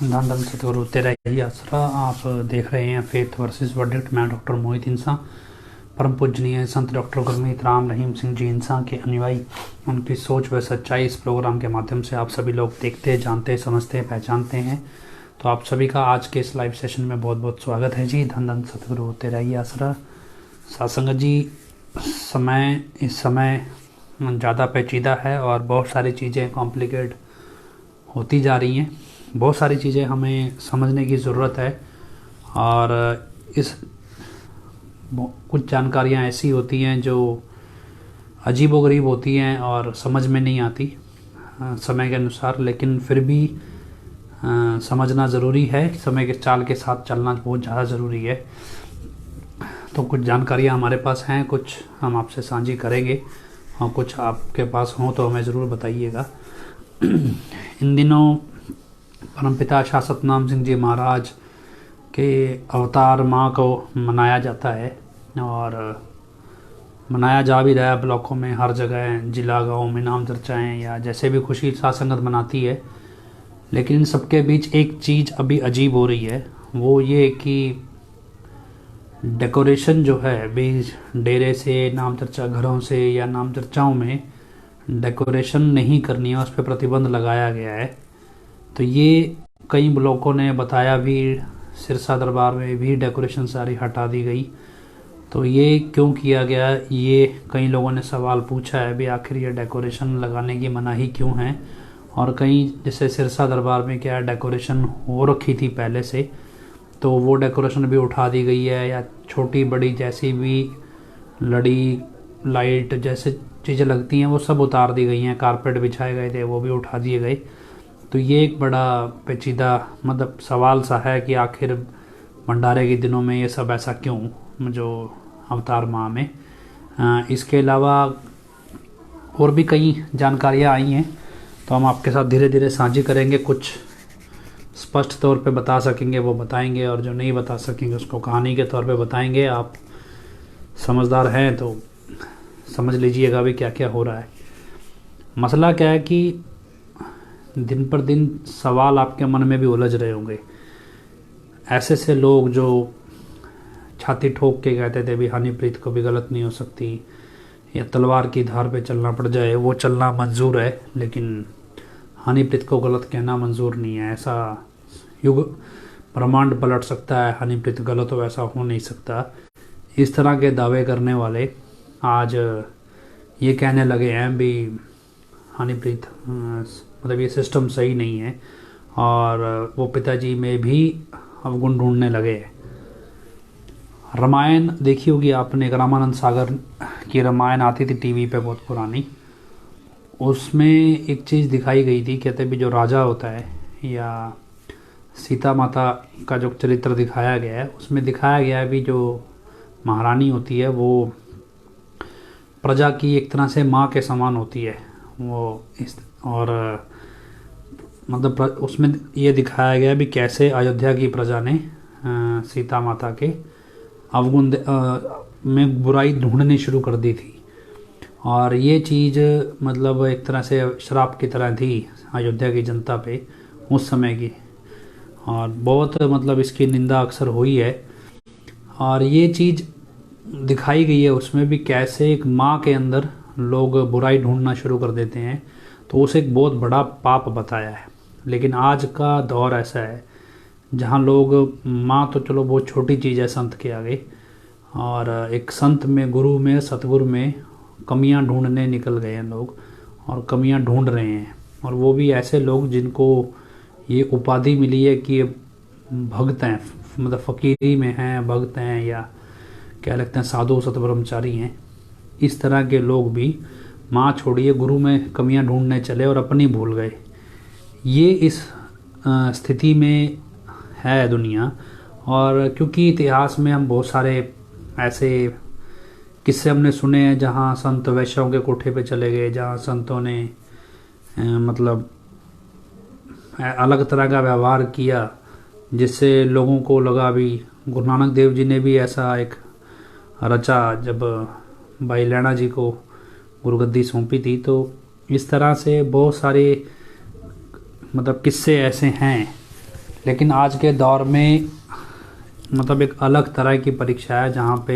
धन धन सतगुरु तेरा ही आसरा। आप देख रहे हैं फेथ वर्सेस वर्डिक्ट। मैं डॉक्टर मोहित इंसा, परम पूजनीय संत डॉक्टर गुरमीत राम रहीम सिंह जी इंसा के अनुयायी, उनकी सोच व सच्चाई इस प्रोग्राम के माध्यम से आप सभी लोग देखते, जानते, समझते, पहचानते हैं। तो आप सभी का आज के इस लाइव सेशन में बहुत बहुत स्वागत है जी। धन धन सतगुरु तेरा ही आसरा। सासंगत जी, इस समय ज़्यादा पेचीदा है और बहुत सारी चीज़ें कॉम्प्लिकेट होती जा रही हैं। बहुत सारी चीज़ें हमें समझने की ज़रूरत है और कुछ जानकारियाँ ऐसी होती हैं जो अजीबोगरीब होती हैं और समझ में नहीं आती समय के अनुसार, लेकिन फिर भी समझना ज़रूरी है। समय के चाल के साथ चलना बहुत ज़्यादा ज़रूरी है। तो कुछ जानकारियाँ हमारे पास हैं, कुछ हम आपसे साझी करेंगे और कुछ आपके पास हों तो हमें ज़रूर बताइएगा। इन दिनों परमपिता शाह सतनाम सिंह जी महाराज के अवतार माह को मनाया जाता है और मनाया जा भी रहा है। ब्लॉकों में हर जगह, जिला, गांव में नाम चर्चाएँ या जैसे भी खुशी साथ संगत मनाती है। लेकिन इन सबके बीच एक चीज़ अभी अजीब हो रही है, वो ये कि डेकोरेशन जो है अभी डेरे से, नाम चर्चा घरों से या नाम चर्चाओं में डेकोरेशन नहीं करनी है, उस पर प्रतिबंध लगाया गया है। तो ये कई ब्लॉकों ने बताया भी, सिरसा दरबार में भी डेकोरेशन सारी हटा दी गई। तो ये क्यों किया गया, ये कई लोगों ने सवाल पूछा है भी, आखिर ये डेकोरेशन लगाने की मनाही क्यों है। और कई, जैसे सिरसा दरबार में क्या डेकोरेशन हो रखी थी पहले से, तो वो डेकोरेशन भी उठा दी गई है, या छोटी बड़ी जैसी भी लड़ी, लाइट जैसे चीज़ें लगती हैं वो सब उतार दी गई हैं। कारपेट बिछाए गए थे वो भी उठा दिए गए। तो ये एक बड़ा पेचीदा सवाल सा है कि आखिर भंडारे के दिनों में ये सब ऐसा क्यों, जो अवतार माह में। इसके अलावा और भी कई जानकारियाँ आई हैं, तो हम आपके साथ धीरे धीरे साझी करेंगे। कुछ स्पष्ट तौर पे बता सकेंगे वो बताएंगे, और जो नहीं बता सकेंगे उसको कहानी के तौर पे बताएंगे। आप समझदार हैं तो समझ लीजिएगा भी क्या क्या हो रहा है। मसला क्या है कि दिन पर दिन सवाल आपके मन में भी उलझ रहे होंगे। ऐसे से लोग जो छाती ठोक के कहते थे भी हनीप्रीत को भी गलत नहीं हो सकती, या तलवार की धार पे चलना पड़ जाए, वो चलना मंजूर है, लेकिन हनीप्रीत को गलत कहना मंजूर नहीं है। ऐसा युग ब्रह्मांड पलट सकता है, हनीप्रीत गलत हो ऐसा हो नहीं सकता। इस तरह के दावे करने वाले आज ये कहने लगे हैं भी हनीप्रीत ये सिस्टम सही नहीं है, और वो पिताजी में भी अवगुण ढूंढने लगे हैं। रामायण देखी होगी आपने, एक रामानंद सागर की रामायण आती थी टीवी पे बहुत पुरानी। उसमें एक चीज़ दिखाई गई थी, कहते भी जो राजा होता है या सीता माता का जो चरित्र दिखाया गया है, उसमें दिखाया गया है भी जो महारानी होती है वो प्रजा की एक तरह से माँ के समान होती है वो। और उसमें ये दिखाया गया भी कैसे अयोध्या की प्रजा ने सीता माता के अवगुण में बुराई ढूंढनी शुरू कर दी थी। और ये चीज़ एक तरह से श्राप की तरह थी अयोध्या की जनता पे उस समय की, और बहुत इसकी निंदा अक्सर हुई है। और ये चीज़ दिखाई गई है उसमें भी, कैसे एक माँ के अंदर लोग बुराई ढूंढना शुरू कर देते हैं, तो उसे एक बहुत बड़ा पाप बताया है। लेकिन आज का दौर ऐसा है जहाँ लोग, माँ तो चलो बहुत छोटी चीज़ है संत के आगे, और एक संत में, गुरु में, सतगुरु में कमियां ढूंढने निकल गए हैं लोग, और कमियां ढूंढ रहे हैं। और वो भी ऐसे लोग जिनको ये उपाधि मिली है कि भक्त हैं, फ़कीरी में हैं, भक्त हैं, या क्या लगते हैं साधु सतब्रह्मचारी हैं। इस तरह के लोग भी माँ छोड़िए गुरु में कमियां ढूंढने चले और अपनी भूल गए। ये इस स्थिति में है दुनिया। और क्योंकि इतिहास में हम बहुत सारे ऐसे किस्से हमने सुने हैं जहाँ संत वैश्यों के कोठे पे चले गए, जहाँ संतों ने अलग तरह का व्यवहार किया, जिससे लोगों को लगा भी। गुरु नानक देव जी ने भी ऐसा एक रचा जब भाई लैणा जी को गुरुगद्दी सौंपी थी। तो इस तरह से बहुत सारे किस्से ऐसे हैं लेकिन आज के दौर में मतलब एक अलग तरह की परीक्षा है, जहाँ पे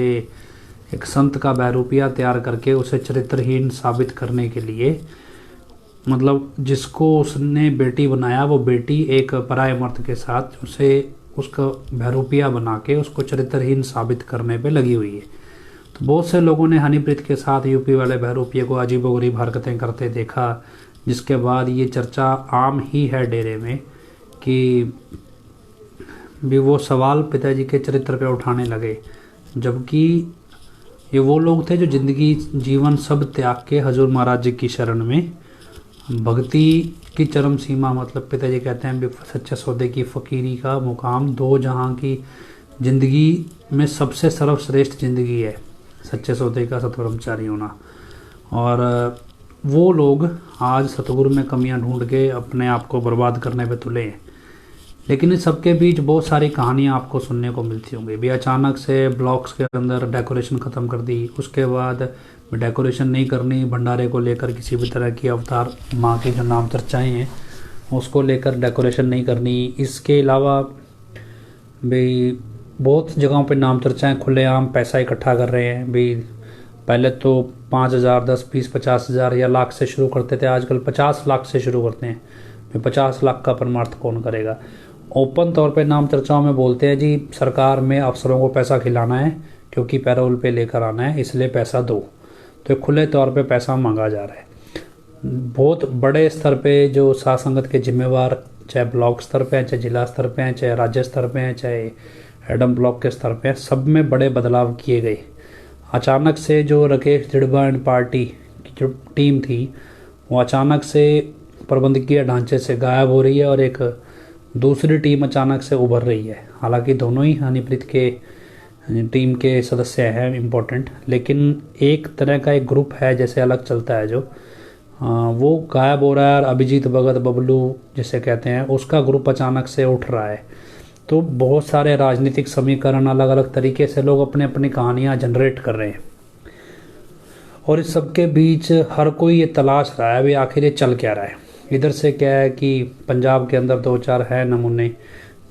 एक संत का बहरूपिया तैयार करके उसे चरित्रहीन साबित करने के लिए, मतलब जिसको उसने बेटी बनाया वो बेटी एक पराये मर्द के साथ उसे उसका बहरूपिया बना के उसको चरित्रहीन साबित करने पे लगी हुई है। तो बहुत से लोगों ने हनीप्रीत के साथ यूपी वाले बहरूपिये को अजीबोगरीब हरकतें करते देखा, जिसके बाद ये चर्चा आम ही है डेरे में कि भी वो सवाल पिताजी के चरित्र पे उठाने लगे, जबकि ये वो लोग थे जो जिंदगी जीवन सब त्याग के हजूर महाराज जी की शरण में भक्ति की चरम सीमा, मतलब पिताजी कहते हैं भी सच्चे सौदे की फ़कीरी का मुकाम दो जहां की ज़िंदगी में सबसे सर्वश्रेष्ठ ज़िंदगी है सच्चे सौदे का सतब्रह्मचारी होना। और वो लोग आज सतगुरु में कमियां ढूंढ के अपने आप को बर्बाद करने पे तुले हैं। लेकिन इस सबके बीच बहुत सारी कहानियाँ आपको सुनने को मिलती होंगी भी अचानक से ब्लॉक्स के अंदर डेकोरेशन ख़त्म कर दी, उसके बाद डेकोरेशन नहीं करनी, भंडारे को लेकर किसी भी तरह की अवतार माँ की जो नाम चर्चाएँ हैं उसको लेकर डेकोरेशन नहीं करनी। इसके अलावा भी बहुत जगहों पे नाम चर्चाएँ खुलेआम पैसा इकट्ठा कर रहे हैं भी। पहले तो 5,000 10 20 50,000 या लाख से शुरू करते थे, आजकल 50 लाख से शुरू करते हैं। 50 लाख का परमार्थ कौन करेगा। ओपन तौर पे नाम चर्चाओं में बोलते हैं जी सरकार में अफसरों को पैसा खिलाना है क्योंकि पैरोल पे लेकर आना है, इसलिए पैसा दो। तो खुले तौर पे पैसा मांगा जा रहा है। बहुत बड़े स्तर पे जो साध संगत के जिम्मेवार, चाहे ब्लॉक स्तर पे हैं, चाहे जिला स्तर पे हैं, चाहे राज्य स्तर पे हैं, चाहे एडम ब्लॉक के स्तर पे हैं, सब में बड़े बदलाव किए गए। अचानक से जो राकेश दिड़बा एंड पार्टी की जो टीम थी वो अचानक से प्रबंधकीय ढांचे से गायब हो रही है और एक दूसरी टीम अचानक से उभर रही है। हालांकि दोनों ही हनीप्रीत के टीम के सदस्य हैं इम्पोर्टेंट, लेकिन एक तरह का एक ग्रुप है जैसे अलग चलता है जो वो गायब हो रहा है। और अभिजीत भगत बबलू जिसे कहते हैं उसका ग्रुप अचानक से उठ रहा है। तो बहुत सारे राजनीतिक समीकरण अलग अलग तरीके से लोग अपने अपनी कहानियाँ जनरेट कर रहे हैं और इस सबके बीच हर कोई ये तलाश रहा है भी आखिर ये चल क्या रहा है। इधर से क्या है कि पंजाब के अंदर 2-4 है नमूने,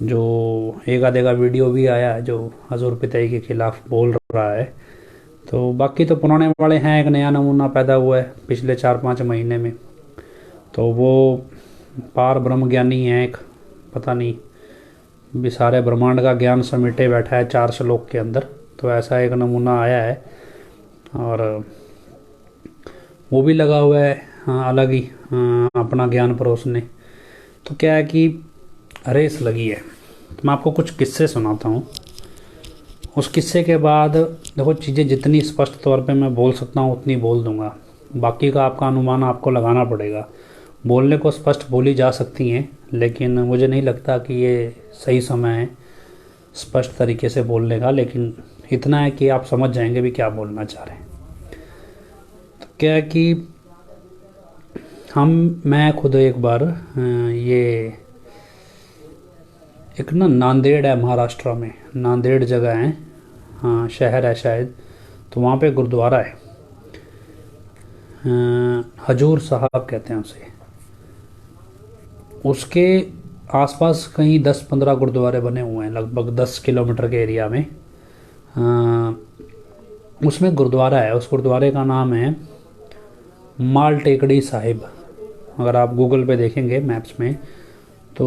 जो एक आधे का वीडियो भी आया है जो हजूर पिताई के खिलाफ बोल रहा है। तो बाकी तो पुराने वाले हैं, एक नया नमूना पैदा हुआ है पिछले 4-5 महीने में। तो वो पार ब्रह्म ज्ञानी है एक, पता नहीं भी सारे ब्रह्मांड का ज्ञान समेटे बैठा है 4 श्लोक के अंदर। तो ऐसा एक नमूना आया है और वो भी लगा हुआ है अलग ही अपना ज्ञान परोसने। तो क्या है कि रेस लगी है। तो मैं आपको कुछ किस्से सुनाता हूँ। उस किस्से के बाद देखो चीज़ें जितनी स्पष्ट तौर पे मैं बोल सकता हूँ उतनी बोल दूँगा, बाकी का आपका अनुमान आपको लगाना पड़ेगा। बोलने को स्पष्ट बोली जा सकती हैं लेकिन मुझे नहीं लगता कि ये सही समय है स्पष्ट तरीके से बोलने का, लेकिन इतना है कि आप समझ जाएंगे भी क्या बोलना चाह रहे हैं। तो क्या है कि मैं खुद एक बार ये एक ना नांदेड़ है, महाराष्ट्र में नांदेड़ जगह है, हाँ शहर है शायद। तो वहाँ पे गुरुद्वारा है, हजूर साहब कहते हैं उसे। उसके आसपास कहीं 10-15 गुरुद्वारे बने हुए हैं लगभग 10 किलोमीटर के एरिया में। उसमें गुरुद्वारा है, उस गुरुद्वारे का नाम है माल टेकड़ी साहिब। अगर आप गूगल पे देखेंगे मैप्स में तो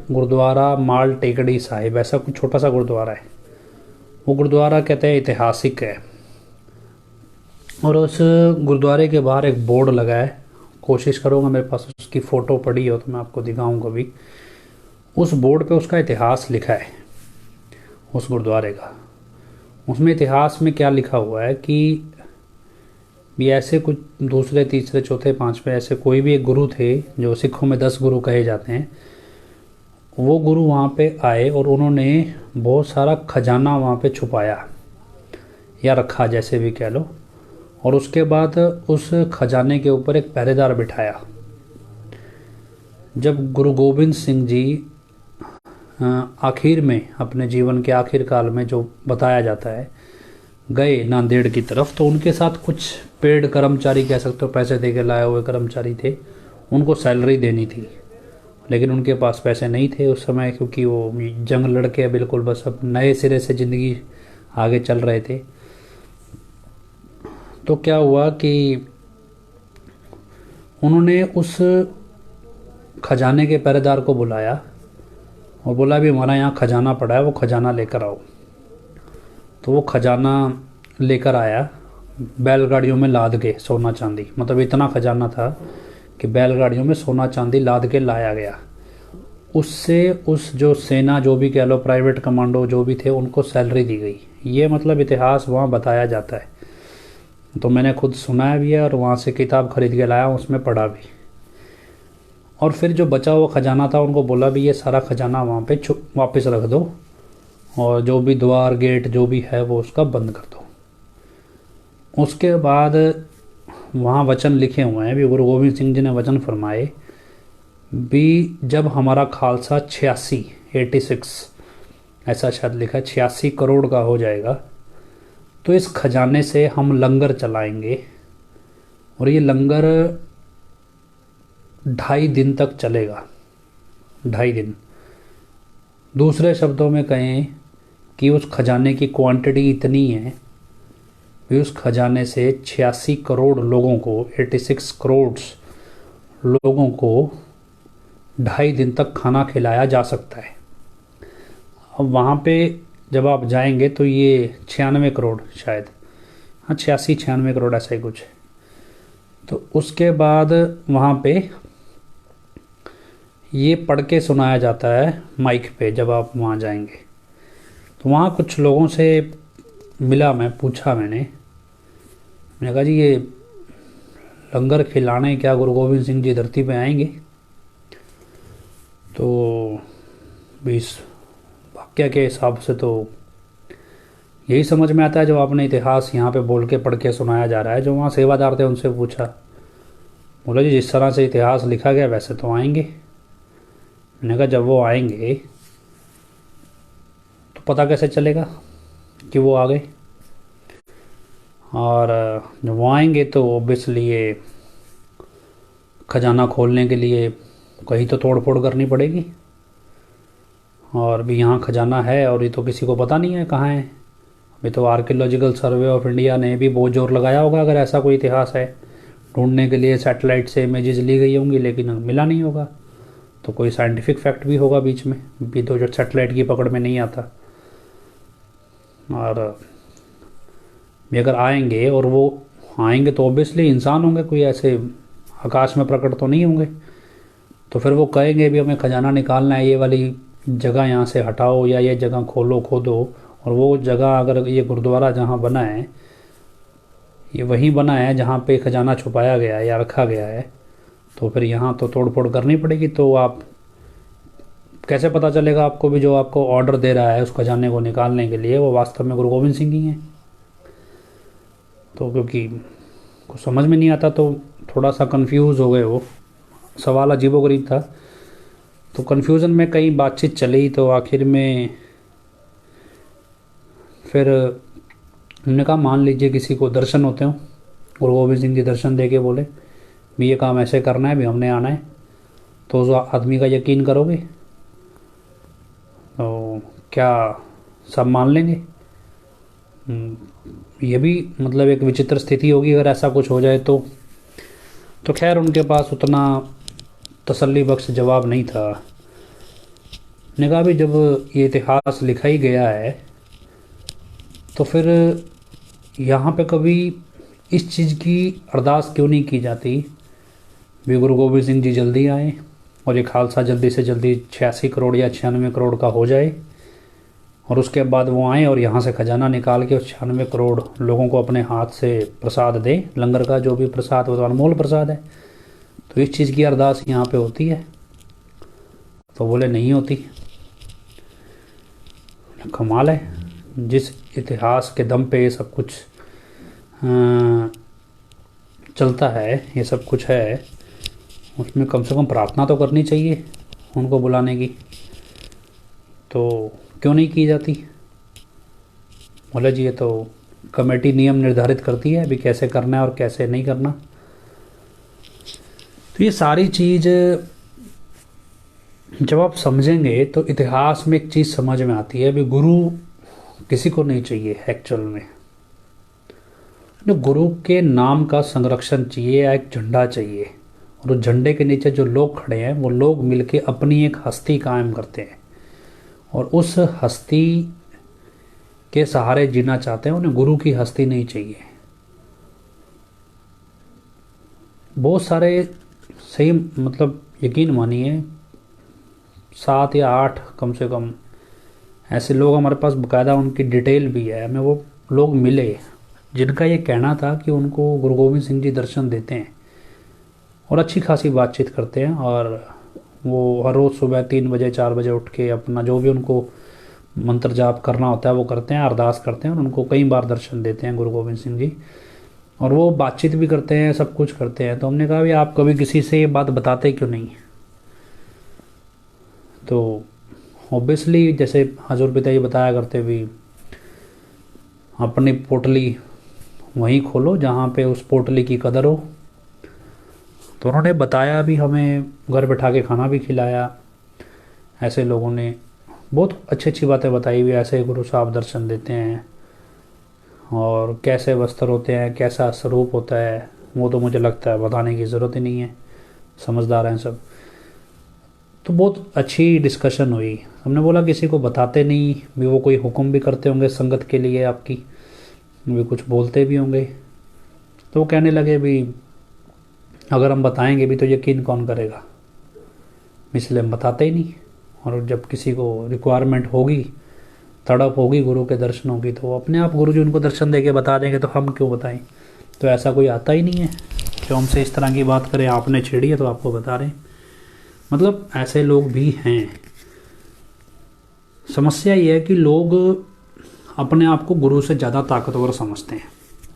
गुरुद्वारा माल टेकड़ी साहिब ऐसा कुछ छोटा सा गुरुद्वारा है। वो गुरुद्वारा कहते हैं ऐतिहासिक है और उस गुरुद्वारे के बाहर एक बोर्ड लगा है। कोशिश करूँगा मेरे पास उसकी फ़ोटो पड़ी हो तो मैं आपको दिखाऊंगा भी। उस बोर्ड पे उसका इतिहास लिखा है उस गुरुद्वारे का। उसमें इतिहास में क्या लिखा हुआ है कि भी ऐसे कुछ दूसरे तीसरे चौथे पांचवें ऐसे कोई भी एक गुरु थे जो सिखों में 10 गुरु कहे जाते हैं। वो गुरु वहाँ पे आए और उन्होंने बहुत सारा खजाना वहाँ पे छुपाया या रखा जैसे भी कह लो, और उसके बाद उस खजाने के ऊपर एक पहरेदार बिठाया। जब गुरु गोविंद सिंह जी आखिर में अपने जीवन के आखिर काल में जो बताया जाता है गए नांदेड़ की तरफ, तो उनके साथ कुछ पेड कर्मचारी कह सकते हो, पैसे दे के लाए हुए कर्मचारी थे, उनको सैलरी देनी थी। लेकिन उनके पास पैसे नहीं थे उस समय, क्योंकि वो जंग लड़के बिल्कुल बस अब नए सिरे से ज़िंदगी आगे चल रहे थे। तो क्या हुआ कि उन्होंने उस खजाने के पहरेदार को बुलाया और बोला भी हमारा यहाँ खजाना पड़ा है, वो खजाना लेकर आओ। तो वो खजाना लेकर आया, बैलगाड़ियों में लाद के सोना चांदी, मतलब इतना खजाना था कि बैलगाड़ियों में सोना चांदी लाद के लाया गया। उससे उस जो सेना, जो भी कह लो, प्राइवेट कमांडो जो भी थे, उनको सैलरी दी गई। ये मतलब इतिहास वहाँ बताया जाता है। तो मैंने खुद सुना भी है और वहाँ से किताब खरीद के लाया, उसमें पढ़ा भी। और फिर जो बचा हुआ खजाना था उनको बोला भी ये सारा खजाना वहाँ पे वापस रख दो और जो भी द्वार गेट जो भी है वो उसका बंद कर दो। उसके बाद वहाँ वचन लिखे हुए हैं भी, गुरु गोविंद सिंह जी ने वचन फरमाए भी, जब हमारा खालसा 86 ऐसा शायद लिखा है, 86 करोड़ का हो जाएगा, तो इस खजाने से हम लंगर चलाएंगे और ये लंगर 2.5 दिन तक चलेगा। 2.5 दिन। दूसरे शब्दों में कहें कि उस खजाने की क्वांटिटी इतनी है कि उस खजाने से 86 करोड़ लोगों को, 86 करोड़ लोगों को 2.5 दिन तक खाना खिलाया जा सकता है। अब वहाँ पे जब आप जाएंगे तो ये 96 करोड़ शायद, हाँ 86-96 करोड़ ऐसा ही कुछ। तो उसके बाद वहाँ पे ये पढ़ के सुनाया जाता है माइक पे जब आप वहाँ जाएंगे। तो वहाँ कुछ लोगों से मिला, मैं पूछा, मैंने कहा जी ये लंगर खिलाने क्या गुरु गोविंद सिंह जी धरती पे आएंगे? तो इस वाक्य के हिसाब से तो यही समझ में आता है जो आपने इतिहास यहाँ पे बोल के पढ़ के सुनाया जा रहा है। जो वहाँ सेवादार थे उनसे पूछा, बोला जी जिस तरह से इतिहास लिखा गया वैसे तो आएंगे। मैंने कहा जब वो आएंगे तो पता कैसे चलेगा कि वो आ गए? और जब वो आएंगे तो ऑब्वियसली ये खजाना खोलने के लिए कहीं तो तोड़ फोड़ करनी पड़ेगी। और भी यहाँ खजाना है और ये तो किसी को पता नहीं है कहाँ है। अभी तो आर्कियोलॉजिकल सर्वे ऑफ इंडिया ने भी बहुत जोर लगाया होगा, अगर ऐसा कोई इतिहास है ढूंढने के लिए सैटेलाइट से इमेजेस ली गई होंगी, लेकिन मिला नहीं होगा। तो कोई साइंटिफिक फैक्ट भी होगा बीच में भी, तो जो सैटेलाइट की पकड़ में नहीं आता। और भी अगर आएंगे, और वो आएंगे तो ऑब्वियसली इंसान होंगे, कोई ऐसे आकाश में प्रकट तो नहीं होंगे। तो फिर वो कहेंगे भी हमें खजाना निकालना है, ये वाली जगह यहाँ से हटाओ या ये जगह खोलो खोदो। और वो जगह, अगर ये गुरुद्वारा जहाँ बना है, ये वहीं बना है जहाँ पे खजाना छुपाया गया है या रखा गया है, तो फिर यहाँ तो तोड़ फोड़ करनी पड़ेगी। तो आप कैसे पता चलेगा आपको भी जो आपको ऑर्डर दे रहा है उस खजाने को निकालने के लिए वो वास्तव में गुरु गोविंद सिंह ही हैं? तो क्योंकि कुछ समझ में नहीं आता तो थोड़ा सा कंफ्यूज हो गए। वो सवाल अजीबोगरीब था, तो कन्फ्यूज़न में कई बातचीत चली। तो आखिर में फिर हमने कहा मान लीजिए किसी को दर्शन होते हो, गुरु गोविंद सिंह जी दर्शन दे के बोले भी ये काम ऐसे करना है, भी हमने आना है, तो उस आदमी का यकीन करोगे? तो क्या सब मान लेंगे? ये भी मतलब एक विचित्र स्थिति होगी अगर ऐसा कुछ हो जाए तो। खैर उनके पास उतना तसल्ली बख्श जवाब नहीं था। ने कहा भी जब ये इतिहास लिखा ही गया है तो फिर यहाँ पे कभी इस चीज़ की अरदास क्यों नहीं की जाती भी गुरु गोविंद सिंह जी जल्दी आए और ये खालसा जल्दी से जल्दी 86 करोड़ या 96 करोड़ का हो जाए, और उसके बाद वो आएँ और यहाँ से खजाना निकाल के उस 96 करोड़ लोगों को अपने हाथ से प्रसाद दें, लंगर का जो भी प्रसाद वो तो अनमोल प्रसाद है। तो इस चीज़ की अरदास यहाँ पे होती है? तो बोले नहीं होती। कमाल है, जिस इतिहास के दम पे ये सब कुछ चलता है, ये सब कुछ है, उसमें कम से कम प्रार्थना तो करनी चाहिए उनको बुलाने की, तो क्यों नहीं की जाती? बोले जी ये तो कमेटी नियम निर्धारित करती है अभी कैसे करना है और कैसे नहीं करना। तो ये सारी चीज़ जब आप समझेंगे तो इतिहास में एक चीज़ समझ में आती है, भी गुरु किसी को नहीं चाहिए एक्चुअल में। तो गुरु के नाम का संरक्षण चाहिए या एक झंडा चाहिए, और उस झंडे के नीचे जो लोग खड़े हैं वो लोग मिलके अपनी एक हस्ती कायम करते हैं और उस हस्ती के सहारे जीना चाहते हैं। उन्हें गुरु की हस्ती नहीं चाहिए। बहुत सारे, सही मतलब यकीन मानिए 7 या 8 कम से कम ऐसे लोग हमारे पास, बकायदा उनकी डिटेल भी है, हमें वो लोग मिले जिनका ये कहना था कि उनको गुरु गोविंद सिंह जी दर्शन देते हैं और अच्छी खासी बातचीत करते हैं, और वो हर रोज़ सुबह 3 बजे 4 बजे उठ के अपना जो भी उनको मंत्र जाप करना होता है वो करते हैं, अरदास करते हैं और उनको कई बार दर्शन देते हैं गुरु गोविंद सिंह जी, और वो बातचीत भी करते हैं, सब कुछ करते हैं। तो हमने कहा भी आप कभी किसी से ये बात बताते क्यों नहीं? तो ऑब्वियसली जैसे हजूर पिताजी बताया करते भी, अपनी पोटली वहीं खोलो जहाँ पे उस पोटली की कदर हो। तो उन्होंने बताया भी, हमें घर बैठा के खाना भी खिलाया। ऐसे लोगों ने बहुत अच्छी अच्छी बातें बताई भी, ऐसे गुरु साहब दर्शन देते हैं और कैसे वस्त्र होते हैं, कैसा स्वरूप होता है, वो तो मुझे लगता है बताने की ज़रूरत ही नहीं है, समझदार हैं सब। तो बहुत अच्छी डिस्कशन हुई। हमने बोला किसी को बताते नहीं भी, वो कोई हुक्म भी करते होंगे संगत के लिए आपकी, भी कुछ बोलते भी होंगे। तो वो कहने लगे भी अगर हम बताएंगे भी तो यकीन कौन करेगा, इसलिए हम बताते ही नहीं। और जब किसी को रिक्वायरमेंट होगी, तड़प होगी गुरु के दर्शनों की, तो अपने आप गुरु जी उनको दर्शन दे के बता देंगे, तो हम क्यों बताएं? तो ऐसा कोई आता ही नहीं है जो हमसे इस तरह की बात करे। आपने छेड़ी है तो आपको बता रहे हैं, मतलब ऐसे लोग भी हैं। समस्या ये है कि लोग अपने आप को गुरु से ज़्यादा ताकतवर समझते हैं।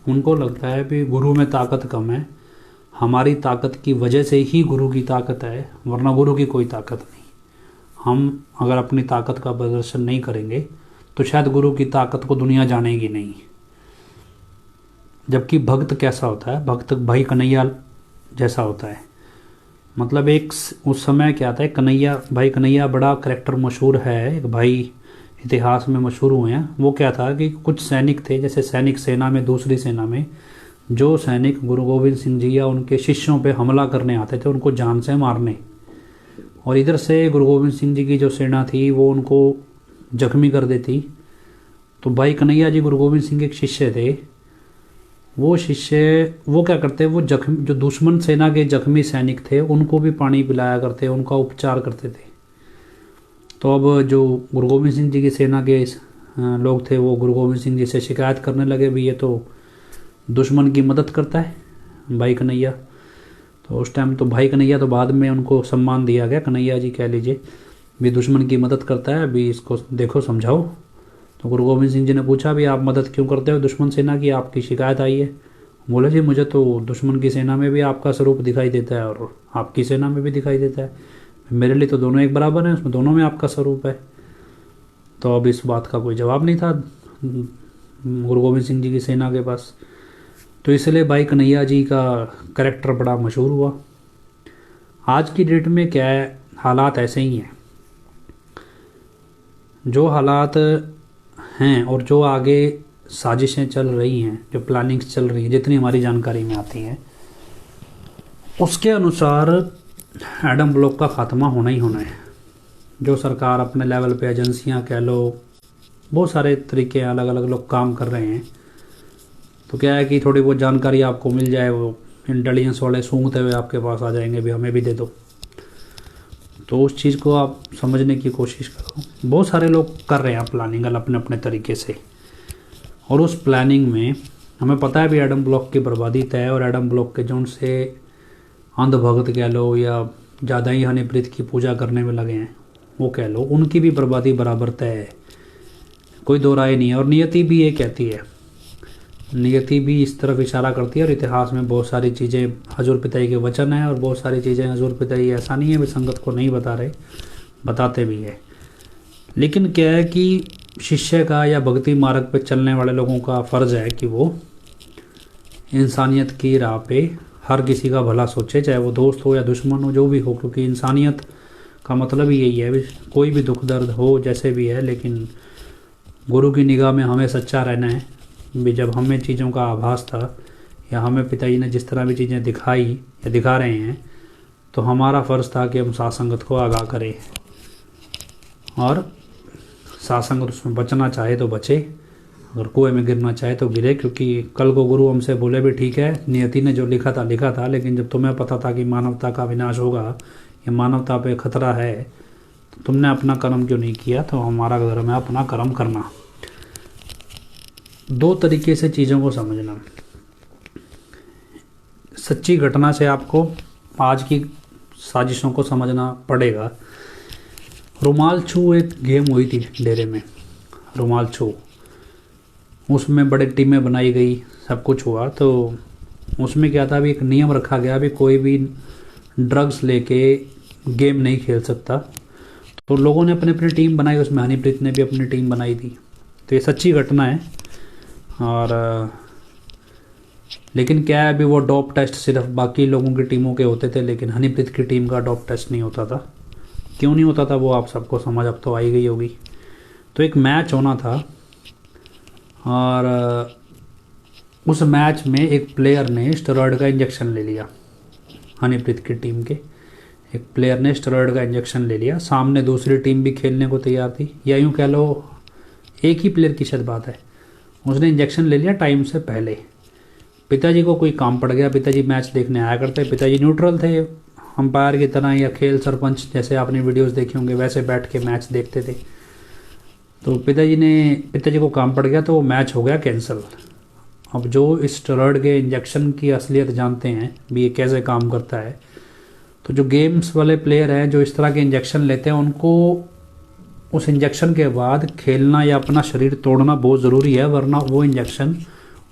उनको लगता है कि गुरु में ताकत कम है, हमारी ताकत की वजह से ही गुरु की ताकत है, वरना गुरु की कोई ताकत नहीं। हम अगर अपनी ताकत का प्रदर्शन नहीं करेंगे तो शायद गुरु की ताकत को दुनिया जानेगी नहीं। जबकि भक्त कैसा होता है? भक्त भाई कन्हैया जैसा होता है। मतलब एक उस समय क्या था, कन्हैया, भाई कन्हैया बड़ा करैक्टर मशहूर है, एक भाई इतिहास में मशहूर हुए हैं। वो क्या था कि कुछ सैनिक थे, जैसे सैनिक सेना में, दूसरी सेना में जो सैनिक गुरु गोविंद सिंह जी या उनके शिष्यों पे हमला करने आते थे उनको जान से मारने, और इधर से गुरु गोविंद सिंह जी की जो सेना थी वो उनको जख्मी कर देती। तो भाई कन्हैया जी गुरु गोविंद सिंह के एक शिष्य थे। वो शिष्य वो क्या करते, वो जख्मी, जो दुश्मन सेना के जख्मी सैनिक थे उनको भी पानी पिलाया करते, उनका उपचार करते थे। तो अब जो गुरु गोविंद सिंह जी की सेना के लोग थे वो गुरु गोविंद सिंह जी से शिकायत करने लगे भी ये तो दुश्मन की मदद करता है भाई कन्हैया। तो उस टाइम तो भाई कन्हैया, तो बाद में उनको सम्मान दिया गया, कन्हैया जी कह लीजिए, भी दुश्मन की मदद करता है, अभी इसको देखो समझाओ। तो गुरु गोविंद सिंह जी ने पूछा भी आप मदद क्यों करते हो दुश्मन सेना की, आपकी शिकायत आई है? बोले जी मुझे तो दुश्मन की सेना में भी आपका स्वरूप दिखाई देता है और आपकी सेना में भी दिखाई देता है, मेरे लिए तो दोनों एक बराबर हैं, उसमें दोनों में आपका स्वरूप है। तो अब इस बात का कोई जवाब नहीं था गुरु गोविंद सिंह जी की सेना के पास। तो इसलिए भाई कन्हैया जी का करैक्टर बड़ा मशहूर हुआ। आज की डेट में क्या है, हालात ऐसे ही हैं। जो हालात हैं और जो आगे साजिशें चल रही हैं, जो प्लानिंग्स चल रही हैं, जितनी हमारी जानकारी में आती हैं, उसके अनुसार एडम ब्लॉक का ख़ात्मा होना ही होना है। जो सरकार अपने लेवल पे, एजेंसियां कह लो, बहुत सारे तरीके अलग अलग लोग काम कर रहे हैं। तो क्या है कि थोड़ी बहुत जानकारी आपको मिल जाए, वो इंटेलिजेंस वाले सूंघते हुए आपके पास आ जाएंगे भी हमें भी दे दो। तो उस चीज़ को आप समझने की कोशिश करो। बहुत सारे लोग कर रहे हैं प्लानिंग अपने अपने तरीके से, और उस प्लानिंग में हमें पता है भी एडम ब्लॉक की बर्बादी तय है। और एडम ब्लॉक के जो उनसे अंधभक्त कह लो या ज़्यादा ही हनीप्रीत की पूजा करने में लगे हैं वो कह लो, उनकी भी बर्बादी बराबर तय है, कोई दो राय नहीं है। और नियति भी ये कहती है, नियति भी इस तरफ इशारा करती है। और इतिहास में बहुत सारी चीज़ें हजूर पिताजी के वचन हैं, और बहुत सारी चीज़ें हजूर पिताजी ऐसा नहीं है भी संगत को नहीं बता रहे, बताते भी है। लेकिन क्या है कि शिष्य का या भक्ति मार्ग पे चलने वाले लोगों का फ़र्ज़ है कि वो इंसानियत की राह पे हर किसी का भला सोचे, चाहे वो दोस्त हो या दुश्मन हो, जो भी हो, क्योंकि इंसानियत का मतलब ही यही है भी, कोई भी दुख दर्द हो जैसे भी है, लेकिन गुरु की निगाह में हमें सच्चा रहना है भी। जब हमें चीज़ों का आभास था या हमें पिताजी ने जिस तरह भी चीज़ें दिखाई या दिखा रहे हैं, तो हमारा फ़र्ज़ था कि हम साथ संगत को आगाह करें और साथ संगत उसमें बचना चाहे तो बचे, अगर कुएं में गिरना चाहे तो गिरे। क्योंकि कल को गुरु हमसे बोले भी ठीक है, नियति ने जो लिखा था, लेकिन जब तुम्हें पता था कि मानवता का विनाश होगा या मानवता पे खतरा है, तो तुमने अपना कर्म क्यों नहीं किया। तो हमारा धर्म है अपना कर्म करना। दो तरीके से चीज़ों को समझना। सच्ची घटना से आपको आज की साजिशों को समझना पड़ेगा। रुमाल छू एक गेम हुई थी डेरे में, रुमाल छू, उसमें बड़े टीमें बनाई गई, सब कुछ हुआ। तो उसमें क्या था, अभी एक नियम रखा गया भी कोई भी ड्रग्स लेके गेम नहीं खेल सकता। तो लोगों ने अपनी अपनी टीम बनाई, उसमें हनीप्रीत ने भी अपनी टीम बनाई थी। तो ये सच्ची घटना है। और लेकिन क्या है, अभी वो डोप टेस्ट सिर्फ बाकी लोगों की टीमों के होते थे, लेकिन हनीप्रीत की टीम का डोप टेस्ट नहीं होता था। क्यों नहीं होता था वो आप सबको समझ अब तो आई गई होगी। तो एक मैच होना था और उस मैच में एक प्लेयर ने स्टेरॉयड का इंजेक्शन ले लिया। हनीप्रीत की टीम के एक प्लेयर ने स्टेरॉयड का इंजेक्शन ले लिया। सामने दूसरी टीम भी खेलने को तैयार थी, या यूँ कह लो एक ही प्लेयर की शायद बात है, उसने इंजेक्शन ले लिया टाइम से पहले। पिताजी को कोई काम पड़ गया, पिताजी मैच देखने आया करते, पिताजी न्यूट्रल थे, अंपायर की तरह या खेल सरपंच जैसे आपने वीडियोस देखे होंगे वैसे बैठ के मैच देखते थे। तो पिताजी को काम पड़ गया, तो वो मैच हो गया कैंसिल। अब जो इस स्टेरॉयड के इंजेक्शन की असलियत जानते हैं भी ये कैसे काम करता है, तो जो गेम्स वाले प्लेयर हैं जो इस तरह के इंजेक्शन लेते हैं, उनको उस इंजेक्शन के बाद खेलना या अपना शरीर तोड़ना बहुत ज़रूरी है, वरना वो इंजेक्शन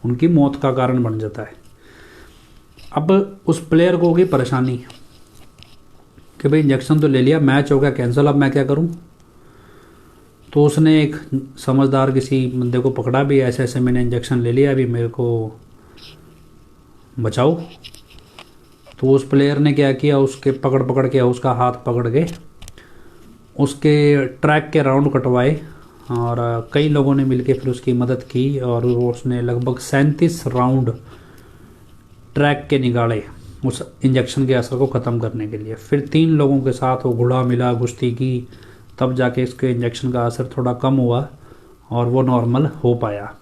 उनकी मौत का कारण बन जाता है। अब उस प्लेयर को होगी परेशानी कि भाई इंजेक्शन तो ले लिया, मैच हो गया कैंसिल, अब मैं क्या करूं। तो उसने एक समझदार किसी बंदे को पकड़ा भी, ऐसे ऐसे मैंने इंजेक्शन ले लिया, अभी मेरे को बचाओ। तो उस प्लेयर ने क्या किया, उसके पकड़ के उसका हाथ पकड़ के उसके ट्रैक के राउंड कटवाए और कई लोगों ने मिलकर फिर उसकी मदद की और उसने लगभग 37 राउंड ट्रैक के निकाले उस इंजेक्शन के असर को ख़त्म करने के लिए। फिर 3 लोगों के साथ वो घुला मिला कुश्ती की, तब जाके इसके इंजेक्शन का असर थोड़ा कम हुआ और वो नॉर्मल हो पाया।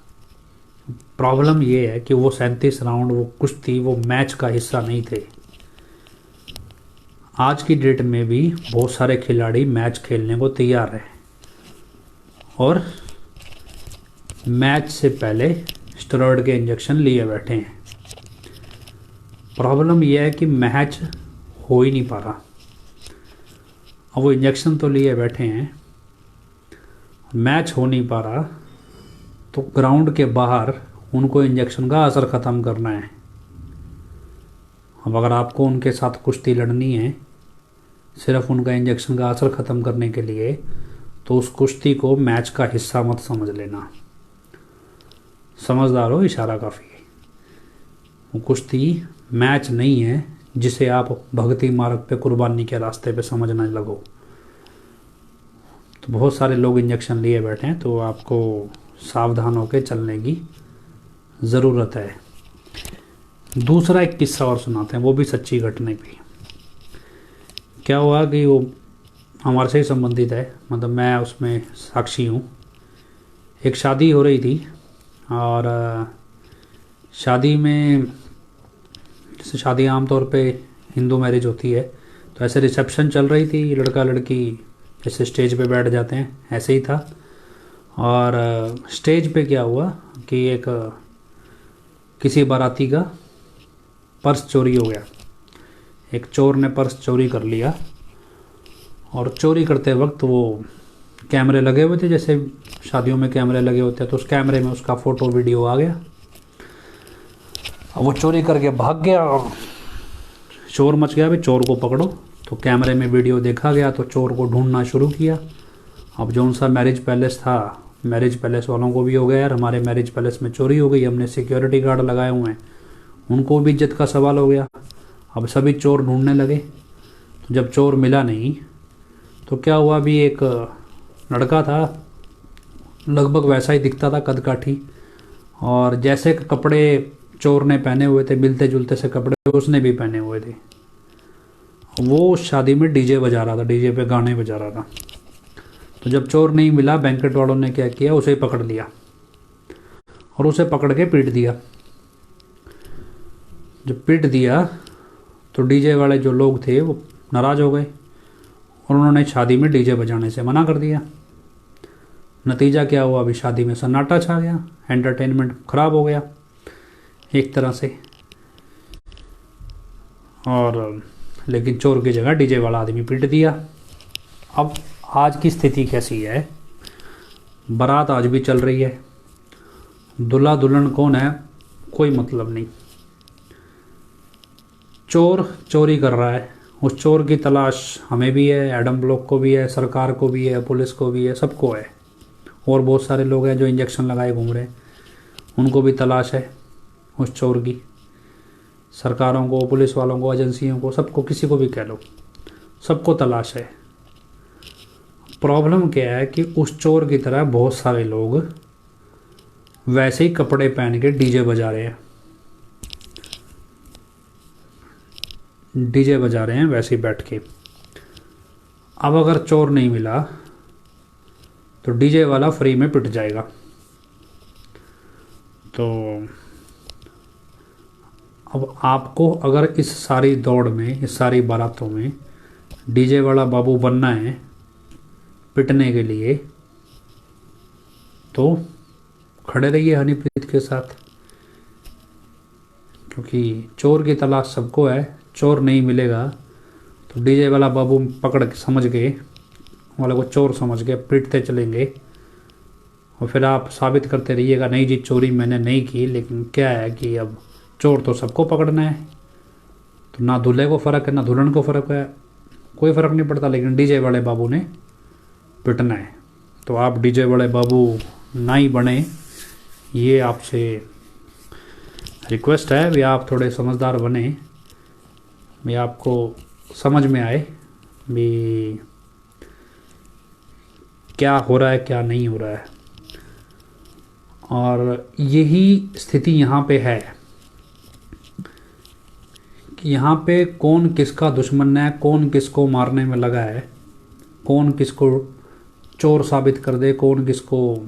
प्रॉब्लम ये है कि वो 37 राउंड वो कुश्ती वो मैच का हिस्सा नहीं थे। आज की डेट में भी बहुत सारे खिलाड़ी मैच खेलने को तैयार हैं और मैच से पहले स्टेरॉयड के इंजेक्शन लिए बैठे हैं। प्रॉब्लम यह है कि मैच हो ही नहीं पा रहा। अब वो इंजेक्शन तो लिए बैठे हैं, मैच हो नहीं पा रहा, तो ग्राउंड के बाहर उनको इंजेक्शन का असर ख़त्म करना है। अब अगर आपको उनके साथ कुश्ती लड़नी है सिर्फ उनका इंजेक्शन का असर ख़त्म करने के लिए, तो उस कुश्ती को मैच का हिस्सा मत समझ लेना। समझदार हो, इशारा काफ़ी है। वो कुश्ती मैच नहीं है जिसे आप भक्ति मार्ग पे कुर्बानी के रास्ते पे समझने लगो। तो बहुत सारे लोग इंजेक्शन लिए बैठे हैं, तो आपको सावधान होकर चलने की ज़रूरत है। दूसरा एक किस्सा और सुनाते हैं, वो भी सच्ची घटना पे। क्या हुआ कि वो हमारे से ही संबंधित है, मतलब मैं उसमें साक्षी हूँ। एक शादी हो रही थी और शादी में, जैसे शादी आमतौर पे हिंदू मैरिज होती है, तो ऐसे रिसेप्शन चल रही थी, लड़का लड़की जैसे स्टेज पे बैठ जाते हैं ऐसे ही था। और स्टेज पे क्या हुआ कि एक किसी बाराती का पर्स चोरी हो गया। एक चोर ने पर्स चोरी कर लिया और चोरी करते वक्त वो कैमरे लगे हुए थे, जैसे शादियों में कैमरे लगे होते हैं, तो उस कैमरे में उसका फ़ोटो वीडियो आ गया। अब वो चोरी करके भाग गया और शोर मच गया, भाई चोर को पकड़ो। तो कैमरे में वीडियो देखा गया तो चोर को ढूंढना शुरू किया। अब जो उनसा मैरिज पैलेस था, मैरिज पैलेस वालों को भी हो गया यार हमारे मैरिज पैलेस में चोरी हो गई, हमने सिक्योरिटी गार्ड लगाए हुए हैं, उनको भी इज्जत का सवाल हो गया। अब सभी चोर ढूंढने लगे, तो जब चोर मिला नहीं तो क्या हुआ, अभी एक लड़का था, लगभग वैसा ही दिखता था, कद काठी, और जैसे कपड़े चोर ने पहने हुए थे, मिलते जुलते से कपड़े उसने भी पहने हुए थे। वो शादी में डीजे बजा रहा था, डीजे पे गाने बजा रहा था। तो जब चोर नहीं मिला, बैंकेट वालों ने क्या किया, उसे पकड़ लिया और उसे पकड़ के पीट दिया। जब पीट दिया तो डीजे वाले जो लोग थे वो नाराज़ हो गए और उन्होंने शादी में डीजे बजाने से मना कर दिया। नतीजा क्या हुआ, अभी शादी में सन्नाटा छा गया, एंटरटेनमेंट खराब हो गया एक तरह से। और लेकिन चोर की जगह डीजे वाला आदमी पीट दिया। अब आज की स्थिति कैसी है, बारात आज भी चल रही है, दूल्हा दुल्हन कौन है कोई मतलब नहीं, चोर चोरी कर रहा है, उस चोर की तलाश हमें भी है, एडम ब्लॉक को भी है, सरकार को भी है, पुलिस को भी है, सबको है। और बहुत सारे लोग हैं जो इंजेक्शन लगाए घूम रहे हैं, उनको भी तलाश है उस चोर की। सरकारों को, पुलिस वालों को, एजेंसियों को, सबको, किसी को भी कह लो, सबको तलाश है। प्रॉब्लम क्या है कि उस चोर की तरह बहुत सारे लोग वैसे ही कपड़े पहन के डीजे बजा रहे हैं, डीजे बजा रहे हैं वैसे ही बैठ के। अब अगर चोर नहीं मिला तो डीजे वाला फ्री में पिट जाएगा। तो अब आपको अगर इस सारी दौड़ में, इस सारी बारातों में डीजे वाला बाबू बनना है पिटने के लिए, तो खड़े रहिए हनीप्रीत के साथ, क्योंकि चोर की तलाश सबको है। चोर नहीं मिलेगा तो डीजे वाला बाबू पकड़ के, समझ के, वाले को चोर समझ के पीटते चलेंगे और फिर आप साबित करते रहिएगा नहीं जी चोरी मैंने नहीं की। लेकिन क्या है कि अब चोर तो सबको पकड़ना है, तो ना दूल्हे को फ़र्क है ना दुल्हन को फ़र्क है, कोई फ़र्क नहीं पड़ता, लेकिन डीजे वाले बाबू ने पिटना है। तो आप डीजे वाले बाबू ना ही बने, ये आपसे रिक्वेस्ट है भी। आप थोड़े समझदार बने भी, आपको समझ में आए भी क्या हो रहा है क्या नहीं हो रहा है। और यही स्थिति यहाँ पे है कि यहाँ पे कौन किसका दुश्मन है, कौन किसको मारने में लगा है, कौन किसको चोर साबित कर दे, कौन किसको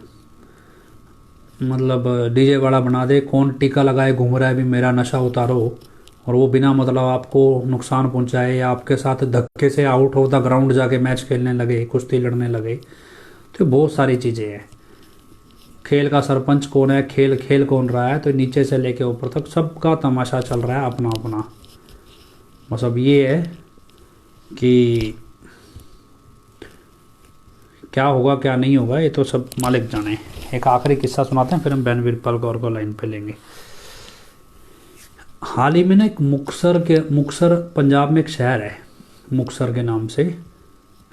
मतलब डीजे वाला बना दे, कौन टीका लगाए घूम रहा है भी मेरा नशा उतारो, और वो बिना मतलब आपको नुकसान पहुंचाए या आपके साथ धक्के से आउट ऑफ द ग्राउंड जाके मैच खेलने लगे, कुश्ती लड़ने लगे। तो बहुत सारी चीज़ें हैं। खेल का सरपंच कौन है, खेल खेल कौन रहा है, तो नीचे से लेके ऊपर तक सबका तमाशा चल रहा है अपना अपना। बस अब ये है कि क्या होगा क्या नहीं होगा, ये तो सब मालिक जाने। एक आखिरी किस्सा सुनाते हैं, फिर हम बेन वीरपाल कौर को लाइन पे लेंगे। हाल ही में ना एक मुक्तसर पंजाब में एक शहर है मुक्तसर के नाम से,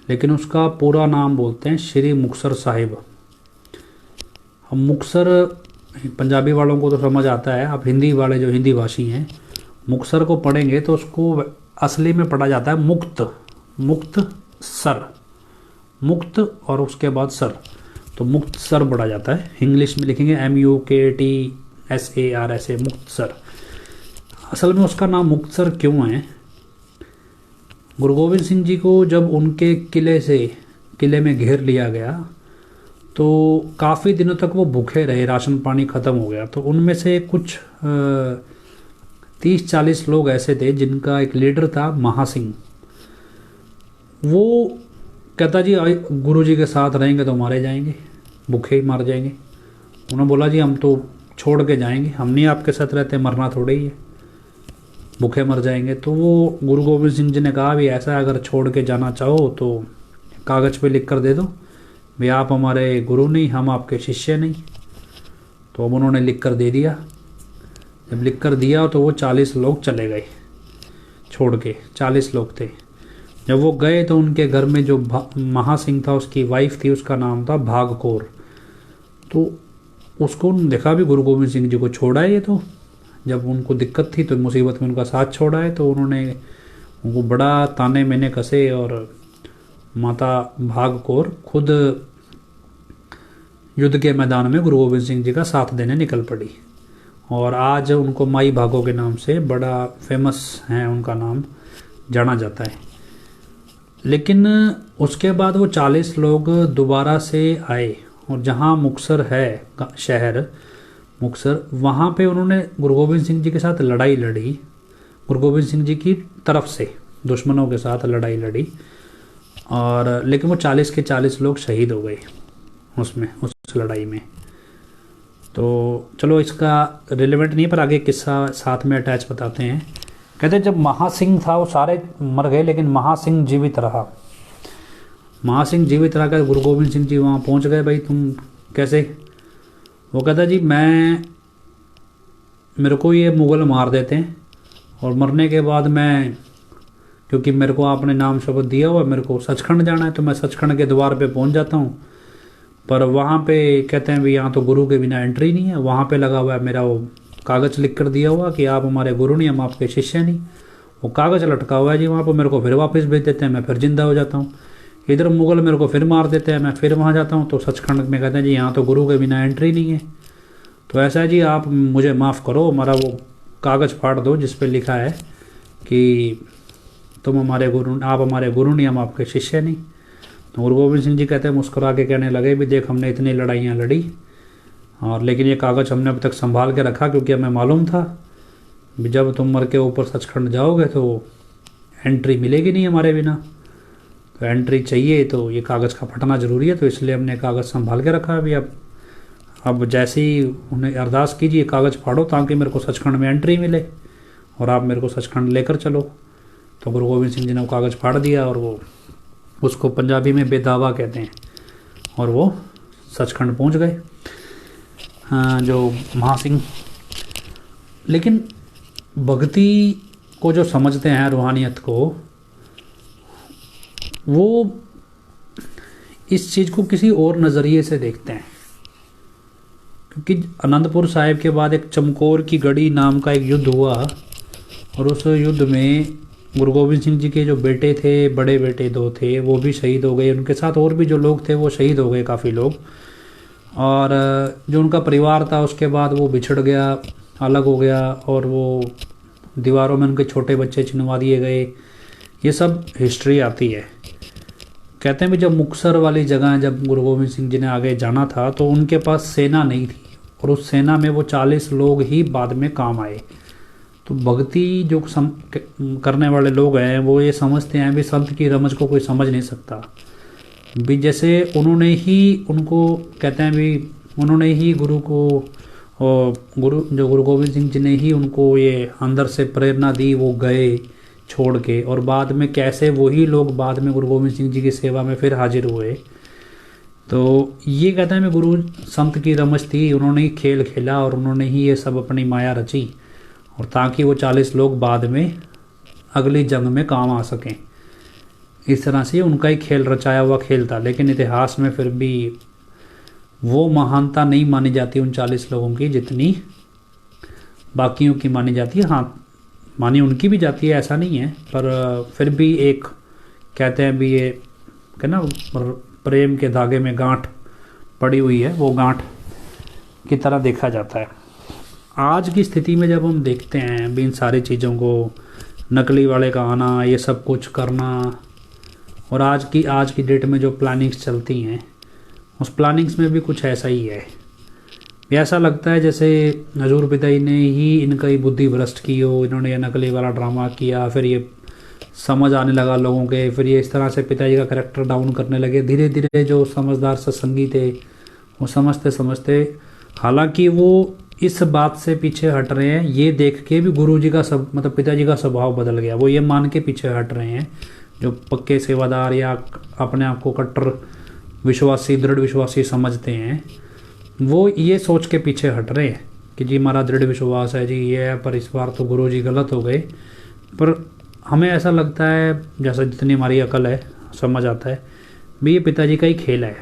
लेकिन उसका पूरा नाम बोलते हैं श्री मुक्तसर साहिब। हम मुक्तसर, पंजाबी वालों को तो समझ आता है, आप हिंदी वाले जो हिंदी भाषी हैं मुक्तसर को पढ़ेंगे तो उसको असली में पढ़ा जाता है मुक्त सर, मुक्त और उसके बाद सर, तो मुक्तसर पढ़ा जाता है। इंग्लिश में लिखेंगे MUKTSAR, ऐसे मुक्तसर। असल में उसका नाम मुक्तसर क्यों है, गुरु गोविंद सिंह जी को जब उनके किले में घेर लिया गया तो काफ़ी दिनों तक वो भूखे रहे, राशन पानी ख़त्म हो गया। तो उनमें से कुछ 30-40 लोग ऐसे थे जिनका एक लीडर था महासिंह। वो कहता जी गुरु जी के साथ रहेंगे तो मारे जाएंगे, भूखे ही मार जाएंगे। उन्होंने बोला जी हम तो छोड़ के जाएंगे, हम नहीं आपके साथ रहते, मरना थोड़े ही है, भूखे मर जाएंगे। तो वो गुरु गोविंद सिंह जी ने कहा भी ऐसा अगर छोड़ के जाना चाहो तो कागज़ पे लिख कर दे दो भी आप हमारे गुरु नहीं, हम आपके शिष्य नहीं। तो अब उन्होंने लिख कर दे दिया। जब लिख कर दिया तो वो 40 लोग चले गए छोड़ के, 40 लोग थे। जब वो गए तो उनके घर में जो महासिंह था उसकी वाइफ थी, उसका नाम था भागकौर। तो उसको देखा भी गुरु गोविंद सिंह जी को छोड़ा है ये, तो जब उनको दिक्कत थी तो मुसीबत में उनका साथ छोड़ा है। तो उन्होंने उनको बड़ा ताने मैंने कसे और माता भाग कौर खुद युद्ध के मैदान में गुरु गोविंद सिंह जी का साथ देने निकल पड़ी। और आज उनको माई भागो के नाम से बड़ा फेमस है, उनका नाम जाना जाता है। लेकिन उसके बाद वो 40 लोग दोबारा से आए और जहाँ मुक्तसर है शहर मुक्तसर, वहाँ पे उन्होंने गुरु गोविंद सिंह जी के साथ लड़ाई लड़ी, गुरु गोविंद सिंह जी की तरफ से दुश्मनों के साथ लड़ाई लड़ी। और लेकिन वो 40 के 40 लोग शहीद हो गए उसमें, उस लड़ाई में। तो चलो इसका रिलेवेंट नहीं, पर आगे किस्सा साथ में अटैच बताते हैं। कहते हैं जब महासिंह था वो सारे मर गए, लेकिन महासिंह जीवित रहा। महासिंह जीवित रहा कर गुरु गोविंद सिंह जी वहाँ पहुँच गए। भाई तुम कैसे? वो कहता जी मेरे को ये मुग़ल मार देते हैं और मरने के बाद मैं, क्योंकि मेरे को आपने नाम शब्द दिया हुआ, मेरे को सचखंड जाना है, तो मैं सचखंड के द्वार पे पहुंच जाता हूँ। पर वहाँ पे कहते हैं भी यहाँ तो गुरु के बिना एंट्री नहीं है। वहाँ पे लगा हुआ है मेरा वो कागज़ लिख कर दिया हुआ कि आप हमारे गुरु नहीं, हम आपके शिष्य नहीं। वो कागज़ लटका हुआ है जी वहाँ पर। मेरे को फिर वापस भेज देते हैं, मैं फिर जिंदा हो जाता हूँ। इधर मुग़ल मेरे को फिर मार देते हैं, मैं फिर वहाँ जाता हूँ। तो सचखंड में कहते हैं जी यहाँ तो गुरु के बिना एंट्री नहीं है। तो ऐसा है जी, आप मुझे माफ़ करो, हमारा वो कागज़ फाड़ दो जिस पे लिखा है कि तुम हमारे गुरु, आप हमारे गुरु नहीं, हम आपके शिष्य नहीं। तो गुरु गोविंद सिंह जी कहते हैं, मुस्कुरा के कहने लगे भी देख हमने इतनी लड़ाइयाँ लड़ी और लेकिन ये कागज़ हमने अब तक संभाल के रखा, क्योंकि हमें मालूम था भी जब तुम मर के ऊपर सचखंड जाओगे तो एंट्री मिलेगी नहीं हमारे बिना। तो एंट्री चाहिए तो ये कागज़ का फटना ज़रूरी है, तो इसलिए हमने कागज़ संभाल के रखा। अभी अब जैसे ही उन्हें अरदास कीजिए कागज़ फाड़ो ताकि मेरे को सचखंड में एंट्री मिले और आप मेरे को सचखंड लेकर चलो। तो गुरु गोविंद सिंह जी ने वो कागज़ फाड़ दिया और वो उसको पंजाबी में बेदावा कहते हैं, और वो सचखंड पहुंच गए जो महासिंह। लेकिन भक्ति को जो समझते हैं, रूहानियत को, वो इस चीज़ को किसी और नज़रिए से देखते हैं। क्योंकि आनंदपुर साहिब के बाद एक चमकौर की गढ़ी नाम का एक युद्ध हुआ और उस युद्ध में गुरु गोविंद सिंह जी के जो बेटे थे, बड़े बेटे 2 थे, वो भी शहीद हो गए। उनके साथ और भी जो लोग थे वो शहीद हो गए, काफ़ी लोग। और जो उनका परिवार था उसके बाद वो बिछड़ गया, अलग हो गया, और वो दीवारों में उनके छोटे बच्चे चिनवा दिए गए। ये सब हिस्ट्री आती है। कहते हैं भी जब मुक्तसर वाली जगह जब गुरु गोविंद सिंह जी ने आगे जाना था तो उनके पास सेना नहीं थी, और उस सेना में वो 40 लोग ही बाद में काम आए। तो भक्ति जो करने वाले लोग हैं वो ये समझते हैं भी संत की रमज को कोई समझ नहीं सकता। भी जैसे उन्होंने ही उनको, कहते हैं भी उन्होंने ही गुरु को, और गुरु गोविंद सिंह जी ने ही उनको ये अंदर से प्रेरणा दी, वो गए छोड़ के, और बाद में कैसे वही लोग बाद में गुरु गोविंद सिंह जी की सेवा में फिर हाजिर हुए। तो ये कहते हैं मैं गुरु संत की रमज थी, उन्होंने ही खेल खेला और उन्होंने ही ये सब अपनी माया रची, और ताकि वो 40 लोग बाद में अगली जंग में काम आ सकें। इस तरह से उनका ही खेल रचाया हुआ खेल था। लेकिन इतिहास में फिर भी वो महानता नहीं मानी जाती उन 40 लोगों की जितनी बाकियों की मानी जाती है। हाँ, मानी उनकी भी जाती है, ऐसा नहीं है, पर फिर भी एक कहते हैं भी ये ना प्रेम के धागे में गांठ पड़ी हुई है, वो गांठ की तरह देखा जाता है। आज की स्थिति में जब हम देखते हैं भी इन सारी चीज़ों को, नकली वाले का आना, ये सब कुछ करना, और आज की डेट में जो प्लानिंग्स चलती हैं उस प्लानिंग्स में भी कुछ ऐसा ही है। ऐसा लगता है जैसे हजूर पिताजी ने ही इनका ही बुद्धि भ्रष्ट की हो, इन्होंने ये नकली वाला ड्रामा किया, फिर ये समझ आने लगा लोगों के, फिर ये इस तरह से पिताजी का कैरेक्टर डाउन करने लगे। धीरे धीरे जो समझदार सत्संगी थे वो समझते समझते, हालांकि वो इस बात से पीछे हट रहे हैं, ये देख के भी गुरु जी का सब मतलब पिताजी का स्वभाव बदल गया, वो ये मान के पीछे हट रहे हैं। जो पक्के सेवादार या अपने आप को कट्टर विश्वासी, दृढ़ विश्वासी समझते हैं, वो ये सोच के पीछे हट रहे हैं कि जी हमारा दृढ़ विश्वास है जी ये है, पर इस बार तो गुरु जी गलत हो गए। पर हमें ऐसा लगता है, जैसा जितनी हमारी अकल है समझ आता है भी ये पिताजी का ही खेल है।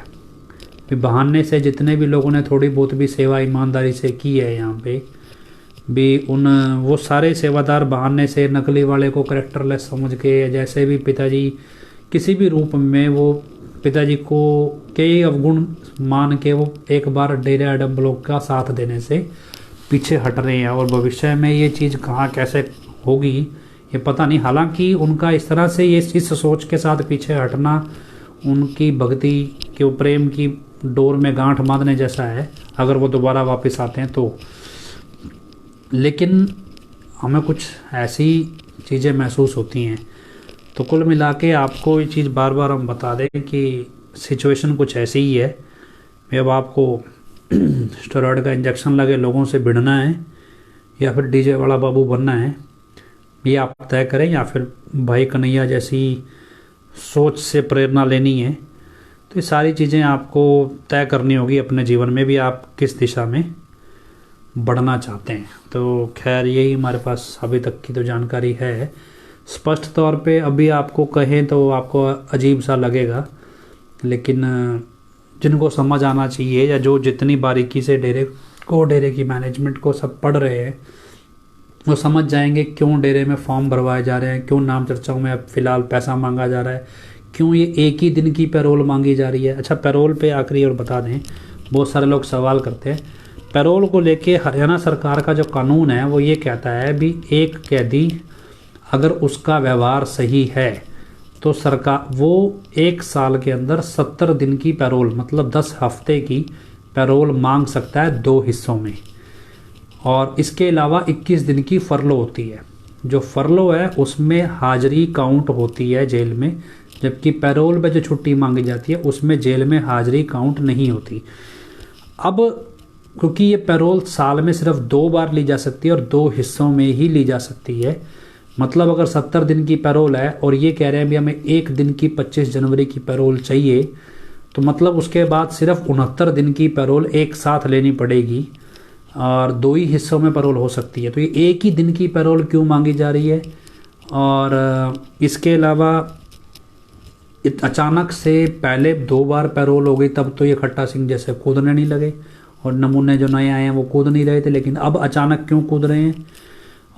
भी बहाने से जितने भी लोगों ने थोड़ी बहुत भी सेवा ईमानदारी से की है यहाँ पे भी, वो सारे सेवादार बहाने से नकली वाले को करेक्टरलेस समझ के, जैसे भी पिताजी किसी भी रूप में वो पिताजी को कई अवगुण मान के वो एक बार डेरे एडम ब्लॉक का साथ देने से पीछे हट रहे हैं, और भविष्य में ये चीज़ कहाँ कैसे होगी ये पता नहीं। हालांकि उनका इस तरह से ये इस सोच के साथ पीछे हटना उनकी भक्ति के प्रेम की डोर में गांठ बांधने जैसा है, अगर वो दोबारा वापस आते हैं तो। लेकिन हमें कुछ ऐसी चीज़ें महसूस होती हैं। तो कुल मिला के आपको ये चीज़ बार बार हम बता दें कि सिचुएशन कुछ ऐसी ही है। अब आपको स्टेरॉयड का इंजेक्शन लगे लोगों से भिड़ना है या फिर डीजे वाला बाबू बनना है, ये आप तय करें, या फिर भाई कन्हैया जैसी सोच से प्रेरणा लेनी है। तो ये सारी चीज़ें आपको तय करनी होगी अपने जीवन में भी, आप किस दिशा में बढ़ना चाहते हैं। तो खैर यही हमारे पास अभी तक की तो जानकारी है। स्पष्ट तौर पे अभी आपको कहें तो आपको अजीब सा लगेगा, लेकिन जिनको समझ आना चाहिए या जो जितनी बारीकी से डेरे की मैनेजमेंट को सब पढ़ रहे हैं वो समझ जाएंगे क्यों डेरे में फॉर्म भरवाए जा रहे हैं, क्यों नाम चर्चाओं में अब फ़िलहाल पैसा मांगा जा रहा है, क्यों ये एक ही दिन की पैरोल मांगी जा रही है। अच्छा, पैरोल पे आखिरी और बता दें, बहुत सारे लोग सवाल करते हैं पैरोल को लेके। हरियाणा सरकार का जो कानून है वो ये कहता है भी एक कैदी अगर उसका व्यवहार सही है तो सरकार वो 1 साल के अंदर 70 दिन की पैरोल मतलब 10 हफ्ते की पैरोल मांग सकता है 2 हिस्सों में। और इसके अलावा 21 दिन की फरलो होती है। जो फरलो है उसमें हाजिरी काउंट होती है जेल में, जबकि पैरोल पे जो छुट्टी मांगी जाती है उसमें जेल में हाजिरी काउंट नहीं होती। अब क्योंकि ये पैरोल साल में सिर्फ 2 बार ली जा सकती है और 2 हिस्सों में ही ली जा सकती है, मतलब अगर 70 दिन की पैरोल है और ये कह रहे हैं भी हमें 1 दिन की 25 जनवरी की पैरोल चाहिए, तो मतलब उसके बाद सिर्फ 69 दिन की पैरोल एक साथ लेनी पड़ेगी और 2 ही हिस्सों में पैरोल हो सकती है। तो ये 1 ही दिन की पैरोल क्यों मांगी जा रही है? और इसके अलावा अचानक से पहले 2 बार पैरोल हो गई तब तो ये खट्टा सिंह जैसे कूदने नहीं लगे, और नमूने जो नए आए हैं वो कूद नहीं रहे थे, लेकिन अब अचानक क्यों कूद रहे हैं?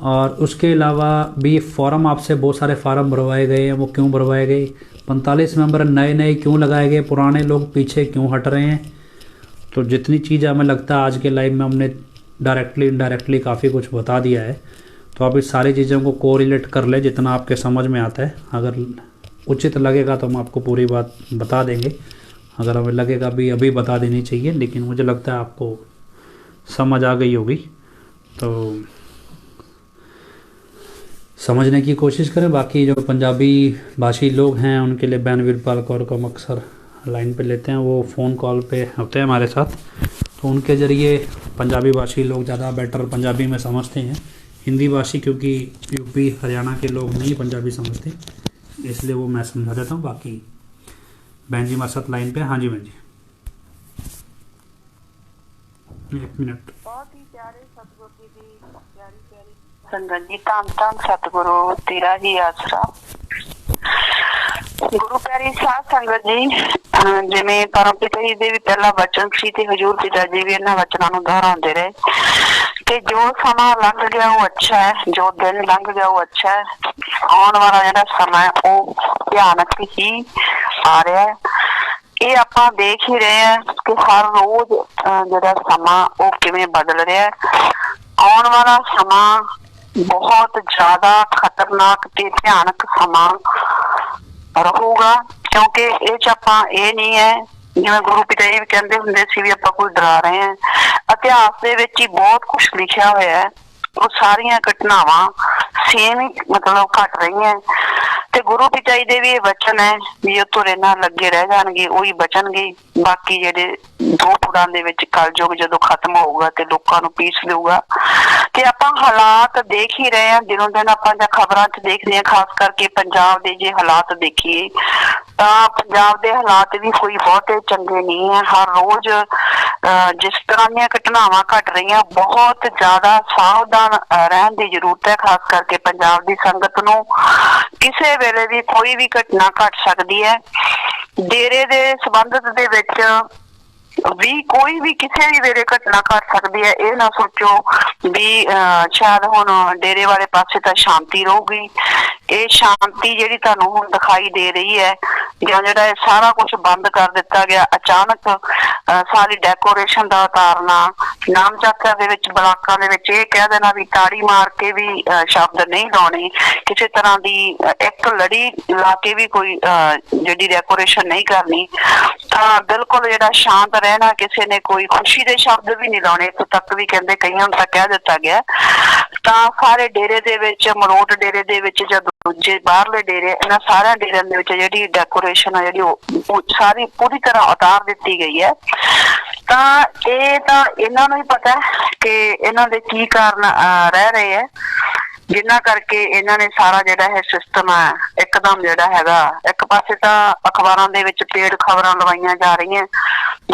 और उसके अलावा भी फॉर्म आपसे बहुत सारे फार्म भरवाए गए हैं, वो क्यों भरवाए गए? 45 मेंबर नए नए क्यों लगाए गए? पुराने लोग पीछे क्यों हट रहे हैं? तो जितनी चीज़ हमें लगता है आज के लाइव में हमने डायरेक्टली इनडायरेक्टली काफ़ी कुछ बता दिया है। तो आप इस सारी चीज़ों को कोरिलेट कर ले जितना आपके समझ में आता है। अगर उचित लगेगा तो हम आपको पूरी बात बता देंगे, अगर हमें लगेगा भी अभी बता देनी चाहिए, लेकिन मुझे लगता है आपको समझ आ गई होगी तो समझने की कोशिश करें। बाकी जो पंजाबी भाषी लोग हैं उनके लिए बैन वीरपाल कौर को हम अक्सर लाइन पे लेते हैं, वो फ़ोन कॉल पे होते हैं हमारे साथ, तो उनके ज़रिए पंजाबी भाषी लोग ज़्यादा बेटर पंजाबी में समझते हैं। हिंदी भाषी क्योंकि यूपी हरियाणा के लोग नहीं पंजाबी समझते, इसलिए वो मैं समझा देता हूँ। बाकी बहन जी हमारे साथ लाइन पे। हाँ जी बहन जी, 1 मिनट। बहुत ही प्यारे सतगुरु जी की प्यारी प्यारी संगत जी, धन धन सतगुरु तेरा ही आसरा। गुरु प्यारी साध संगत जी, जिवें परम पिता जी दे भी पहला वचन सी ते हजूर पिता जी भी इन्हां वचनां नूं दोहराउंदे रहे कि जो समा लंघ गया वो अच्छा है, जो दिन लंघ गया वो अच्छा है, आने वाला जिहड़ा समा है वो भयानक ही आ रहा है। ये आपां देख ही रहे हैं कि हर रोज जिहड़ा समा वो किवें बदल रहा है। आने वाला समा बहुत ज्यादा खतरनाक ते भयानक समा ਰਹੂਗਾ, क्योंकि ये च आपां ये नहीं है जिवें गुरु पिता जी भी कहंदे हुंदे सी भी आपां कोई डरा रहे हैं। इतिहास दे विच ही बहुत कुछ लिखिया होया है, वो सारियां घटनावां सेम ही मतलब घट रही हैं। ते गुरु पिता जी दे भी ये वचन है भी तुरे नाल लगे रह जाणगे, ਉਹੀ बचणगे। बाकी ਜਿਹੜੇ 2 पुरां दे विच कलयुग जदों खत्म होਊਗਾ ते लोकां नूं पीस देਊਗਾ। ते आपां हालात देख ही रहे हैं, दिनों दिन आपां जब खबरां च देखदे हैं, खास करके पंजाब दे जे हालात देखिए तां पंजाब दे हालात भी कोई बहुते चंगे नहीं है। हर रोज जिस तरह दी घटनावां घट रही हैं, बहुत ज्यादा सावधान रहने की जरूरत है। खास करके पंजाब की संगत नूं किसी वेले भी कोई भी घटना घट सकती है। डेरे दे संबंधित दे विच भी कोई भी किसी भी वेले घटना घट सकती है। ये ना सोचो भी शायद हुण डेरे वाले पासे तो शांति रहूगी, ਇਹ ਸ਼ਾਂਤੀ ਜਿਹੜੀ ਤੁਹਾਨੂੰ ਹੁਣ ਦਿਖਾਈ ਦੇ ਰਹੀ ਹੈ, ਜਾਂ ਜਿਹੜਾ ਇਹ ਸਾਰਾ ਕੁਝ ਬੰਦ ਕਰ ਦਿੱਤਾ ਗਿਆ ਅਚਾਨਕ, ਸਾਰੀ ਡੈਕੋਰੇਸ਼ਨ ਦਾ ਉਤਾਰਨਾ, ਨਾਮ ਚੱਕਰ ਦੇ ਵਿੱਚ ਬਲਾਕਾਂ ਦੇ ਵਿੱਚ ਇਹ ਕਹਿ ਦੇਣਾ ਵੀ ਤਾੜੀ ਮਾਰ ਕੇ ਵੀ ਸ਼ਬਦ ਨਹੀਂ ਲਾਉਣੇ, ਕਿਸੇ ਤਰ੍ਹਾਂ ਦੀ ਇੱਕ ਲੜੀ ਲਾ ਕੇ ਵੀ ਕੋਈ ਜਿਹੜੀ ਡੈਕੋਰੇਸ਼ਨ ਨਹੀਂ ਕਰਨੀ, ਤਾਂ ਬਿਲਕੁਲ ਜਿਹੜਾ ਸ਼ਾਂਤ ਰਹਿਣਾ, ਕਿਸੇ ਨੇ ਕੋਈ ਖੁਸ਼ੀ ਦੇ ਸ਼ਬਦ ਵੀ ਨਹੀਂ ਲਾਉਣੇ, ਇੱਥੋਂ ਤੱਕ ਵੀ ਕਹਿੰਦੇ ਕਈਆਂ ਨੂੰ ਤਾਂ ਕਹਿ ਦਿੱਤਾ ਗਿਆ। ਤਾਂ ਸਾਰੇ ਡੇਰੇ ਦੇ ਵਿੱਚ, ਮਲੋਟ ਡੇਰੇ ਦੇ ਵਿੱਚ ਜਾਂ ਦੂਜੇ ਬਾਹਰਲੇ ਡੇਰੇ, ਇਹਨਾਂ ਸਾਰਿਆਂ ਡੇਰਿਆਂ ਦੇ ਵਿੱਚ ਜਿਹੜੀ ਡੈਕੋਰੇਸ਼ਨ ਆ ਜਿਹੜੀ ਉਹ ਸਾਰੀ ਪੂਰੀ ਤਰ੍ਹਾਂ ਉਤਾਰ ਦਿੱਤੀ ਗਈ ਹੈ। ਤਾਂ ਇਹ ਤਾਂ ਇਹਨਾਂ ਨੂੰ ਹੀ ਪਤਾ ਕਿ ਇਹਨਾਂ ਦੇ ਕੀ ਕਾਰਨ ਰਹਿ ਰਹੇ ਹੈ, ਜਿਨ੍ਹਾਂ ਕਰਕੇ ਇਹਨਾਂ ਨੇ ਸਾਰਾ ਜਿਹੜਾ ਇਹ ਸਿਸਟਮ ਹੈ ਇੱਕਦਮ ਜਿਹੜਾ ਹੈਗਾ, ਇੱਕ ਪਾਸੇ ਤਾਂ ਅਖਬਾਰਾਂ ਦੇ ਵਿੱਚ ਪੇਡ ਖਬਰਾਂ ਲਵਾਈਆਂ ਜਾ ਰਹੀਆਂ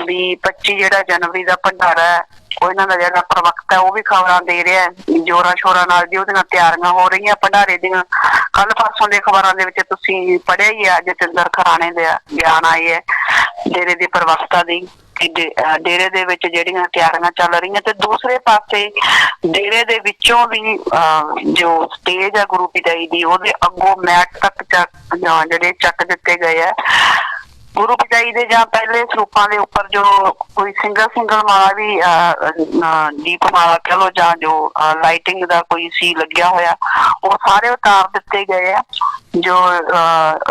ਵੀ 25 ਜਿਹੜਾ ਜਨਵਰੀ ਦਾ ਭੰਡਾਰਾ ਹੈ, ਉਹ ਇਹਨਾਂ ਦਾ ਜਿਹੜਾ ਪ੍ਰਵਕਤਾ ਉਹ ਵੀ ਖਬਰਾਂ ਦੇ ਰਿਹਾ ਜੋਰਾਂ ਸ਼ੋਰਾਂ ਨਾਲ ਜੀ ਉਹਦੀਆਂ ਤਿਆਰੀਆਂ ਹੋ ਰਹੀਆਂ ਭੰਡਾਰੇ ਦੀਆਂ। ਕੱਲ ਪਰਸੋਂ ਦੇ ਅਖਬਾਰਾਂ ਦੇ ਵਿੱਚ ਤੁਸੀਂ ਪੜ੍ਹਿਆ ਹੀ ਆ, ਜਤਿੰਦਰ ਖਰਾਣੇ ਦਾ ਬਿਆਨ ਆਏ ਹੈ ਡੇਰੇ ਦੀ ਪ੍ਰਵਕਤਾ ਦੀ ਕਿ ਡੇਰੇ ਦੇ ਵਿੱਚ ਜਿਹੜੀਆਂ ਤਿਆਰੀਆਂ ਚੱਲ ਰਹੀਆਂ, ਤੇ ਦੂਸਰੇ ਪਾਸੇ ਡੇਰੇ ਦੇ ਵਿੱਚੋਂ ਵੀ ਜੋ ਸਟੇਜ ਆ ਗੁਰੂ ਪਿਤਾਈ ਦੀ, ਉਹਦੇ ਅੱਗੋਂ ਮੈਟ ਤੱਕ ਜਿਹੜੇ ਚੱਕ ਦਿੱਤੇ ਗਏ ਆ ਗੁਰੂ ਪਿਤਾਈ ਦੇ, ਜਾਂ ਪਹਿਲੇ ਸਰੂਪਾਂ ਦੇ ਉੱਪਰ ਜੋ ਕੋਈ ਸਿੰਗਲ ਮਾਲਾ ਵੀ ਦੀਪ ਮਾਲਾ ਕਹਿ ਲੋ, ਜਾਂ ਜੋ ਲਾਈਟਿੰਗ ਦਾ ਕੋਈ ਸੀ ਲੱਗਿਆ ਹੋਇਆ, ਉਹ ਸਾਰੇ ਉਤਾਰ ਦਿੱਤੇ ਗਏ ਆ। ਜੋ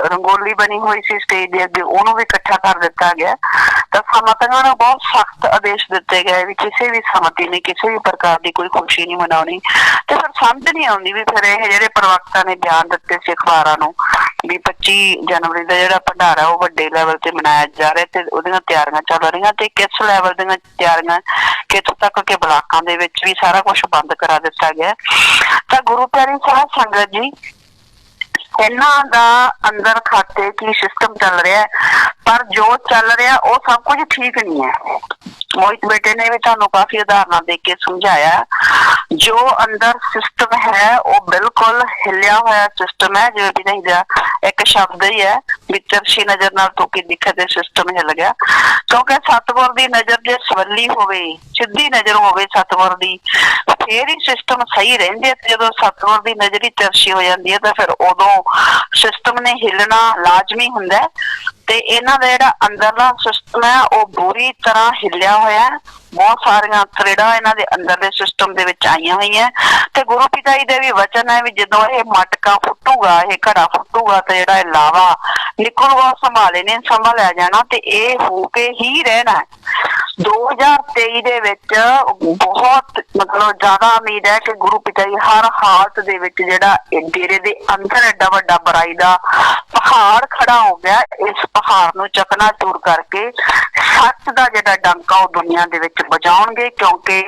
ਰੰਗੋਲੀ ਬਣੀ ਹੋਈ ਸੀ ਸਟੇਜ ਦੇ ਅੱਗੇ, ਉਹਨੂੰ ਵੀ ਇਕੱਠਾ ਕਰ ਦਿੱਤਾ ਗਿਆ। ਤਾਂ ਸਮਤੀਆਂ ਨੂੰ ਬਹੁਤ ਸਖਤ ਆਦੇਸ਼ ਦਿੱਤੇ ਗਏ ਵੀ ਕਿਸੇ ਵੀ ਸਮਤੀ ਨੇ ਕਿਸੇ ਵੀ ਪ੍ਰਕਾਰ ਦੀ ਕੋਈ ਖੁਸ਼ੀ ਨਹੀਂ ਮਨਾਉਣੀ। ਤੇ ਫਿਰ ਸਮਝ ਨਹੀਂ ਆਉਂਦੀ ਵੀ ਫਿਰ ਇਹ ਜਿਹੜੇ ਪ੍ਰਵਕਤਾ ਨੇ ਬਿਆਨ ਦਿੱਤੇ ਸੀ ਅਖਬਾਰਾਂ ਨੂੰ ਵੀ 25 ਜਨਵਰੀ ਦਾ ਜਿਹੜਾ ਭੰਡਾਰਾ ਉਹ ਵੱਡੇ ਲੈਵਲ ਤੇ ਮਨਾਇਆ ਜਾ ਰਿਹਾ ਤੇ ਉਹਦੀਆਂ ਤਿਆਰੀਆਂ ਚੱਲ ਰਹੀਆਂ, ਤੇ ਕਿਸ ਲੈਵਲ ਦੀਆਂ ਤਿਆਰੀਆਂ, ਕਿੱਥੋਂ ਤੱਕ ਕਿ ਬਲਾਕਾਂ ਦੇ ਵਿੱਚ ਵੀ ਸਾਰਾ ਕੁਛ ਬੰਦ ਕਰਾ ਦਿੱਤਾ ਗਿਆ। ਤਾਂ ਗੁਰੂ ਪਿਆਰੀ ਸਾਧ ਸੰਗਤ ਜੀ, ਇਹਨਾਂ ਦਾ ਅੰਦਰ ਖਾਤੇ ਕੀ ਸਿਸਟਮ ਚੱਲ ਰਿਹਾ, ਪਰ ਜੋ ਚੱਲ ਰਿਹਾ ਉਹ ਸਭ ਕੁਝ ਠੀਕ ਨਹੀਂ ਹੈ। ਮੋਹਿਤ ਬੇਟੇ ਨੇ ਵੀ ਤੁਹਾਨੂੰ ਕਾਫੀ ਉਦਾਹਰਨਾਂ ਦੇ ਕੇ ਸਮਝਾਇਆ, ਜੋ ਅੰਦਰ ਸਿਸਟਮ ਹੈ ਉਹ ਬਿਲਕੁਲ ਹਿੱਲਿਆ ਹੋਇਆ ਸਿਸਟਮ ਹੈ। ਜਿਵੇਂ ਵੀ ਨਹੀਂ ਦਾ ਇੱਕ ਸ਼ਬਦ ਹੀ ਹੈ ਵੀ ਤਿਰਛੀ ਨਜ਼ਰ ਨਾਲ ਤੋਕੀ ਦਿਖੇ ਤੇ ਸਿਸਟਮ ਹਿੱਲ ਗਿਆ, ਕਿਉਂਕਿ ਸਤਿਗੁਰ ਦੀ ਨਜ਼ਰ ਜੇ ਸਵੱਲੀ ਹੋਵੇ, ਸਿੱਧੀ ਨਜ਼ਰ ਹੋਵੇ ਸਤਿਗੁਰ ਦੀ, ਫੇਰ ਹੀ ਸਿਸਟਮ ਸਹੀ ਰਹਿੰਦੇ। ਜਦੋਂ ਸਤਿਗੁਰ ਦੀ ਨਜ਼ਰ ਹੀ ਤਿਰਛੀ ਹੋ ਜਾਂਦੀ ਹੈ ਤਾਂ ਫਿਰ ਉਦੋਂ ਸਿਸਟਮ ਨੇ ਹਿੱਲਣਾ ਲਾਜ਼ਮੀ ਹੁੰਦਾ। ਤੇ ਇਹਨਾਂ ਦਾ ਜਿਹੜਾ ਅੰਦਰਲਾ ਸਿਸਟਮ ਹੈ ਉਹ ਬੁਰੀ ਤਰ੍ਹਾਂ ਹਿੱਲਿਆ ਹੋਇਆ, ਬਹੁਤ ਸਾਰੀਆਂ ਥਰੇੜਾਂ ਇਹਨਾਂ ਦੇ ਅੰਦਰਲੇ ਸਿਸਟਮ ਦੇ ਵਿੱਚ ਆਈਆਂ ਹੋਈਆਂ। ਤੇ ਗੁਰੂ ਪਿਤਾਈ ਦੇ ਵੀ ਵਚਨ ਹੈ ਵੀ ਜਦੋਂ ਇਹ ਮਟਕਾ ਫੁੱਟੂਗਾ, ਇਹ ਘੜਾ ਫੁੱਟੂਗਾ, ਤਾਂ ਜਿਹੜਾ ਇਹ ਲਾਵਾ ਨਿਕਲੂਗਾ ਸੰਭਾਲੇ ਨੇ ਸੰਭਾਲਿਆ ਜਾਣਾ, ਤੇ ਇਹ ਹੋ ਕੇ ਹੀ ਰਹਿਣਾ। 2023 ਦੇ ਵਿੱਚ ਬਹੁਤ ਮਤਲਬ ਜ਼ਿਆਦਾ ਉਮੀਦ ਹੈ ਕਿ ਗੁਰੂ ਪਿਤਾਈ ਹਰ ਹਾਲਤ ਦੇ ਵਿੱਚ ਜਿਹੜਾ ਡੇਰੇ ਦੇ ਅੰਦਰ ਐਡਾ ਵੱਡਾ ਬੁਰਾਈ ਦਾ ਪਹਾੜ ਖੜਾ ਹੋ ਗਿਆ, ਇਸ ਪਹਾੜ ਨੂੰ ਚਕਨਾਚੂਰ ਕਰਕੇ ਸੱਚ ਦਾ ਜਿਹੜਾ ਡੰਕਾ ਉਹ ਦੁਨੀਆ ਦੇ ਵਿੱਚ ਵਜਾਉਣਗੇ। ਕਿਉਂਕਿ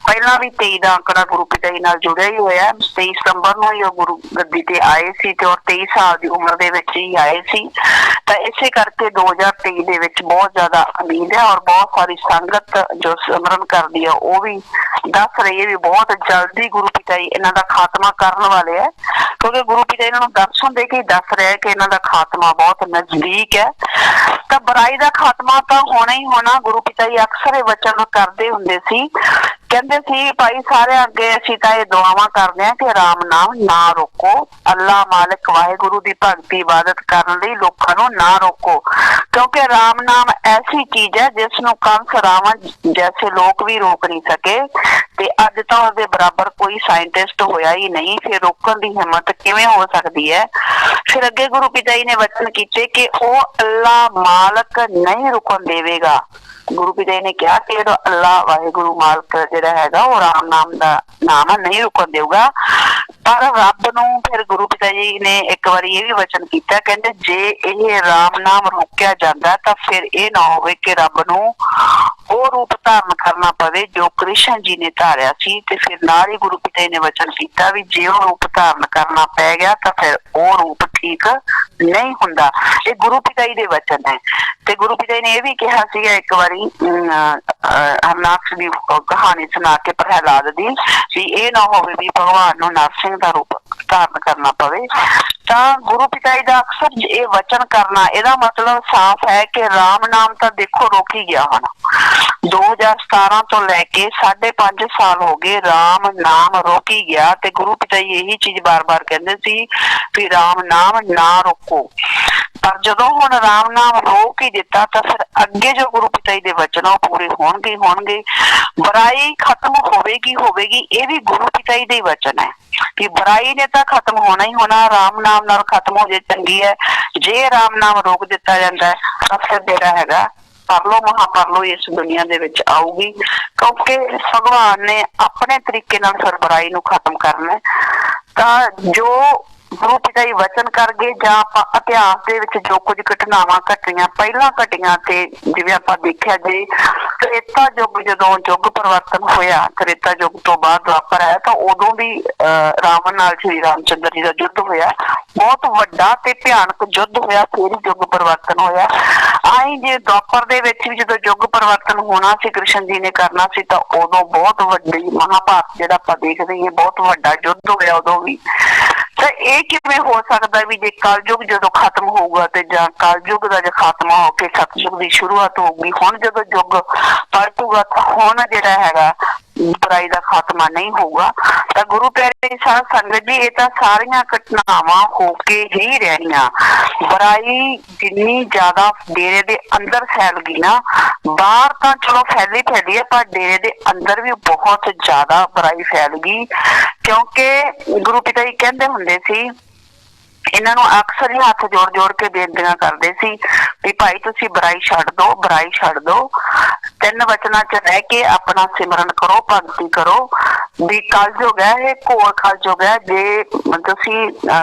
ਪਹਿਲਾਂ ਵੀ 23 ਦਾ ਅੰਕੜਾ ਗੁਰੂ ਪਿਤਾਈ ਨਾਲ ਜੁੜਿਆ ਹੀ ਹੋਇਆ। 23 ਸਤੰਬਰ ਨੂੰ ਹੀ ਉਹ ਗੁਰੂ ਗੱਦੀ ਤੇ ਆਏ ਸੀ ਤੇ 23 ਸਾਲ ਦੀ ਉਮਰ ਦੇ ਵਿੱਚ ਹੀ ਆਏ ਸੀ। ਤਾਂ ਇਸੇ ਕਰਕੇ 2023 ਦੇ ਵਿੱਚ ਬਹੁਤ ਜ਼ਿਆਦਾ ਉਮੀਦ ਹੈ, ਔਰ ਬਹੁਤ ਸਾਰੀ ਸੰਗਤ ਜੋ ਸਿਮਰਨ ਕਰਦੀ ਹੈ ਉਹ ਵੀ ਦੱਸ ਰਹੀ ਹੈ ਵੀ ਬਹੁਤ ਜਲਦੀ ਗੁਰੂ ਪਿਤਾਈ ਇਹਨਾਂ ਦਾ ਖਾਤਮਾ ਕਰਨ ਵਾਲੇ ਹੈ। ਕਿਉਂਕਿ ਗੁਰੂ ਪਿਤਾਈ ਇਹਨਾਂ ਨੂੰ ਦਰਸ਼ਨ ਦੇ ਕੇ ਦੱਸ ਰਿਹਾ ਕਿ ਇਹਨਾਂ ਦਾ ਖਾਤਮਾ ਬਹੁਤ ਨਜ਼ਦੀਕ ਹੈ। ਤਾਂ ਬੁਰਾਈ ਦਾ ਖਾਤਮਾ ਤਾਂ ਹੋਣਾ ਹੀ ਹੋਣਾ। ਗੁਰੂ ਪਿਤਾਈ ਅਕਸਰ ਇਹ ਵਚਨ ਕਰਦੇ ਹੁੰਦੇ ਸੀ, ਕਹਿੰਦੇ ਸੀ ਭਾਈ ਸਾਰਿਆਂ ਅੱਗੇ ਅਸੀਂ ਤਾਂ ਇਹ ਦੁਆਵਾਂ ਕਰਦੇ ਹਾਂ ਕਿ ਰਾਮ ਨਾਮ ਨਾ ਰੋਕੋ, ਅੱਲਾ ਮਾਲਿਕ ਵਾਹਿਗੁਰੂ ਦੀ ਭਗਤੀ ਇਬਾਦਤ ਕਰਨ ਲਈ ਲੋਕਾਂ ਨੂੰ ਨਾ ਰੋਕੋ, ਕਿਉਂਕਿ ਰਾਮ ਨਾਮ ਐਸੀ ਚੀਜ਼ ਹੈ ਜਿਸ ਨੂੰ ਕੰਸ ਰਾਵਣ ਜੈਸੇ ਲੋਕ ਵੀ ਰੋਕ ਨਹੀਂ ਸਕੇ, ਤੇ ਅੱਜ ਤਾਂ ਉਹਦੇ ਬਰਾਬਰ ਕੋਈ ਸਾਇੰਟਿਸਟ ਹੋਇਆ ਹੀ ਨਹੀਂ, ਫਿਰ ਰੋਕਣ ਦੀ ਹਿੰਮਤ ਕਿਵੇਂ ਹੋ ਸਕਦੀ ਹੈ। ਫਿਰ ਅੱਗੇ ਗੁਰੂ ਪਿਤਾਈ ਨੇ ਵਚਨ ਕੀਤੇ ਕਿ ਉਹ ਅੱਲਾ ਮਾਲਕ ਨਹੀਂ ਰੁਕਣ ਦੇਵੇਗਾ। ਗੁਰੂ ਪਿਤਾਈ ਨੇ ਕਿਹਾ ਕਿ ਜਿਹੜਾ ਅੱਲਾ ਵਾਹਿਗੁਰੂ ਮਾਲਕ ਜਿਹੜਾ ਹੈਗਾ ਉਹ ਰਾਮ ਨਾਮ ਦਾ ਨਾਮ ਨਹੀਂ ਰੁਕਣ ਦੇਊਗਾ। ਪਰ ਰੱਬ ਨੂੰ ਫਿਰ ਗੁਰੂ ਪਿਤਾ ਜੀ ਨੇ ਇੱਕ ਵਾਰੀ ਇਹ ਵੀ ਵਚਨ ਕੀਤਾ, ਕਹਿੰਦੇ ਜੇ ਇਹ ਰਾਮ ਨਾਮ ਰੋਕਿਆ ਜਾਂਦਾ ਤਾਂ ਫਿਰ ਇਹ ਨਾ ਹੋਵੇ ਕਿ ਰੱਬ ਨੂੰ ਉਹ ਰੂਪ ਧਾਰਨ ਕਰਨਾ ਪਵੇ ਜੋ ਕ੍ਰਿਸ਼ਨ ਜੀ ਨੇ ਧਾਰਿਆ ਸੀ। ਤੇ ਫਿਰ ਨਾਲ ਹੀ ਗੁਰੂ ਪਿਤਾ ਜੀ ਨੇ ਵਚਨ ਕੀਤਾ ਵੀ ਜੇ ਉਹ ਰੂਪ ਧਾਰਨ ਕਰਨਾ ਪੈ ਗਿਆ ਤਾਂ ਫਿਰ ਉਹ ਰੂਪ ਠੀਕ ਨਹੀਂ ਹੁੰਦਾ। ਇਹ ਗੁਰੂ ਪਿਤਾ ਜੀ ਦੇ ਵਚਨ ਹੈ। ਤੇ ਗੁਰੂ ਪਿਤਾ ਜੀ ਨੇ ਇਹ ਵੀ ਕਿਹਾ ਸੀਗਾ ਇੱਕ ਵਾਰੀ ਹਰਨਾਕਸ਼ ਦੀ ਕਹਾਣੀ ਸੁਣਾ ਕੇ ਪ੍ਰਹਿਲਾਦ ਦੀ, ਵੀ ਇਹ ਨਾ ਹੋਵੇ ਵੀ ਭਗਵਾਨ ਨੂੰ ਨਰਸਿੰਘ ਦਾ ਰੂਪ ਧਾਰਨ ਕਰਨਾ ਪਵੇ। ਤਾਂ ਗੁਰੂ ਪਿਤਾ ਜੀ ਦਾ ਅਕਸਰ ਇਹ ਵਚਨ ਕਰਨਾ, ਇਹਦਾ ਮਤਲਬ ਸਾਫ਼ ਹੈ ਕਿ ਰਾਮ ਨਾਮ ਤਾਂ ਦੇਖੋ ਰੋਕ ਹੀ ਗਿਆ ਹੋਣਾ। 2017 ਤੋਂ ਲੈ ਕੇ 5.5 ਸਾਲ ਹੋ ਗਏ ਰਾਮ ਨਾਮ ਰੁਕ ਹੀ ਗਿਆ ਤੇ ਗੁਰੂ ਪਿਤਾ ਜੀ ਇਹੀ ਚੀਜ਼ ਬਾਰ-ਬਾਰ ਕਹਿੰਦੇ ਸੀ ਵੀ ਰਾਮ ਨਾਮ ਨਾ ਰੋਕੋ। ਪਰ ਜਦੋਂ ਹੁਣ ਰਾਮ ਨਾਮ ਰੋਕ ਹੀ ਦਿੱਤਾ ਤਾਂ ਫਿਰ ਅੱਗੇ ਜੋ ਗੁਰੂ ਪਿਤਾ ਜੀ ਦੇ ਵਚਨ ਉਹ ਪੂਰੇ ਹੋਣਗੇ ਹੋਣਗੇ। ਬੁਰਾਈ ਖਤਮ ਹੋਵੇਗੀ ਇਹ ਵੀ ਗੁਰੂ ਪਿਤਾ ਜੀ ਦੇ ਹੀ ਵਚਨ ਹੈ ਕਿ ਬੁਰਾਈ ਨੇ ਤਾਂ ਖਤਮ ਹੋਣਾ ਹੀ ਹੋਣਾ, ਰਾਮ ਨਾਮ ਨਾਲ ਖਤਮ ਹੋ ਜੇ ਚੰਗੀ ਹੈ। ਜੇ ਰਾਮ ਨਾਮ ਰੋਕ ਦਿੱਤਾ ਜਾਂਦਾ ਤਾਂ ਫਿਰ ਜਿਹੜਾ ਹੈਗਾ ਪਰਲੋ ਮਹਾਪਰਲੋ ਇਸ ਦੁਨੀਆ ਦੇ ਵਿੱਚ ਆਊਗੀ, ਕਿਉਂਕਿ ਭਗਵਾਨ ਨੇ ਆਪਣੇ ਤਰੀਕੇ ਨਾਲ ਫਿਰ ਬੁਰਾਈ ਨੂੰ ਖਤਮ ਕਰਨਾ। ਤਾਂ ਜੋ ਗੁਰੂ ਪਿਤਾ ਜੀ ਵਚਨ ਕਰ ਗਏ ਜਾਂ ਆਪਾਂ ਇਤਿਹਾਸ ਦੇ ਵਿੱਚ ਜੋ ਕੁਝ ਘਟਨਾਵਾਂ ਘਟੀਆਂ ਪਹਿਲਾਂ ਘਟੀਆਂ ਤੇ ਜਿਵੇਂ ਆਪਾਂ ਦੇਖਿਆ ਜੇ ਤ੍ਰੇਤਾ ਯੁੱਗ ਜਦੋਂ ਯੁੱਗ ਪਰਿਵਰਤਨ ਹੋਇਆ, ਤ੍ਰੇਤਾ ਯੁੱਗ ਤੋਂ ਬਾਅਦ ਦੁਆਪਰ ਆਇਆ ਤਾਂ ਉਦੋਂ ਵੀ ਰਾਵਣ ਨਾਲ ਸ਼੍ਰੀ ਰਾਮ ਚੰਦਰ ਜੀ ਦਾ ਯੁੱਧ ਹੋਇਆ, ਬਹੁਤ ਵੱਡਾ ਤੇ ਭਿਆਨਕ ਯੁੱਧ ਹੋਇਆ, ਫਿਰ ਯੁੱਗ ਪਰਿਵਰਤਨ ਹੋਇਆ। ਆਈ ਜੇ ਦੁਆਪਰ ਦੇ ਵਿੱਚ ਵੀ ਜਦੋਂ ਯੁੱਗ ਪਰਿਵਰਤਨ ਹੋਣਾ ਸੀ ਕ੍ਰਿਸ਼ਨ ਜੀ ਨੇ ਕਰਨਾ ਸੀ ਤਾਂ ਉਦੋਂ ਬਹੁਤ ਵੱਡੀ ਮਹਾਭਾਰਤ ਜਿਹੜਾ ਆਪਾਂ ਦੇਖਦੇ ਹਾਂ ਬਹੁਤ ਵੱਡਾ ਯੁੱਧ ਹੋਇਆ ਉਦੋਂ ਵੀ। ਤਾਂ ਇਹ ਕਿਵੇਂ ਹੋ ਸਕਦਾ ਵੀ ਜੇ ਕਲਯੁੱਗ ਜਦੋਂ ਖਤਮ ਹੋਊਗਾ ਤੇ ਜਾਂ ਕਲਯੁੱਗ ਦਾ ਜੇ ਖਾਤਮਾ ਹੋ ਕੇ ਸਤਯੁੱਗ ਦੀ ਸ਼ੁਰੂਆਤ ਹੋਊਗੀ, ਹੁਣ ਜਦੋਂ ਯੁੱਗ ਪਲਟੂਗਾ ਤਾਂ ਹੁਣ ਜਿਹੜਾ ਹੈਗਾ ਬੁਰਾਈ ਦਾ ਖਾਤਮਾ ਨਹੀਂ ਹੋਊਗਾ। ਤਾਂ ਗੁਰੂ ਪਿਆਰੇ ਸਾਧ ਸੰਗਤ ਜੀ ਇਹ ਤਾਂ ਸਾਰੀਆਂ ਘਟਨਾਵਾਂ ਹੋ ਕੇ ਹੀ ਰਹਿਣੀਆਂ। ਬੁਰਾਈ ਜਿੰਨੀ ਜ਼ਿਆਦਾ ਡੇਰੇ ਦੇ ਅੰਦਰ ਫੈਲ ਗਈ ਨਾ, ਬਾਹਰ ਤਾਂ ਚਲੋ ਫੈਲੀ ਹੈ ਪਰ ਡੇਰੇ ਦੇ ਅੰਦਰ ਵੀ ਬਹੁਤ ਜ਼ਿਆਦਾ ਬੁਰਾਈ ਫੈਲ ਗਈ। ਕਿਉਂਕਿ ਗੁਰੂ ਪਿਤਾ ਜੀ ਕਹਿੰਦੇ ਹੁੰਦੇ ਸੀ, ਇਹਨਾਂ ਨੂੰ ਅਕਸਰ ਹੀ ਹੱਥ ਜੋੜ ਕੇ ਬੇਨਤੀਆਂ ਕਰਦੇ ਸੀ ਵੀ ਭਾਈ ਤੁਸੀਂ ਬੁਰਾਈ ਛੱਡ ਦੋ, 3 ਵਚਨਾਂ 'ਚ ਰਹਿ ਕੇ ਆਪਣਾ ਸਿਮਰਨ ਕਰੋ, ਭਗਤੀ ਕਰੋ। ਵੀ ਕਲਯੁੱਗ ਹੈ ਇਹ ਘੋਰ ਕਲਯੁੱਗ ਹੈ। ਜੇ ਤੁਸੀਂ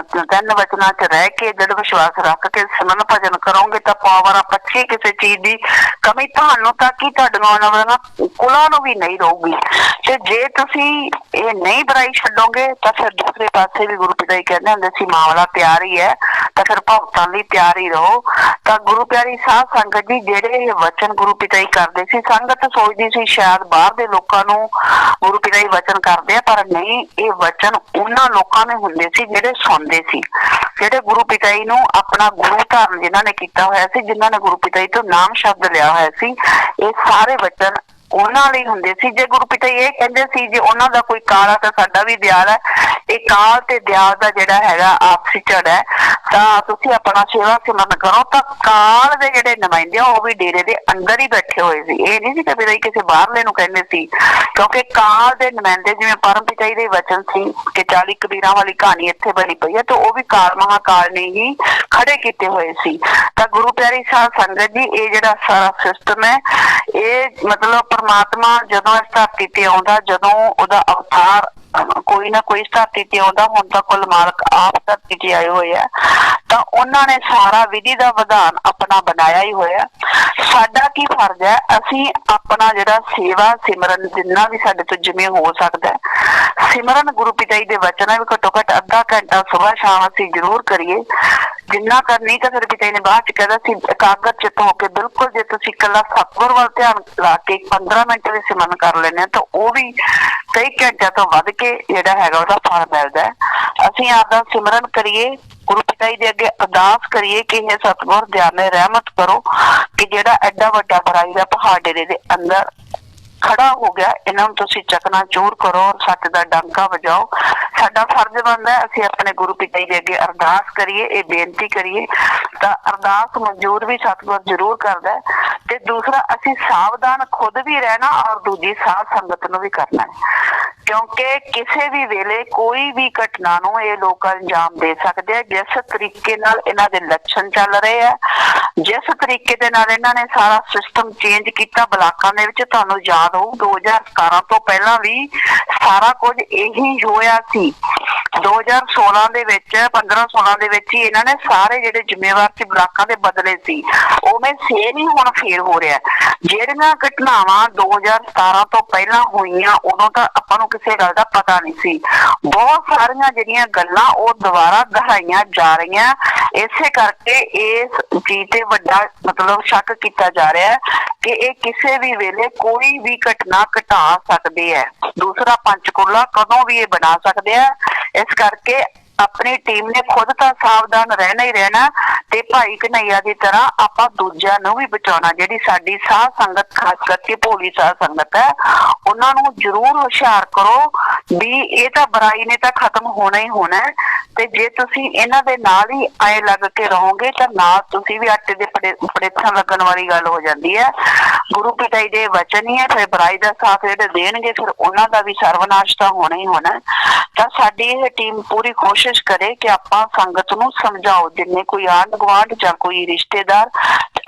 3 ਵਚਨਾਂ 'ਚ ਰਹਿ ਕੇ ਦ੍ਰਿੜ ਵਿਸ਼ਵਾਸ ਰੱਖ ਕੇ ਸਿਮਰਨ ਭਜਨ ਕਰੋਗੇ ਤਾਂ ਪਾਵਰ ਪੱਛੀ ਕਿਸੇ ਚੀਜ਼ ਦੀ ਕਮੀ ਤੁਹਾਨੂੰ ਤਾਂ ਕੀ ਤੁਹਾਡੀਆਂ ਕੁਲਾਂ ਨੂੰ ਵੀ ਨਹੀਂ ਰਹੂਗੀ। ਤੇ ਜੇ ਤੁਸੀਂ ਇਹ ਨਹੀਂ ਬੁਰਾਈ ਛੱਡੋਗੇ ਤਾਂ ਫਿਰ ਦੂਸਰੇ ਪਾਸੇ ਵੀ ਗੁਰੂ ਪਿਤਾ ਜੀ ਕਹਿੰਦੇ ਹੁੰਦੇ ਸੀ ਮਾਮਲਾ ਤਿਆਰ ਹੀ ਹੈ ਤਾਂ ਫਿਰ ਭਗਤਾਂ ਲਈ ਤਿਆਰ ਹੀ ਰਹੋ। ਤਾਂ ਗੁਰੂ ਪਿਆਰੀ ਸਾਧ ਸੰਗਤ ਜੀ ਜਿਹੜੇ ਇਹ ਵਚਨ ਗੁਰੂ ਪਿਤਾ ਜੀ ਕਰਦੇ ਸੀ, ਸੰਗਤ ਸੋਚਦੀ ਸੀ ਸ਼ਾਇਦ ਬਾਹਰ ਦੇ ਲੋਕਾਂ ਨੂੰ ਗੁਰੂ ਪਿਤਾ ਜੀ ਵਚਨ ਕਰਦੇ ਆ, ਪਰ ਨਹੀਂ, ਇਹ ਵਚਨ ਉਹਨਾਂ ਲੋਕਾਂ ਨੇ ਹੁੰਦੇ ਸੀ ਜਿਹੜੇ ਸੁਣਦੇ ਸੀ, ਜਿਹੜੇ ਗੁਰੂ ਪਿਤਾ ਜੀ ਨੂੰ ਆਪਣਾ ਗੁਰੂ ਧਾਰਨ ਜਿਨ੍ਹਾਂ ਨੇ ਕੀਤਾ ਹੋਇਆ ਸੀ, ਜਿਨ੍ਹਾਂ ਨੇ ਗੁਰੂ ਪਿਤਾ ਜੀ ਤੋਂ ਨਾਮ ਸ਼ਬਦ ਲਿਆ ਹੋਇਆ ਸੀ। ਇਹ ਸਾਰੇ ਵਚਨ ਉਹਨਾਂ ਲਈ ਹੁੰਦੇ ਸੀ। ਜੇ ਗੁਰੂ ਪਿਤਾ ਜੀ ਇਹ ਕਹਿੰਦੇ ਸੀ ਜੇ ਉਹਨਾਂ ਦਾ ਕੋਈ ਕਾਲ ਹੈ ਤਾਂ ਸਾਡਾ ਵੀ ਦਿਆਲ ਹੈ, ਇਹ ਕਾਲ ਤੇ ਦਿਆਲ ਦਾ ਜਿਹੜਾ ਹੈਗਾ ਆਪਸੀ ਝੜ ਹੈ, ਤਾਂ ਤੁਸੀਂ ਆਪਣਾ ਸੇਵਾ ਸਿਮਰਨ ਕਰੋ। ਤਾਂ ਕਾਲ ਦੇ ਜਿਹੜੇ ਨੁਮਾਇੰਦੇ ਉਹ ਵੀ ਡੇਰੇ ਦੇ ਅੰਦਰ ਹੀ ਬੈਠੇ ਹੋਏ ਸੀ, ਇਹ ਨਹੀਂ ਸੀ ਕਿ ਪਿਤਾ ਜੀ ਕਿਸੇ ਬਾਹਰਲੇ ਨੂੰ ਕਹਿੰਦੇ ਸੀ, ਕਿਉਂਕਿ ਕਾਲ ਦੇ ਨੁਮਾਇੰਦੇ ਜਿਵੇਂ ਪਰਮ ਪਿਤਾ ਜੀ ਦੇ ਵਚਨ ਸੀ ਕਿ 40 ਕਬੀਰਾਂ ਵਾਲੀ ਕਹਾਣੀ ਇੱਥੇ ਬਣੀ ਪਈ ਹੈ, ਤਾਂ ਉਹ ਵੀ ਕਾਲ ਮਹਾਕਾਲ ਨੇ ਹੀ ਖੜੇ ਕੀਤੇ ਹੋਏ ਸੀ। ਤਾਂ ਗੁਰੂ ਪਿਆਰੀ ਸਾਧ ਸੰਗਤ ਜੀ ਇਹ ਜਿਹੜਾ ਸਾਰਾ ਸਿਸਟਮ ਹੈ, ਇਹ ਮਤਲਬ ਪਰਮਾਤਮਾ ਜਦੋਂ ਇਸ ਧਰਤੀ ਤੇ ਆਉਂਦਾ, ਜਦੋਂ ਉਹਦਾ ਅਵਤਾਰ ਕੋਈ ਨਾ ਕੋਈ ਇਸ ਧਰਤੀ ਤੇ ਆਉਂਦਾ, ਹੁਣ ਤਾਂ ਕੁੱਲ ਮਾਲਕ ਆਪ ਧਰਤੀ ਤੇ ਆਏ ਹੋਏ ਆ, ਤਾਂ ਉਹਨਾਂ ਨੇ ਸਾਰਾ ਵਿਧੀ ਦਾ ਵਿਧਾਨ ਆਪਣਾ ਬਣਾਇਆ ਹੀ ਹੋਇਆ। ਸਾਡਾ ਕੀ ਫਰਜ਼ ਹੈ, ਅਸੀਂ ਆਪਣਾ ਜਿਹੜਾ ਸੇਵਾ ਸਿਮਰਨ ਜਿੰਨਾ ਵੀ ਸਾਡੇ ਤੋਂ ਜਿਵੇਂ ਹੋ ਸਕਦਾ ਸਿਮਰਨ ਗੁਰੂ ਪਿਤਾ ਜੀ ਦੇ ਵਚਨਾਂ ਵੀ ਘੱਟੋ ਘੱਟ ਅੱਧਾ ਘੰਟਾ ਸੁਬਾਹ ਸ਼ਾਮ ਅਸੀਂ ਜ਼ਰੂਰ ਕਰੀਏ। ਜਿੰਨਾ ਕਰਨੀ ਤਾਂ ਫਿਰ ਪਿਤਾ ਜੀ ਨੇ ਬਾਅਦ ਚ ਕਹਿੰਦਾ ਸੀ ਇਕਾਗਰ ਚਿੱਤ ਹੋ ਕੇ ਬਿਲਕੁਲ ਜੇ ਤੁਸੀਂ ਇਕੱਲਾ ਸਤਿਗੁਰ ਵੱਲ ਧਿਆਨ ਲਾ ਕੇ 15 ਮਿੰਟ ਵੀ ਸਿਮਰਨ ਕਰ ਲੈਂਦੇ ਤਾਂ ਉਹ ਵੀ ਕਈ ਘੰਟਿਆਂ ਤੋਂ ਵੱਧ ਕੇ ਜਿਹੜਾ ਹੈਗਾ ਉਹਦਾ ਫਲ ਮਿਲਦਾ ਹੈ। ਅਸੀਂ ਆਪਦਾ ਸਿਮਰਨ ਕਰੀਏ, ਗੁਰੂ ਪਿਤਾ ਜੀ ਦੇ ਅੱਗੇ ਅਰਦਾਸ ਕਰੀਏ ਕਿ ਇਹ ਸਤਿਗੁਰ ਦਿਆਨੇ ਰਹਿਮਤ ਕਰੋ ਕਿ ਜਿਹੜਾ ਐਡਾ ਵੱਡਾ ਬੁਰਾਈ ਦਾ ਪਹਾੜ ਡੇਰੇ ਦੇ ਅੰਦਰ ਖੜਾ ਹੋ ਗਿਆ, ਇਹਨਾਂ ਨੂੰ ਤੁਸੀਂ ਚਕਨਾ ਚੂਰ ਕਰੋ, ਸੱਚ ਦਾ ਡੰਕਾ ਵਜਾਓ। ਸਾਡਾ ਫਰਜ਼ ਬਣਦਾ ਹੈ ਅਸੀਂ ਆਪਣੇ ਗੁਰੂ ਪਿਤਾ ਜੀ ਦੇ ਅੱਗੇ ਅਰਦਾਸ ਕਰੀਏ, ਇਹ ਬੇਨਤੀ ਕਰੀਏ। ਤਾਂ ਅਰਦਾਸ ਮਨਜ਼ੂਰ ਵੀ ਸਤਿਗੁਰ ਜ਼ਰੂਰ ਕਰਦਾ ਹੈ। ਤੇ ਦੂਸਰਾ ਅਸੀਂ ਸਾਵਧਾਨ ਖੁਦ ਵੀ ਰਹਿਣਾ ਔਰ ਦੂਜੀ ਸਾਧ ਸੰਗਤ ਨੂੰ ਵੀ ਕਰਨਾ ਹੈ, ਕਿਉਂਕਿ ਕਿਸੇ ਵੀ ਵੇਲੇ ਕੋਈ ਵੀ ਘਟਨਾ ਨੂੰ ਇਹ ਲੋਕ ਅੰਜਾਮ ਦੇ ਸਕਦੇ ਆ। ਜਿਸ ਤਰੀਕੇ ਨਾਲ ਇਹਨਾਂ ਦੇ ਲੱਛਣ ਚੱਲ ਰਹੇ ਆ, ਜਿਸ ਤਰੀਕੇ ਦੇ ਨਾਲ ਇਹਨਾਂ ਨੇ ਸਾਰਾ ਸਿਸਟਮ ਚੇਂਜ ਕੀਤਾ ਬਲਾਕਾਂ ਦੇ ਵਿੱਚ, ਤੁਹਾਨੂੰ ਯਾਦ ਹੋਊ 2017 ਤੋਂ ਪਹਿਲਾਂ ਵੀ ਸਾਰਾ ਕੁਝ ਇਹੀ ਹੋਇਆ ਸੀ। 2016 ਦੇ ਵਿੱਚ 15-16 ਦੇ ਵਿੱਚ ਹੀ ਇਹਨਾਂ ਨੇ ਸਾਰੇ ਜਿਹੜੇ ਜ਼ਿੰਮੇਵਾਰ ਸੀ ਬਲਾਕਾਂ ਦੇ ਬਦਲੇ ਸੀ, ਉਵੇਂ ਸੇਮ ਹੀ ਹੁਣ ਫੇਰ ਹੋ ਰਿਹਾ। ਜਿਹੜੀਆਂ ਘਟਨਾਵਾਂ 2017 ਤੋਂ ਪਹਿਲਾਂ ਹੋਈਆਂ ਉਦੋਂ ਤਾਂ ਆਪਾਂ ਨੂੰ ਕਿਸੇ ਗੱਲ ਦਾ ਪਤਾ ਨਹੀਂ ਸੀ, ਬਹੁਤ ਸਾਰੀਆਂ ਜਿਹੜੀਆਂ ਗੱਲਾਂ ਉਹ ਦੁਬਾਰਾ ਦੁਹਰਾਈਆਂ ਜਾ ਰਹੀਆਂ। ਇਸੇ ਕਰਕੇ ਇਸ ਚੀਜ਼ ਤੇ ਵੱਡਾ ਮਤਲਬ ਸ਼ੱਕ ਕੀਤਾ ਜਾ ਰਿਹਾ ਹੈ ਕਿ ਇਹ ਕਿਸੇ ਵੀ ਵੇਲੇ ਕੋਈ ਵੀ ਘਟਨਾ ਘਟਾ ਸਕਦੇ ਹੈ, ਦੂਸਰਾ ਪੰਚਕੂਲਾ ਕਦੋਂ ਵੀ ਇਹ ਬਣਾ ਸਕਦੇ ਆ। ਇਸ ਕਰਕੇ ਆਪਣੀ ਟੀਮ ਨੇ ਖੁਦ ਤਾਂ ਸਾਵਧਾਨ ਰਹਿਣਾ ਹੀ ਰਹਿਣਾ ਤੇ ਭਾਈ ਕਨਈਆ ਦੀ ਤਰ੍ਹਾਂ ਆਪਾਂ ਦੂਜਿਆਂ ਨੂੰ ਵੀ ਬਚਾਉਣਾ। ਜਿਹੜੀ ਸਾਡੀ ਸਾਧ ਸੰਗਤ, ਖਾਸ ਕਰਕੇ ਭੋਲੀ ਸਾਧ ਸੰਗਤ ਹੈ, ਉਹਨਾਂ ਨੂੰ ਜ਼ਰੂਰ ਹੁਸ਼ਿਆਰ ਕਰੋ ਵੀ ਇਹ ਤਾਂ ਬੁਰਾਈ ਨੇ ਤਾਂ ਖਤਮ ਹੋਣਾ ਹੀ ਹੋਣਾ ਹੈ, ਤੇ ਜੇ ਤੁਸੀਂ ਇਹਨਾਂ ਦੇ ਨਾਲ ਹੀ ਐ ਲੱਗ ਕੇ ਰਹੋਗੇ ਤਾਂ ਨਾਲ ਤੁਸੀਂ ਵੀ ਆਟੇ ਦੇ ਪੜੇਥਾਂ ਲੱਗਣ ਵਾਲੀ ਗੱਲ ਹੋ ਜਾਂਦੀ ਹੈ। ਗੁਰੂ ਪਿਤਾ ਜੀ ਦੇ ਵਚਨ ਹੀ ਹੈ, ਫਿਰ ਬੁਰਾਈ ਦਾ ਸਾਥ ਜਿਹੜੇ ਦੇਣਗੇ ਫਿਰ ਉਹਨਾਂ ਦਾ ਵੀ ਸਰਵਨਾਸ਼ ਤਾਂ ਹੋਣਾ ਹੀ ਹੋਣਾ। ਤਾਂ ਸਾਡੀ ਇਹ ਟੀਮ ਪੂਰੀ ਕੋਸ਼ਿਸ਼ ਕਰੇ ਕਿ ਆਪਾਂ ਸੰਗਤ ਨੂੰ ਸਮਝਾਓ, ਜਿੰਨੇ ਕੋਈ ਆਂਢ ਗੁਆਂਢ ਜਾਂ ਕੋਈ ਰਿਸ਼ਤੇਦਾਰ,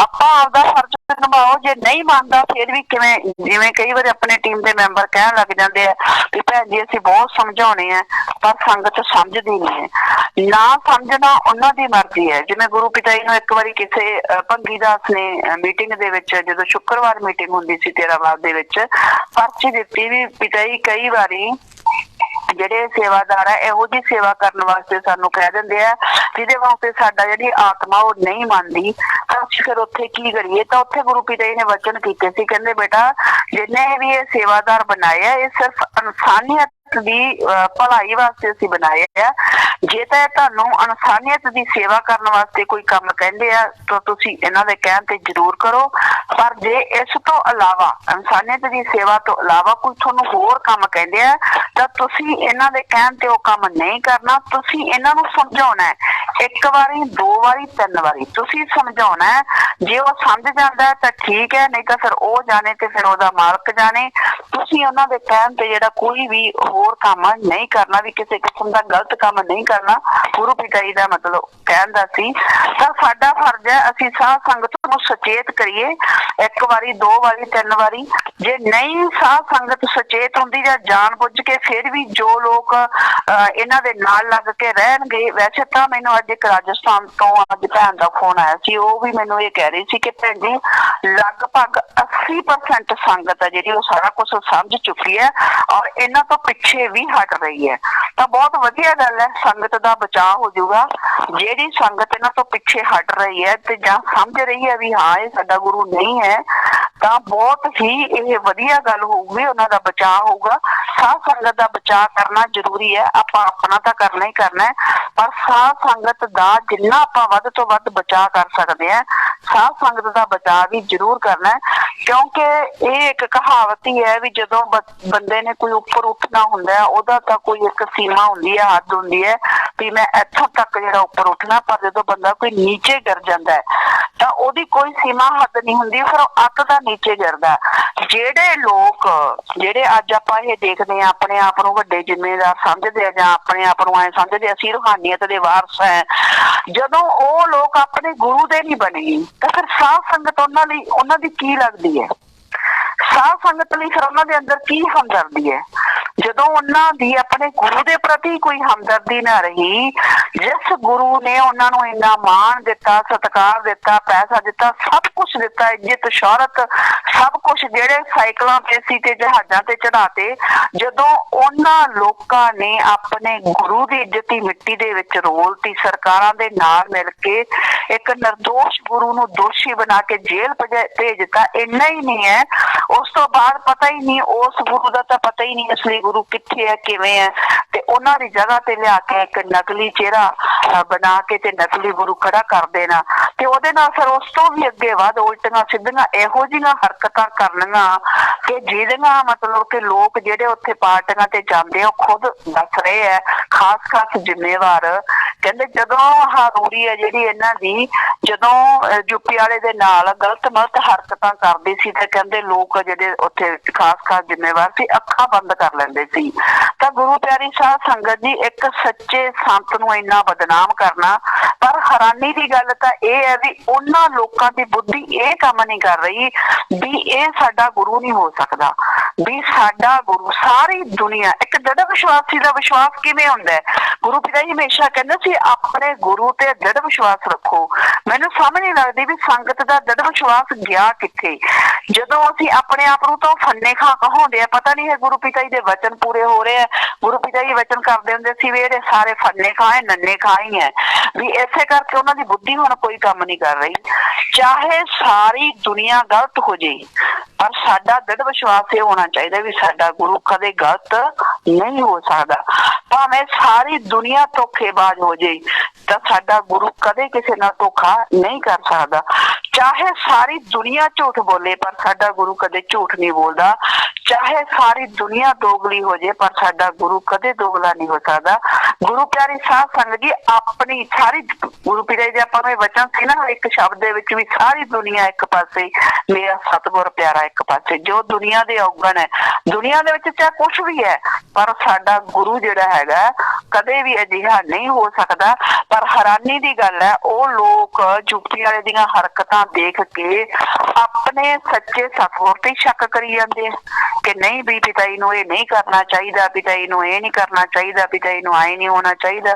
ਆਪਾਂ ਆਪਦਾ ਫਰਜ਼ ਨਿਭਾਓ। ਜੇ ਨਹੀਂ ਮੰਨਦਾ ਫਿਰ ਵੀ ਕਿਵੇਂ, ਜਿਵੇਂ ਕਈ ਵਾਰੀ ਆਪਣੇ ਟੀਮ ਦੇ ਮੈਂਬਰ ਕਹਿਣ ਲੱਗ ਜਾਂਦੇ ਆ ਕਿ ਭੈਣ ਜੀ ਅਸੀਂ ਬਹੁਤ ਸਮਝਾਉਣੇ ਆ ਪਰ ਸੰਗਤ ਸਮਝਦੀ ਨਹੀਂ ਹੈ। ਨਾ ਸਮਝਣਾ ਉਹਨਾਂ ਦੀ ਮਰਜ਼ੀ ਹੈ। ਜਿਵੇਂ ਗੁਰੂ ਪਿਤਾ ਜੀ ਨੂੰ ਇੱਕ ਵਾਰੀ ਕਿਸੇ ਭੰਗੀ ਦਾਸ ਨੇ ਮੀਟਿੰਗ ਦੇ ਵਿੱਚ, ਜਦੋਂ ਸ਼ੁੱਕਰਵਾਰ ਮੀਟਿੰਗ ਹੁੰਦੀ ਸੀ ਤੇਰਾਵਾਦ ਦੇ ਵਿੱਚ, ਪਰਚੀ ਦਿੱਤੀ ਵੀ ਪਿਤਾ ਜੀ ਕਈ ਵਾਰੀ ਜਿਹੜੇ ਸੇਵਾਦਾਰ ਹੈ ਇਹੋ ਜਿਹੀ ਸੇਵਾ ਕਰਨ ਵਾਸਤੇ ਸਾਨੂੰ ਕਹਿ ਦਿੰਦੇ ਆ ਜਿਹਦੇ ਵਾਸਤੇ ਸਾਡਾ ਜਿਹੜੀ ਆਤਮਾ ਉਹ ਨਹੀਂ ਮੰਨਦੀ, ਤਾਂ ਅਸੀਂ ਫਿਰ ਉੱਥੇ ਕੀ ਕਰੀਏ। ਤਾਂ ਉੱਥੇ ਗੁਰੂ ਪਿਤਾ ਜੀ ਨੇ ਵਚਨ ਕੀਤੇ ਸੀ, ਕਹਿੰਦੇ ਬੇਟਾ ਜਿੰਨੇ ਵੀ ਇਹ ਸੇਵਾਦਾਰ ਬਣਾਏ ਆ ਇਹ ਸਿਰਫ ਇਨਸਾਨੀਅਤ ਦੀ ਭਲਾਈ ਵਾਸਤੇ ਅਸੀਂ ਬਣਾਏ ਆ। ਜੇ ਤਾਂ ਤੁਹਾਨੂੰ ਇਨਸਾਨੀਅਤ ਦੀ ਸੇਵਾ ਕਰਨ ਵਾਸਤੇ ਕੋਈ ਕੰਮ ਕਹਿੰਦੇ ਆ ਤਾਂ ਤੁਸੀਂ ਇਹਨਾਂ ਦੇ ਕਹਿਣ ਤੇ ਜ਼ਰੂਰ ਕਰੋ, ਪਰ ਜੇ ਇਸ ਤੋਂ ਇਲਾਵਾ ਇਨਸਾਨੀਅਤ ਦੀ ਸੇਵਾ ਤੋਂ ਇਲਾਵਾ ਕੋਈ ਤੁਹਾਨੂੰ ਹੋਰ ਕੰਮ ਕਹਿੰਦੇ ਆ ਤਾਂ ਤੁਸੀਂ ਇਹਨਾਂ ਦੇ ਕਹਿਣ ਤੇ ਉਹ ਕੰਮ ਨਹੀਂ ਕਰਨਾ। ਤੁਸੀਂ ਇਹਨਾਂ ਨੂੰ ਸਮਝਾਉਣਾ ਹੈ, ਇੱਕ ਵਾਰੀ, ਦੋ ਵਾਰੀ, ਤਿੰਨ ਵਾਰੀ ਤੁਸੀਂ ਸਮਝਾਉਣਾ ਹੈ। ਜੇ ਉਹ ਸਮਝ ਜਾਂਦਾ ਤਾਂ ਠੀਕ ਹੈ, ਨਹੀਂ ਤਾਂ ਫਿਰ ਉਹ ਜਾਣੇ ਤੇ ਫਿਰ ਉਹਦਾ ਮਾਲਕ ਜਾਣੇ। ਤੁਸੀਂ ਉਹਨਾਂ ਦੇ ਕਹਿਣ ਤੇ ਜਿਹੜਾ ਕੋਈ ਵੀ ਹੋਰ ਕੰਮ ਨਹੀਂ ਕਰਨਾ, ਵੀ ਕਿਸੇ ਕਿਸਮ ਦਾ ਗਲਤ ਕੰਮ ਨਹੀਂ ਕਰਨਾ। ਗੁਰੂ ਪਿਤਾ ਜੀ ਦਾ ਮਤਲਬ ਕਹਿਣ ਦਾ ਸੀ। ਤਾਂ ਸਾਡਾ ਫਰਜ਼ ਹੈ ਅਸੀਂ ਸਾਧ ਸੰਗਤ ਨੂੰ ਸੁਚੇਤ ਕਰੀਏ, ਇੱਕ ਵਾਰੀ, ਦੋ ਵਾਰੀ, ਤਿੰਨ ਵਾਰੀ। ਜੇ ਨਹੀਂ ਸਾਧ ਸੰਗਤ ਸੁਚੇਤ ਹੁੰਦੀ ਜਾਂ ਜਾਣ ਬੁੱਝ ਕੇ ਫਿਰ ਵੀ ਜੋ ਲੋਕ ਇਹਨਾਂ ਦੇ ਨਾਲ ਲੱਗ ਕੇ ਰਹਿਣਗੇ। ਵੈਸੇ ਤਾਂ ਮੈਨੂੰ ਅੱਜ ਇੱਕ ਰਾਜਸਥਾਨ ਤੋਂ ਅੱਜ ਭੈਣ ਦਾ ਫੋਨ ਆਇਆ ਸੀ, ਉਹ ਵੀ ਮੈਨੂੰ ਇਹ ਕਹਿ ਰਹੀ ਸੀ ਕਿ ਭੈਣ ਜੀ ਲਗਭਗ 80% ਸੰਗਤ ਹੈ ਜਿਹੜੀ ਉਹ ਸਾਰਾ ਕੁਛ ਸਮਝ ਚੁੱਕੀ ਹੈ ਔਰ ਇਹਨਾਂ ਤੋਂ ਪਿੱਛੇ ਵੀ ਹਟ ਰਹੀ ਹੈ। ਤਾਂ ਬਹੁਤ ਵਧੀਆ ਗੱਲ ਹੈ, ਸੰਗਤ ਦਾ ਬਚਾਅ ਹੋ ਜਾਊਗਾ। ਜਿਹੜੀ ਸੰਗਤ ਇਹਨਾਂ ਤੋਂ ਪਿੱਛੇ ਹਟ ਰਹੀ ਹੈ ਤੇ ਜਾਂ ਸਮਝ ਰਹੀ ਹੈ ਵੀ ਹਾਂ ਇਹ ਸਾਡਾ ਗੁਰੂ ਨਹੀਂ ਹੈ, ਤਾਂ ਬਹੁਤ ਹੀ ਇਹ ਵਧੀਆ ਗੱਲ ਹੋਊਗੀ, ਉਹਨਾਂ ਦਾ ਬਚਾਅ ਹੋਊਗਾ। ਸਾਧ ਸੰਗਤ ਦਾ ਬਚਾਅ ਕਰਨਾ ਜ਼ਰੂਰੀ ਹੈ। ਆਪਾਂ ਆਪਣਾ ਤਾਂ ਕਰਨਾ ਹੀ ਕਰਨਾ ਹੈ, ਪਰ ਸਾਧ ਸੰਗਤ ਦਾ ਜਿੰਨਾ ਆਪਾਂ ਵੱਧ ਤੋਂ ਵੱਧ ਬਚਾਅ ਕਰ ਸਕਦੇ ਹਾਂ, ਸਾਧ ਸੰਗਤ ਦਾ ਬਚਾਅ ਵੀ ਜ਼ਰੂਰ ਕਰਨਾ ਹੈ। ਕਿਉਂਕਿ ਇਹ ਇੱਕ ਕਹਾਵਤ ਹੀ ਹੈ ਵੀ ਜਦੋਂ ਬੰਦੇ ਨੇ ਕੋਈ ਉੱਪਰ ਉੱਠਣਾ ਹੁੰਦਾ ਉਹਦਾ ਤਾਂ ਕੋਈ ਇੱਕ ਸੀਮਾ ਹੁੰਦੀ ਹੈ, ਹੱਦ ਹੁੰਦੀ ਹੈ ਵੀ ਮੈਂ ਇੱਥੋਂ ਤੱਕ ਜਿਹੜਾ ਉੱਪਰ ਉੱਠਣਾ। ਪਰ ਜਦੋਂ ਬੰਦਾ ਕੋਈ ਨੀਚੇ ਗਿਰ ਜਾਂਦਾ ਹੈ ਤਾਂ ਉਹਦੀ ਕੋਈ ਸੀਮਾ ਹੱਦ ਨਹੀਂ ਹੁੰਦੀ, ਫਿਰ ਉਹ ਅੱਤ ਦਾ ਨੀਚੇ ਗਿਰਦਾ। ਜਿਹੜੇ ਲੋਕ ਜਿਹੜੇ ਅੱਜ ਆਪਾਂ ਇਹ ਦੇਖਦੇ ਹਾਂ ਆਪਣੇ ਆਪ ਨੂੰ ਵੱਡੇ ਜ਼ਿੰਮੇਦਾਰ ਸਮਝਦੇ ਆ ਜਾਂ ਆਪਣੇ ਆਪ ਨੂੰ ਐਂ ਸਮਝਦੇ ਅਸੀਂ ਰੂਹਾਨੀਅਤ ਦੇ ਵਾਰਸ ਹੈ, ਜਦੋਂ ਉਹ ਲੋਕ ਆਪਣੇ ਗੁਰੂ ਦੇ ਨਹੀਂ ਬਣੇ ਤਾਂ ਫਿਰ ਸਾਧ ਸੰਗਤ ਉਹਨਾਂ ਦੀ ਕੀ ਲੱਗਦੀ ਹੈ? ਸਾਧ ਸੰਗਤ ਲਈ ਫਿਰ ਉਹਨਾਂ ਦੇ ਅੰਦਰ ਕੀ ਹਮਦਰਦੀ ਹੈ? ਜਦੋਂ ਉਹਨਾਂ ਦੀ ਆਪਣੇ ਗੁਰੂ ਦੇ ਪ੍ਰਤੀ ਕੋਈ ਹਮਦਰਦੀ ਨਾ ਰਹੀ, ਜਿਸ ਗੁਰੂ ਨੇ ਉਹਨਾਂ ਨੂੰ ਇੰਨਾ ਮਾਣ ਦਿੱਤਾ, ਸਤਿਕਾਰ ਦਿੱਤਾ, ਪੈਸਾ ਦਿੱਤਾ, ਸਭ ਕੁਛ ਦਿੱਤਾ, ਇੱਜ਼ਤ, ਸ਼ੌਹਰਤ, ਸਭ ਕੁਛ, ਜਿਹੜੇ ਸਾਈਕਲਾਂ ਤੇ ਸੀ ਤੇ ਜਹਾਜ਼ਾਂ ਤੇ ਚੜਾਤੇ, ਜਦੋਂ ਉਹਨਾਂ ਲੋਕਾਂ ਨੇ ਆਪਣੇ ਗੁਰੂ ਦੀ ਇੱਜ਼ਤ ਹੀ ਮਿੱਟੀ ਦੇ ਵਿੱਚ ਰੋਲਤੀ, ਸਰਕਾਰਾਂ ਦੇ ਨਾਲ ਮਿਲ ਕੇ ਇੱਕ ਨਿਰਦੋਸ਼ ਗੁਰੂ ਨੂੰ ਦੋਸ਼ੀ ਬਣਾ ਕੇ ਜੇਲ੍ਹ ਭੇਜਤਾ। ਇੰਨਾ ਹੀ ਨਹੀਂ ਹੈ, ਉਸ ਤੋਂ ਬਾਅਦ ਪਤਾ ਹੀ ਨਹੀਂ, ਉਸ ਗੁਰੂ ਦਾ ਤਾਂ ਪਤਾ ਹੀ ਨਹੀਂ ਅਸਲੀ ਗੁਰੂ ਕਿੱਥੇ ਹੈ, ਕਿਵੇਂ ਹੈ, ਤੇ ਉਹਨਾਂ ਦੀ ਜਗ੍ਹਾ ਤੇ ਲਿਆ ਕੇ ਇੱਕ ਨਕਲੀ ਚਿਹਰਾ ਬਣਾ ਕੇ ਤੇ ਨਕਲੀ ਗੁਰੂ ਖੜਾ ਕਰ ਦੇਣਾ, ਤੇ ਉਹਦੇ ਨਾਲ ਫਿਰ ਉਸ ਤੋਂ ਵੀ ਅੱਗੇ ਵੱਧ ਉਲਟੀਆਂ ਸਿੱਧੀਆਂ ਇਹੋ ਜਿਹੀਆਂ ਹਰਕਤਾਂ ਕਰਨੀਆਂ ਕਿ ਜਿਹਦੀਆਂ ਮਤਲਬ ਕਿ ਲੋਕ ਜਿਹੜੇ ਉੱਥੇ ਪਾਰਟੀਆਂ ਤੇ ਜਾਂਦੇ ਉਹ ਖੁਦ ਦੱਸ ਰਹੇ ਹੈ, ਖਾਸ ਜ਼ਿੰਮੇਵਾਰ। ਕਹਿੰਦੇ ਜਦੋਂ ਹਾਰੂਰੀ ਹੈ ਜਿਹੜੀ ਇਹਨਾਂ ਦੀ, ਜਦੋਂ ਯੂਪੀ ਵਾਲੇ ਦੇ ਨਾਲ ਗਲਤ ਹਰਕਤਾਂ ਕਰਦੀ ਸੀ ਤੇ ਕਹਿੰਦੇ ਲੋਕ ਜਿਹੜੇ ਉੱਥੇ ਖਾਸ ਜ਼ਿੰਮੇਵਾਰ ਸੀ ਅੱਖਾਂ ਬੰਦ ਕਰ ਲੈਂਦੇ ਸੀ। ਤਾਂ ਗੁਰੂ ਪਿਆਰੀ ਸਾਧ ਸੰਗਤ ਜੀ, ਇੱਕ ਸੱਚੇ ਸੰਤ ਨੂੰ ਇੰਨਾ ਬਦਨਾਮ ਕਰਨਾ, ਪਰ ਹੈਰਾਨੀ ਦੀ ਗੱਲ ਤਾਂ ਇਹ ਹੈ ਵੀ ਉਹਨਾਂ ਲੋਕਾਂ ਦੀ ਬੁੱਧੀ ਇਹ ਕੰਮ ਨਹੀਂ ਕਰ ਰਹੀ ਵੀ ਇਹ ਸਾਡਾ ਗੁਰੂ ਨਹੀਂ ਹੋ ਸਕਦਾ, ਵੀ ਸਾਡਾ ਗੁਰੂ ਸਾਰੀ ਦੁਨੀਆ। ਇੱਕ ਦ੍ਰਿੜ ਵਿਸ਼ਵਾਸੀ ਦਾ ਵਿਸ਼ਵਾਸ ਕਿਵੇਂ ਹੁੰਦਾ ਹੈ? ਗੁਰੂ ਪਿਤਾ ਜੀ ਹਮੇਸ਼ਾ ਕਹਿੰਦੇ ਸੀ ਆਪਣੇ ਗੁਰੂ ਤੇ ਦ੍ਰਿੜ ਵਿਸ਼ਵਾਸ ਰੱਖੋ। ਮੈਨੂੰ ਸਮਝ ਨਹੀਂ ਲੱਗਦੀ ਵੀ ਸੰਗਤ ਦਾ ਦ੍ਰਿੜ ਵਿਸ਼ਵਾਸ ਗਿਆ ਕਿੱਥੇ, ਜਦੋਂ ਅਸੀਂ ਆਪਣੇ ਆਪ ਨੂੰ ਤਾਂ ਫੰਨੇ ਖਾ ਕਹਾਉਂਦੇ ਆ। ਪਤਾ ਨਹੀਂ ਹੈ ਗੁਰੂ ਪਿਤਾ ਜੀ ਦੇ ਵਚਨ ਪੂਰੇ ਹੋ ਰਹੇ ਆ। ਗੁਰੂ ਪਿਤਾ ਜੀ ਵਚਨ ਕਰਦੇ ਹੁੰਦੇ ਸੀ ਵੀ ਇਹਦੇ ਸਾਰੇ ਫੰਨੇ ਖਾਏ, ਨੰਨੇ ਖਾਈ ਹੈ, ਵੀ ਇਸੇ ਕਰਕੇ ਉਹਨਾਂ ਦੀ ਬੁੱਧੀ ਹੁਣ ਕੋਈ ਕੰਮ ਨਹੀਂ ਕਰ ਰਹੀ। ਚਾਹੇ ਸਾਰੀ ਦੁਨੀਆ ਗਲਤ ਹੋ ਜਾਏ, ਪਰ ਸਾਡਾ ਦ੍ਰਿੜ ਵਿਸ਼ਵਾਸ ਇਹ ਹੋਣਾ ਚਾਹੀਦਾ ਵੀ ਸਾਡਾ ਗੁਰੂ ਕਦੇ ਗਲਤ ਨਹੀਂ ਹੋ ਸਕਦਾ। ਭਾਵੇਂ ਸਾਰੀ ਦੁਨੀਆ ਧੋਖੇਬਾਜ਼ ਹੋ ਜਾਏ, ਤਾਂ ਸਾਡਾ ਗੁਰੂ ਕਦੇ ਕਿਸੇ ਨਾਲ ਧੋਖਾ ਨਹੀਂ ਕਰ ਸਕਦਾ। ਚਾਹੇ ਸਾਰੀ ਦੁਨੀਆ ਝੂਠ ਬੋਲੇ ਪਰ ਸਾਡਾ ਗੁਰੂ ਕਦੇ ਝੂਠ ਨਹੀਂ ਬੋਲਦਾ। ਚਾਹੇ ਸਾਰੀ ਦੁਨੀਆ ਦੋਗਲੀ ਹੋ ਜੇ ਪਰ ਸਾਡਾ ਗੁਰੂ ਕਦੇ ਦੋਗਲਾ ਨਹੀਂ ਹੋ ਸਕਦਾ। ਗੁਰੂ ਪਿਆਰੀ ਸਾਧ ਸੰਗਤ ਜੀ, ਆਪਣੀ ਸਾਰੀ ਗੁਰੂ ਪੀਰਾਂ ਦੇ ਆਪਾਂ ਨੂੰ ਇਹ ਵਚਨ ਸੀ ਨਾ, ਇੱਕ ਸ਼ਬਦ ਦੇ ਵਿੱਚ ਵੀ ਸਾਰੀ ਦੁਨੀਆ ਇੱਕ ਪਾਸੇ, ਮੇਰਾ ਸਤਿਗੁਰ ਪਿਆਰਾ ਇੱਕ ਪਾਸੇ। ਜੋ ਦੁਨੀਆ ਦੇ ਔਗਣ ਹੈ, ਦੁਨੀਆ ਦੇ ਵਿੱਚ ਚਾਹੇ ਕੁਛ ਵੀ ਹੈ, ਪਰ ਸਾਡਾ ਗੁਰੂ ਜਿਹੜਾ ਹੈਗਾ ਕਦੇ ਵੀ ਅਜਿਹਾ ਨਹੀਂ ਹੋ ਸਕਦਾ। ਪਰ ਹੈਰਾਨੀ ਦੀ ਗੱਲ ਹੈ, ਉਹ ਲੋਕ ਯੂਪੀ ਵਾਲੇ ਦੀਆਂ ਹਰਕਤਾਂ ਦੇਖ ਕੇ ਆਪਣੇ ਸੱਚੇ ਸਤਿਗੁਰ ਤੇ ਸ਼ੱਕ ਕਰੀ ਜਾਂਦੇ ਆ ਕਿ ਨਹੀਂ ਵੀ ਪਿਤਾ ਜੀ ਨੂੰ ਇਹ ਨਹੀਂ ਕਰਨਾ ਚਾਹੀਦਾ, ਪਿਤਾ ਜੀ ਨੂੰ ਇਹ ਨਹੀਂ ਕਰਨਾ ਚਾਹੀਦਾ, ਪਿਤਾ ਜੀ ਨੂੰ ਆਏ ਨਹੀਂ ਹੋਣਾ ਚਾਹੀਦਾ।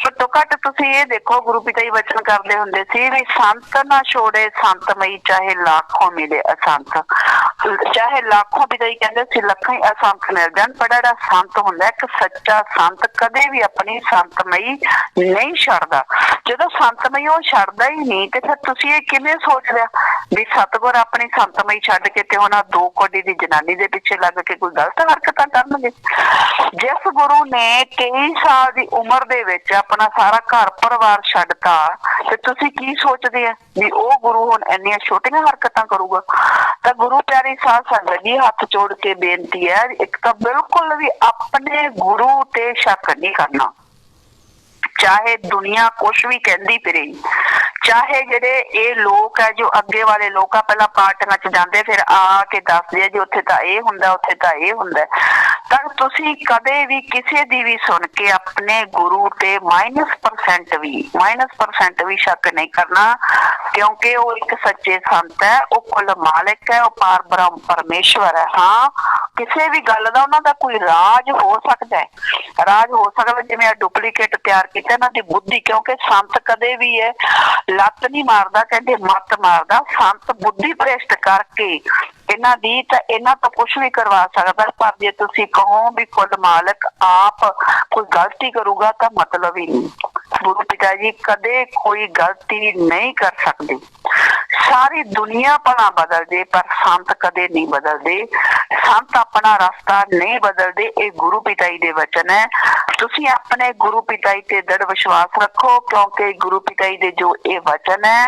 ਘੱਟੋ ਘੱਟ ਤੁਸੀਂ ਇਹ ਦੇਖੋ, ਗੁਰੂ ਪਿਤਾ ਜੀ ਵਚਨ ਕਰਦੇ ਹੁੰਦੇ ਸੀ ਵੀ ਸੰਤ ਨਾ ਛੋੜੇ ਸੰਤਮਈ, ਚਾਹੇ ਲੱਖੋਂ ਮਿਲੇ ਅਸੰਤ। ਚਾਹੇ ਲੱਖੋਂ, ਪਿਤਾ ਜੀ ਕਹਿੰਦੇ ਸੀ ਲੱਖਾਂ ਹੀ ਅਸੰਤ ਮਿਲ ਜਾਣ, ਪਰ ਜਿਹੜਾ ਸੰਤ ਹੁੰਦਾ, ਇੱਕ ਸੱਚਾ ਸੰਤ ਕਦੇ ਵੀ ਆਪਣੀ ਸੰਤਮਈ ਨਹੀਂ ਛੱਡਦਾ। ਜਦੋਂ ਸੰਤਮਈ ਉਹ ਛੱਡਦਾ ਹੀ ਨਹੀਂ ਤੇ ਫਿਰ ਤੁਸੀਂ ਇਹ ਕਿਵੇਂ ਸੋਚ ਲਿਆ ਵੀ ਸਤਿਗੁਰ ਆਪਣੀ ਸੰਤਮਈ ਛੱਡ ਕੇ ਤੇ ਉਹਨਾਂ 2 ਕੋਡੀ ਦੀ ਜਨਾਨੀ ਦੇ ਪਿੱਛੇ ਲੱਗ ਕੇ ਕੋਈ ਗਲਤ ਹਰਕਤਾਂ ਕਰਨਗੇ। ਜਿਸ ਗੁਰੂ ਨੇ 23 ਸਾਲ ਦੀ ਉਮਰ ਦੇ ਵਿੱਚ ਆਪਣਾ ਸਾਰਾ ਘਰ ਪਰਿਵਾਰ ਛੱਡਤਾ, ਤੇ ਤੁਸੀਂ ਕੀ ਸੋਚਦੇ ਆ ਵੀ ਉਹ ਗੁਰੂ ਹੁਣ ਇੰਨੀਆਂ ਛੋਟੀਆਂ ਹਰਕਤਾਂ ਕਰੂਗਾ? ਤਾਂ ਗੁਰੂ ਪਿਆਰੀ ਸਾਧ ਸੰਗਤ ਜੀ, ਹੱਥ ਜੋੜ ਕੇ ਬੇਨਤੀ ਹੈ, ਇੱਕ ਤਾਂ ਬਿਲਕੁਲ ਵੀ ਆਪਣੇ ਗੁਰੂ ਤੇ ਸ਼ੱਕ ਨਹੀਂ ਕਰਨਾ। ਚਾਹੇ ਦੁਨੀਆ ਕੁਛ ਵੀ ਕਹਿੰਦੀ ਫਿਰੇ, ਚਾਹੇ ਜਿਹੜੇ ਇਹ ਲੋਕ ਹੈ ਜੋ ਅੱਗੇ ਵਾਲੇ ਲੋਕ ਆ, ਪਹਿਲਾਂ ਪਾਰਟੀਆਂ 'ਚ ਜਾਂਦੇ ਫਿਰ ਆ ਕੇ ਦੱਸਦੇ ਆ ਜੀ ਉੱਥੇ ਤਾਂ ਇਹ ਹੁੰਦਾ, ਉੱਥੇ ਤਾਂ ਇਹ ਹੁੰਦਾ। ਤਾਂ ਤੁਸੀਂ ਕਦੇ ਵੀ ਕਿਸੇ ਦੀ ਵੀ ਸੁਣ ਕੇ ਆਪਣੇ ਗੁਰੂ ਤੇ -% ਵੀ ਸ਼ੱਕ ਨਹੀਂ ਕਰਨਾ, ਕਿਉਂਕਿ ਉਹ ਇੱਕ ਸੱਚੇ ਸੰਤ ਹੈ, ਉਹ ਕੁੱਲ ਮਾਲਿਕ ਹੈ, ਉਹ ਪਾਰ ਬ੍ਰਹਮ ਪਰਮੇਸ਼ਵਰ ਹੈ। ਹਾਂ, ਕਿਸੇ ਵੀ ਗੱਲ ਦਾ ਉਹਨਾਂ ਦਾ ਕੋਈ ਰਾਜ ਹੋ ਸਕਦਾ ਹੈ, ਰਾਜ ਹੋ ਸਕਦਾ, ਜਿਵੇਂ ਡੁਪਲੀਕੇਟ ਤਿਆਰ ਕੀਤਾ ਇਹਨਾਂ ਦੀ ਬੁੱਧੀ, ਕਿਉਂਕਿ ਸੰਤ ਕਦੇ ਵੀ ਹੈ ਲੱਤ ਨਹੀਂ ਮਾਰਦਾ, ਕਹਿੰਦੇ ਮੱਤ ਮਾਰਦਾ। ਸੰਤ ਬੁੱਧੀ ਭ੍ਰਿਸ਼ਟ ਕਰਕੇ ਇਹਨਾਂ ਦੀ, ਤਾਂ ਇਹਨਾਂ ਤੋਂ ਕੁਛ ਵੀ ਕਰਵਾ ਸਕਦਾ। ਪਰ ਜੇ ਤੁਸੀਂ ਕਹੋ ਵੀ ਕੁੱਲ ਮਾਲਕ ਆਪ ਕੋਈ ਗਲਤੀ ਕਰੂਗਾ ਤਾਂ ਮਤਲਬ ਹੀ ਨਹੀਂ। ਗੁਰੂ ਪਿਤਾ ਜੀ ਕਦੇ ਕੋਈ ਗਲਤੀ ਨਹੀਂ ਕਰ ਸਕਦੇ। ਸਾਰੀ ਦੁਨੀਆ ਭਲਾ ਬਦਲ ਜੇ ਪਰ ਸੰਤ ਕਦੇ ਨਹੀਂ ਬਦਲਦੇ। ਸੰਤ ਆਪਣਾ ਰਸਤਾ ਨਹੀਂ ਬਦਲਦੇ। ਇਹ ਗੁਰੂ ਪਿਤਾ ਜੀ ਦੇ ਵਚਨ ਹੈ। ਤੁਸੀਂ ਆਪਣੇ ਗੁਰੂ ਪਿਤਾ ਜੀ ਤੇ ਦ੍ਰਿੜ ਵਿਸ਼ਵਾਸ ਰੱਖੋ, ਕਿਉਂਕਿ ਗੁਰੂ ਪਿਤਾ ਜੀ ਦੇ ਜੋ ਇਹ ਵਚਨ ਹੈ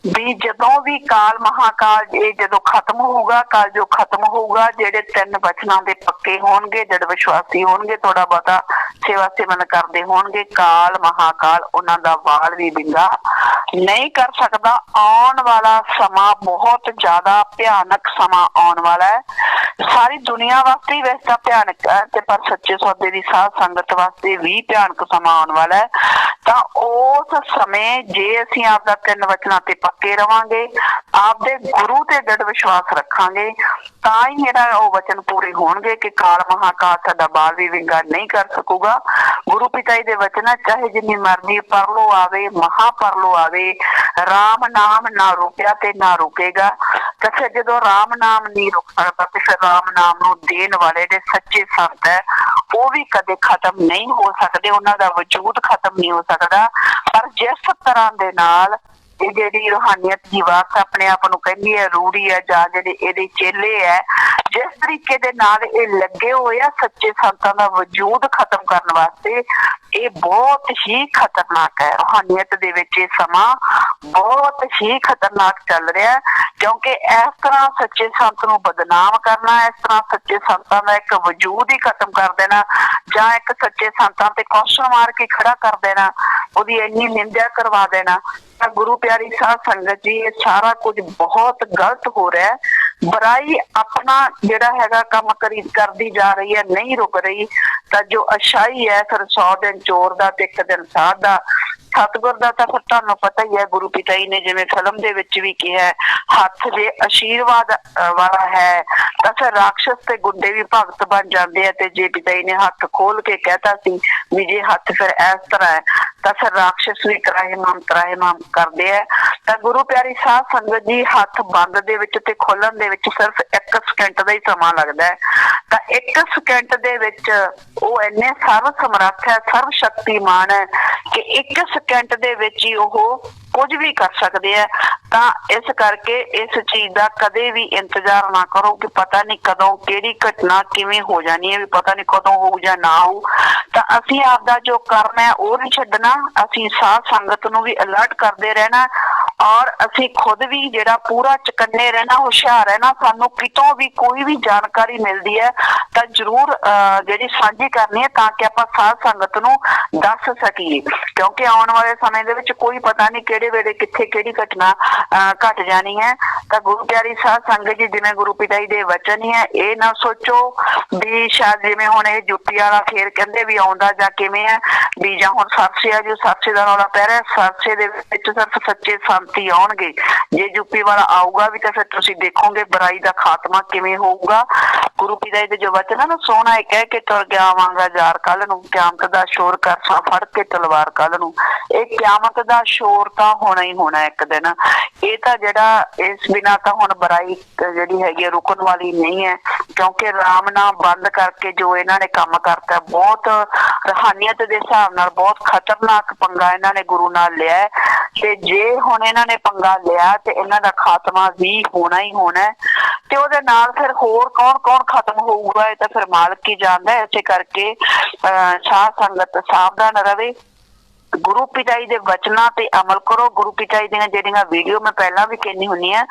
ਵੀ ਜਦੋਂ ਵੀ ਕਾਲ ਮਹਾਕਾਲ ਇਹ ਜਦੋਂ ਖਤਮ ਹੋਊਗਾ, ਕਾਲ ਜੋ ਖਤਮ ਹੋਊਗਾ, ਜਿਹੜੇ 3 ਵਚਨਾਂ ਦੇ ਪੱਕੇ ਹੋਣਗੇ, ਦ੍ਰਿੜ ਵਿਸ਼ਵਾਸੀ ਹੋਣਗੇ, ਥੋੜਾ ਬਹੁਤਾ ਸੇਵਾ ਸਿਮਰਨ ਕਰਦੇ ਹੋਣਗੇ, ਕਾਲ ਮਹਾਕਾਲ ਉਹਨਾਂ ਦਾ ਵਾਲ ਵੀ ਵਿੰਗਾ ਨਹੀਂ ਕਰ ਸਕਦਾ। ਆਉਣ ਵਾਲਾ ਸਮਾਂ ਬਹੁਤ ਜ਼ਿਆਦਾ ਭਿਆਨਕ ਸਮਾਂ ਆਉਣ ਵਾਲਾ ਹੈ। ਸਾਰੀ ਦੁਨੀਆ ਵਾਸਤੇ ਵੈਸੇ ਤਾਂ ਭਿਆਨਕ ਹੈ, ਤੇ ਪਰ ਸੱਚੇ ਸੌਦੇ ਦੀ ਸਾਧ ਸੰਗਤ ਵਾਸਤੇ ਵੀ ਭਿਆਨਕ ਸਮਾਂ ਆਉਣ ਵਾਲਾ ਹੈ। ਤਾਂ ਉਸ ਸਮੇਂ ਜੇ ਅਸੀਂ ਆਪਦਾ 3 ਵਚਨਾਂ ਤੇ ਪੱਕੇ ਰਵਾਂਗੇ, ਆਪਦੇ ਗੁਰੂ ਤੇ ਦ੍ਰਿੜ ਵਿਸ਼ਵਾਸ ਰੱਖਾਂਗੇ, ਤਾਂ ਹੀ ਜਿਹੜਾ ਉਹ ਵਚਨ ਪੂਰੇ ਹੋਣਗੇ ਕਿ ਕਾਲ ਮਹਾਕਾਲ ਸਾਡਾ ਬਾਲ ਵੀ ਵਿੰਗਾ ਨਹੀਂ ਕਰ ਸਕੂਗਾ। ਗੁਰੂ ਪਿਤਾ ਜੀ ਦੇ ਵਚਨ, ਚਾਹੇ ਜਿੰਨੀ ਮਰਜ਼ੀ ਪਰਲੋ ਆਵੇ, ਮਹਾਪਰਲੋ ਆਵੇ, ਰਾਮ ਨਾਮ ਨਾ ਰੁਕਿਆ ਤੇ ਨਾ ਰੁਕੇਗਾ। ਤੇ ਫਿਰ ਜਦੋਂ ਰਾਮ ਨਾਮ ਨਹੀਂ ਰੁਕ ਸਕਦਾ ਤੇ ਫਿਰ ਰਾਮ ਨਾਮ ਨੂੰ ਦੇਣ ਵਾਲੇ ਦੇ ਸੱਚੇ ਸੰਤ ਹੈ, ਉਹ ਵੀ ਕਦੇ ਖਤਮ ਨਹੀਂ ਹੋ ਸਕਦੇ, ਉਹਨਾਂ ਦਾ ਵਜੂਦ ਖਤਮ ਨਹੀਂ ਹੋ ਸਕਦਾ। ਪਰ ਜਿਸ ਤਰ੍ਹਾਂ ਦੇ ਨਾਲ ਇਹ ਜਿਹੜੀ ਰੂਹਾਨੀਅਤ ਦੀ ਵਾਕ ਆਪਣੇ ਆਪ ਨੂੰ ਕਹਿੰਦੀ ਹੈ, ਰੂੜੀ ਹੈ, ਜਾਂ ਜਿਹੜੇ ਇਹਦੇ ਚੇਲੇ ਹੈ, ਜਿਸ ਤਰੀਕੇ ਦੇ ਨਾਲ ਇਹ ਲੱਗੇ ਹੋਏ ਆ ਸੱਚੇ ਸੰਤਾਂ ਦਾ ਵਜੂਦ ਖਤਮ ਕਰਨ ਵਾਸਤੇ, ਇਹ ਬਹੁਤ ਹੀ ਖਤਰਨਾਕ ਹੈ। ਰੂਹਾਨੀਅਤ ਦੇ ਵਿੱਚ ਇਹ ਸਮਾਂ ਬਹੁਤ ਹੀ ਖਤਰਨਾਕ ਚੱਲ ਰਿਹਾ, ਕਿਉਂਕਿ ਇਸ ਤਰ੍ਹਾਂ ਸੱਚੇ ਸੰਤ ਨੂੰ ਬਦਨਾਮ ਕਰਨਾ, ਇਸ ਤਰ੍ਹਾਂ ਸੱਚੇ ਸੰਤਾਂ ਦਾ ਇੱਕ ਵਜੂਦ ਹੀ ਖਤਮ ਕਰ ਦੇਣਾ, ਜਾਂ ਇੱਕ ਸੱਚੇ ਸੰਤਾਂ ਤੇ ਕੌਸ਼ਨ ਮਾਰ ਕੇ ਖੜਾ ਕਰ ਦੇਣਾ, ਉਹਦੀ ਇੰਨੀ ਨਿੰਦਿਆ ਕਰਵਾ ਦੇਣਾ। ਤਾਂ ਗੁਰੂ ਪਿਆਰੀ ਸਾਧ ਸੰਗਤ ਜੀ, ਇਹ ਸਾਰਾ ਕੁਝ ਬਹੁਤ ਗਲਤ ਹੋ ਰਿਹਾ ਹੈ। ਬੁਰਾਈ ਆਪਣਾ ਜਿਹੜਾ ਹੈਗਾ ਕੰਮ ਕਰਦੀ ਜਾ ਰਹੀ ਹੈ, ਨਹੀਂ ਰੁਕ ਰਹੀ। ਤਾਂ ਜੋ ਅਛਾਈ ਹੈ ਫਿਰ 100 ਦਿਨ ਚੋਰ ਦਾ ਤੇ 1 ਦਿਨ ਸਾਧ ਦਾ। ਸਤਿਗੁਰ ਦਾ ਤਾਂ ਫਿਰ ਤੁਹਾਨੂੰ ਪਤਾ ਹੀ ਹੈ, ਗੁਰੂ ਪਿਤਾ ਜੀ ਨੇ ਜਿਵੇਂ ਫਿਲਮ ਦੇ ਵਿੱਚ ਵੀ ਕਿਹਾ, ਹੱਥ ਜੇ ਆਸ਼ੀਰਵਾਦ ਵਾਲਾ ਹੈ ਤਾਂ ਫਿਰ ਰਾਖਸ਼ ਤੇ ਗੁੰਡੇ ਵੀ ਭਗਤ ਬਣ ਜਾਂਦੇ ਆ। ਤੇ ਜੇ ਪਿਤਾ ਜੀ ਨੇ ਹੱਥ ਖੋਲ ਕੇ ਕਹਿਤਾ ਸੀ ਵੀ ਜੇ ਹੱਥ ਫਿਰ ਇਸ ਤਰ੍ਹਾਂ ਹੈ ਤਾਂ ਫਿਰ ਰਾਖਸ਼ ਵੀ ਤਰਾਹਿਮਾਮ ਕਰਦੇ ਆ। ਤਾਂ ਗੁਰੂ ਪਿਆਰੀ ਸਾਧ ਸੰਗਤ ਜੀ, ਹੱਥ ਬੰਦ ਦੇ ਵਿੱਚ ਤੇ ਖੋਲਣ ਦੇ ਵਿੱਚ ਸਿਰਫ 1 ਸਕਿੰਟ ਦਾ ਹੀ ਸਮਾਂ ਲੱਗਦਾ ਹੈ। ਤਾਂ 1 ਸਕਿੰਟ ਦੇ ਵਿੱਚ ਉਹ ਇੰਨੇ ਸਰਵ ਸਮਰੱਥ ਹੈ, ਸਰਵ ਸ਼ਕਤੀਮਾਨ ਹੈ ਕਿ 1 ਸਕਿੰਟ ਦੇ ਵਿੱਚ ਹੀ ਉਹ ਕੁਝ ਵੀ ਕਰ ਸਕਦੇ ਆ। ਤਾਂ ਇਸ ਕਰਕੇ ਇਸ ਚੀਜ਼ ਦਾ ਕਦੇ ਵੀ ਇੰਤਜ਼ਾਰ ਨਾ ਕਰੋ ਕਿ ਪਤਾ ਨਹੀਂ ਕਦੋਂ ਕਿਹੜੀ ਘਟਨਾ ਕਿਵੇਂ ਹੋ ਜਾਣੀ ਹੈ, ਵੀ ਪਤਾ ਨਹੀਂ ਕਦੋਂ ਹੋਊ ਜਾਂ ਨਾ ਹੋਊ। ਤਾਂ ਅਸੀਂ ਆਪਦਾ ਜੋ ਕਰਨਾ ਹੈ ਉਹ ਨਹੀਂ ਛੱਡਣਾ, ਅਸੀਂ ਸਾਧ ਸੰਗਤ ਨੂੰ ਵੀ ਅਲਰਟ ਕਰਦੇ ਰਹਿਣਾ ਔਰ ਅਸੀਂ ਖੁਦ ਵੀ ਜਿਹੜਾ ਪੂਰਾ ਚਕੰਨੇ ਰਹਿਣਾ, ਹੁਸ਼ਿਆਰ ਰਹਿਣਾ। ਸਾਨੂੰ ਕਿਤੋਂ ਵੀ ਕੋਈ ਵੀ ਜਾਣਕਾਰੀ ਮਿਲਦੀ ਹੈ ਤਾਂ ਜ਼ਰੂਰ ਜਿਹੜੀ ਸਾਂਝੀ ਕਰਨੀ ਹੈ ਤਾਂ ਕਿ ਆਪਾਂ ਸਾਧ ਸੰਗਤ ਨੂੰ ਦੱਸ ਸਕੀਏ, ਕਿਉਂਕਿ ਆਉਣ ਵਾਲੇ ਸਮੇਂ ਦੇ ਵਿੱਚ ਕੋਈ ਪਤਾ ਨਹੀਂ ਕਿਹੜੇ ਵੇਲੇ ਕਿੱਥੇ ਕਿਹੜੀ ਘਟਨਾ ਘਟ ਜਾਣੀ ਹੈ। ਤਾਂ ਗੁਰੂ ਪਿਆਰੀ ਸਾਧ ਸੰਗਤ ਜੀ, ਜਿਵੇਂ ਗੁਰੂ ਪਿਤਾ ਜੀ ਦੇ ਵਚਨ ਹੀ ਹੈ, ਇਹ ਨਾ ਸੋਚੋ ਵੀ ਸ਼ਾਇਦ ਜਿਵੇਂ ਹੁਣ ਇਹ ਯੂਪੀ ਵਾਲਾ ਫੇਰ ਕਹਿੰਦੇ ਵੀ ਆਉਂਦਾ ਜਾਂ ਕਿਵੇਂ ਹੈ, ਵੀ ਜਾਂ ਹੁਣ ਸਰਸੇ ਆ ਜੋ ਸਰਸੇ ਦਾ ਰੌਲਾ ਪੈ ਰਿਹਾ, ਸਰਸੇ ਦੇ ਵਿੱਚ ਸਿਰਫ ਸੱਚੇ ਸੰਤ ਹੀ ਆਉਣਗੇ। ਜੇ ਯੂਪੀ ਵਾਲਾ ਆਊਗਾ ਵੀ ਤਾਂ ਫਿਰ ਤੁਸੀਂ ਦੇਖੋਗੇ ਬੁਰਾਈ ਦਾ ਖਾਤਮਾ ਕਿਵੇਂ ਹੋਊਗਾ। ਗੁਰੂ ਪਿਤਾ ਜੀ ਦੇ ਜੋ ਵਚਨ ਹੈ ਨਾ, ਸੋਹਣਾ ਇਹ ਕਹਿ ਕੇ ਤੁਰ ਗਿਆ ਆਵਾਂਗਾ ਯਾਰ ਕੱਲ ਨੂੰ, ਕਿਆਮਤ ਦਾ ਸ਼ੋਰ ਕਰਸਾਂ ਫੜ ਕੇ ਤਲਵਾਰ ਕੱਲ ਨੂੰ। ਇਹ ਕਿਆਮਤ ਦਾ ਸ਼ੋਰ ਤਾਂ ਹੋਣਾ ਹੀ ਹੋਣਾ ਇੱਕ ਦਿਨ। ਇਹ ਤਾਂ ਜਿਹੜਾ ਇਸ ਬਿਨਾਂ ਤਾਂ ਹੁਣ ਬੁਰਾਈ ਜਿਹੜੀ ਹੈਗੀ ਰੁਕਣ ਵਾਲੀ ਨਹੀਂ ਹੈ, ਕਿਉਂਕਿ ਰਾਮ ਨਾਮ ਬੰਦ ਕਰਕੇ ਜੋ ਇਹਨਾਂ ਨੇ ਕੰਮ ਕਰਤਾ, ਬਹੁਤ ਰੂਹਾਨੀਅਤ ਦੇ ਹਿਸਾਬ ਨਾਲ ਬਹੁਤ ਖਤਰਨਾਕ ਪੰਗਾ ਇਹਨਾਂ ਨੇ ਗੁਰੂ ਨਾਲ ਲਿਆ। ਤੇ ਜੇ ਹੁਣ ਇਹਨਾਂ ਨੇ ਪੰਗਾ ਲਿਆ ਤੇ ਇਹਨਾਂ ਦਾ ਖਾਤਮਾ ਵੀ ਹੋਣਾ ਹੀ ਹੋਣਾ। ਤੇ ਉਹਦੇ ਨਾਲ ਫਿਰ ਹੋਰ ਕੌਣ ਕੌਣ ਖਤਮ ਹੋਊਗਾ ਇਹ ਤਾਂ ਫਿਰ ਮਾਲਕ ਹੀ ਜਾਣਦਾ। ਇਸੇ ਕਰਕੇ ਸਾਧ ਸੰਗਤ ਸਾਵਧਾਨ ਰਵੇ, ਗੁਰੂ ਪਿਤਾ ਜੀ ਦੇ ਵਚਨਾਂ ਤੇ ਅਮਲ ਕਰੋ। ਗੁਰੂ ਪਿਤਾ ਜੀ ਦੀਆਂ ਜਿਹੜੀਆਂ ਵੀਡੀਓ ਮੈਂ ਪਹਿਲਾਂ ਵੀ ਕਹਿੰਦੀ ਹੁੰਦੀ ਆ,